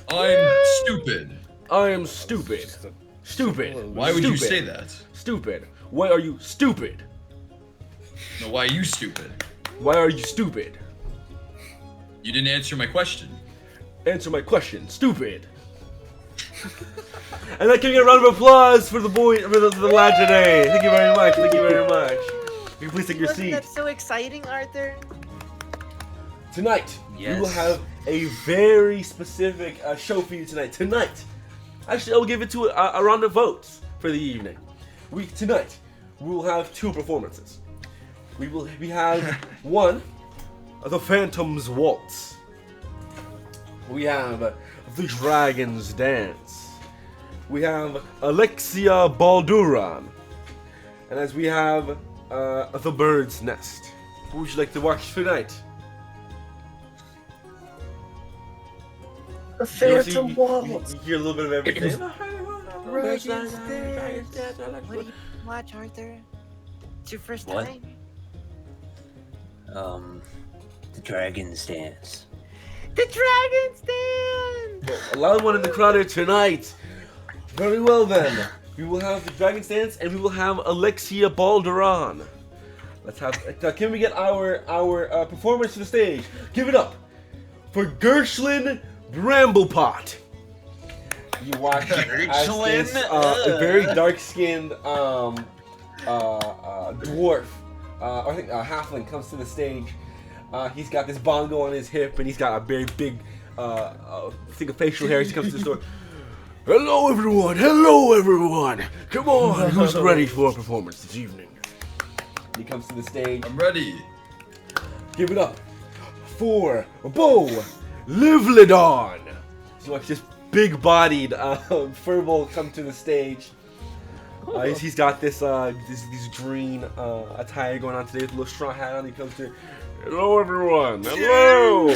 I'm stupid. I am stupid. Stupid. Why would you Stupid. say that? Stupid. Why are you stupid? No, why are you stupid? Why are you stupid? You didn't answer my question. Answer my question. Stupid. And I can get a round of applause for the lad today. Thank you very much. You can please take your Wasn't seat. that so exciting, Arthur? Tonight, we will Yes. have a very specific show for you tonight. Actually, I will give it to a round of votes for the evening. Tonight, we will have 2 performances. We have one, the Phantom's Waltz. we have the Dragon's Dance. We have Alexia Balduran. And as we have the Bird's Nest. Who would you like to watch tonight? The You Phantom you Waltz. hear a little bit of everything. What do you watch, Arthur? It's your first What? time? The Dragon's Dance. The Dragon's Den! A loud one in the crowd here tonight. Very well then. We will have the Dragon's Dance and we will have Alexia Balduran. Let's have. Can we get our performers to the stage? Give it up for Gershwin Bramblepot. You watch as this very dark-skinned dwarf, I think halfling, comes to the stage. He's got this bongo on his hip, and he's got a very big thing of facial hair. He comes to the store. Hello, everyone! Hello, everyone! Come on, who's ready for a performance this evening? He comes to the stage. I'm ready. Give it up for Bo Livlidon. So you watch this big-bodied furball come to the stage. He's got this green attire going on today with a little straw hat on. He comes to, hello everyone, hello,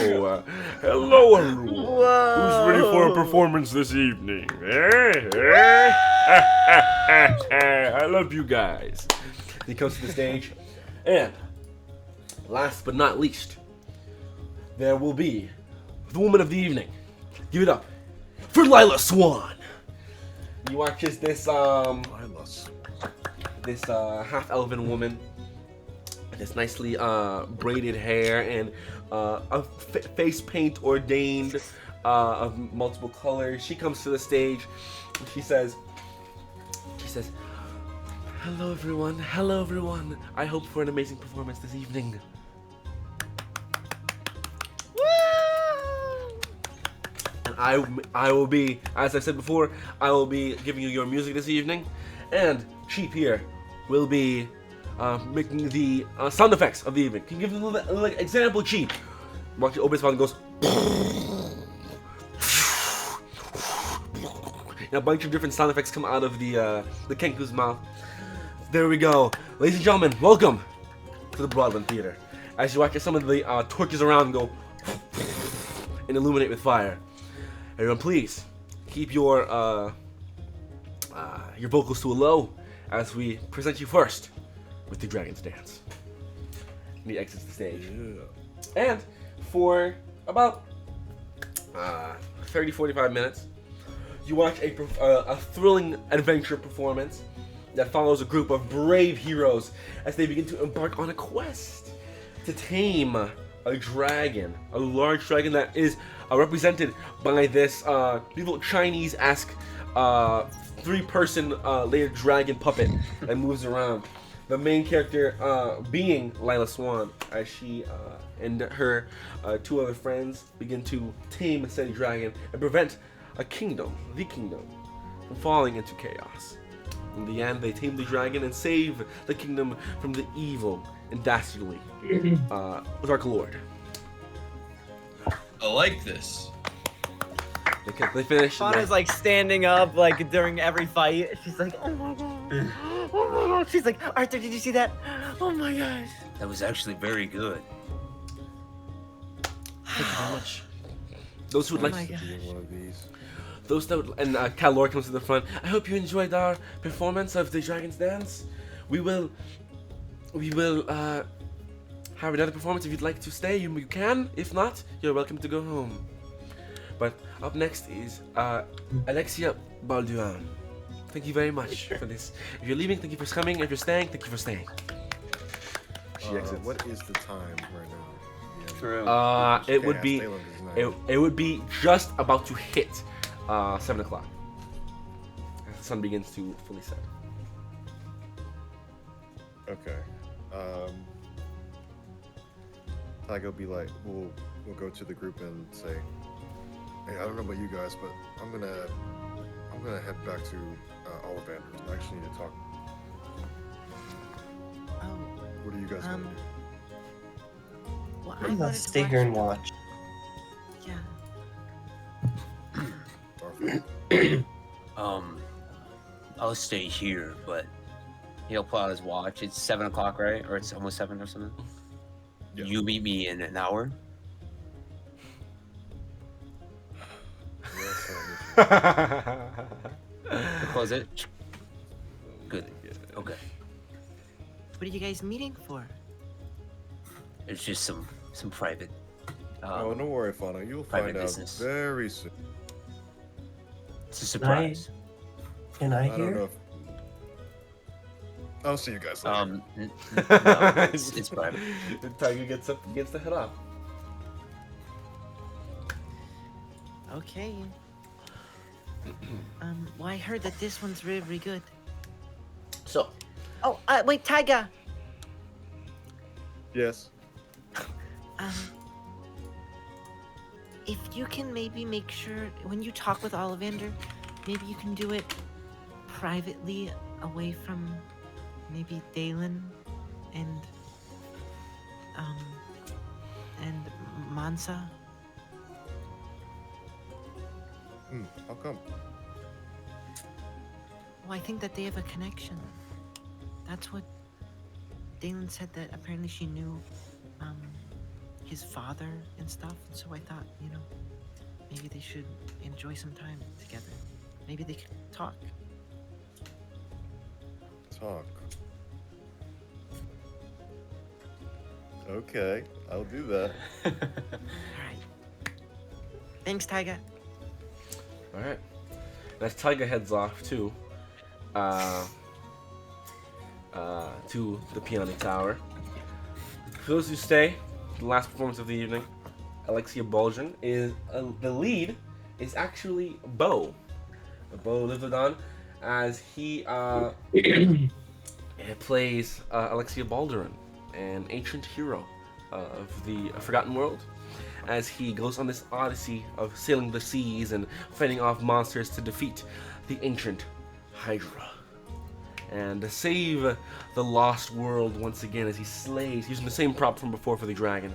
hello everyone. Who's ready for a performance this evening? I love you guys. He comes to the stage, and last but not least, there will be the woman of the evening. Give it up for Lila Swan. You watch as this half-elven woman, this nicely braided hair and a face paint ordained of multiple colors. She comes to the stage. And she says, "Hello everyone, hello everyone. I hope for an amazing performance this evening." I will be, as I said before, I will be giving you your music this evening, and Cheap here will be making the sound effects of the evening. Can you give them a little example, Cheap? Watch it open his mouth and goes, and a bunch of different sound effects come out of the Kenku's mouth. There we go, ladies and gentlemen. Welcome to the Broadland Theater. As you watch some of the torches around go and illuminate with fire. Everyone, please keep your vocals to a low as we present you first with the Dragon's Dance. And he exits the stage. Yeah. And for about 30-45 minutes, you watch a thrilling adventure performance that follows a group of brave heroes as they begin to embark on a quest to tame a dragon, a large dragon that is represented by this little Chinese-esque three-person layered dragon puppet that moves around. The main character being Lila Swan, as she and her two other friends begin to tame said dragon and prevent the kingdom, from falling into chaos. In the end, they tame the dragon and save the kingdom from the evil and dastardly Dark Lord. I like this. They finish. Fauna's like standing up like during every fight. She's like, oh my god. Oh my god. She's like, Arthur, did you see that? Oh my gosh. That was actually very good. Thank you very much. Those who would Oh like my to, gosh. One of these. those that would, and Calor comes to the front. I hope you enjoyed our performance of the Dragon's Dance. We will have another performance. If you'd like to stay, you can. If not, you're welcome to go home. But up next is Alexia Balduran. Thank you very much for this. If you're leaving, thank you for coming. If you're staying, thank you for staying. She exits. What is the time right now? Yeah. True. It would be Chaos, Dayland is night. it would be just about to hit 7 o'clock. As the sun begins to fully set. Okay. Tygo be like, we'll go to the group and say, hey, I don't know about you guys, but I'm gonna head back to Ollivander. I actually need to talk. Oh, What are you guys gonna do? well, I I'm wanted gonna to stay here and the- watch. Yeah. I'll stay here, but he'll pull out his watch. It's 7 o'clock, right? Or it's almost 7 or something. Yeah. You meet me in an hour. Yes, I'll Close it. Good. Okay. What are you guys meeting for? It's just some private. oh, don't worry, Fauna. You'll private find out business. very soon. It's a surprise. Can I I don't know hear? if. I'll see you guys later. No, it's private. The tiger gets up and gets to head off. Okay. Well, I heard that this one's very good. So, Oh, wait, Tiger. Yes. If you can maybe make sure when you talk with Ollivander, maybe you can do it privately away from maybe Dalen and Mansa. How come? Well, I think that they have a connection. That's what Dalen said, that apparently she knew his father and stuff. And so I thought, maybe they should enjoy some time together. Maybe they could talk. Talk. Okay, I'll do that. All right. Thanks, Tiger. all right. As Tiger heads off to the Peony Tower. For those who stay, the last performance of the evening, Alexia Baldrin is the lead. Is actually Bo. Bo Lividon, as he plays Alexia Baldrin, an ancient hero of the Forgotten World, as he goes on this odyssey of sailing the seas and fighting off monsters to defeat the ancient Hydra. And to save the lost world once again as he slays, using the same prop from before for the dragon,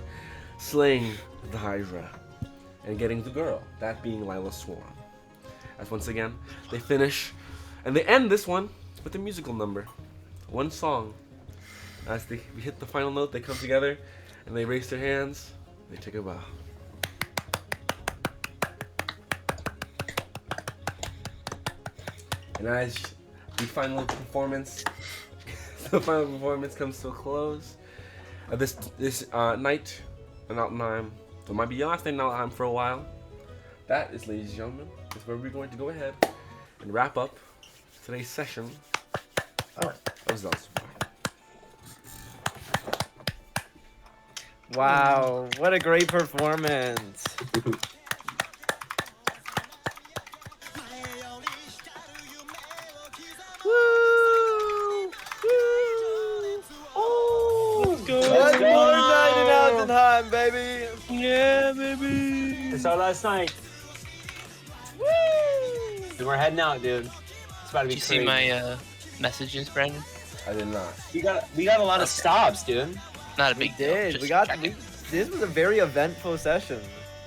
slaying the Hydra and getting the girl, that being Lila Swan. As once again, they finish, and they end this one with a musical number. One song. As they hit the final note, they come together, and they raise their hands, they take a bow. And as the final performance comes to a close, this night in Altenheim, it might be your last night in Altenheim for a while. That is, ladies and gentlemen, is where we're going to go ahead and wrap up today's session of Zelzibar. Wow, what a great performance. Let's One go. more night in Altenheim, baby. Yeah, baby. It's our last night. Woo! And we're heading out, dude. It's about to be Did you crazy. see my messages, Brandon? I did not. We got a lot of stops, dude. Not a We big deal. did. just We got. checking. This was a very eventful session.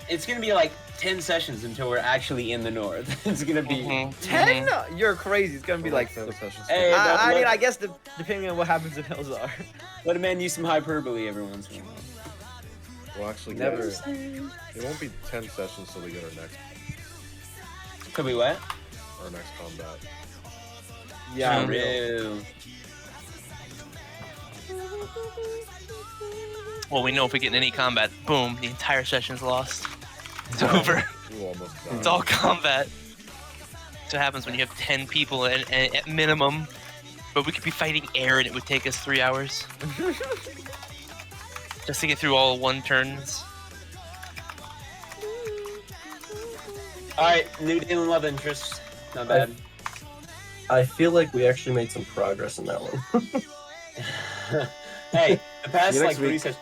It's gonna be like 10 sessions until we're actually in the north. It's gonna be. Mhm, 10? mhm. You're crazy. It's gonna be like. 10 sessions. Hey, but I mean, let- I guess depending on what happens in Elzar. Let a man use some hyperbole every once in a while. Well, actually, Never. guys, it won't be 10 sessions till we get our next Could be what? combat. Yeah. Real. Well, we know if we get in any combat, boom, the entire session's lost. It's over. You almost died. It's all combat. That's what happens when you have 10 people at minimum. But we could be fighting air and it would take us 3 hours. Just to get through all 1 turns. Alright, new Dalen love interest. Not bad. I feel like we actually made some progress in that one. Hey, the past See you like next 3 week. sessions.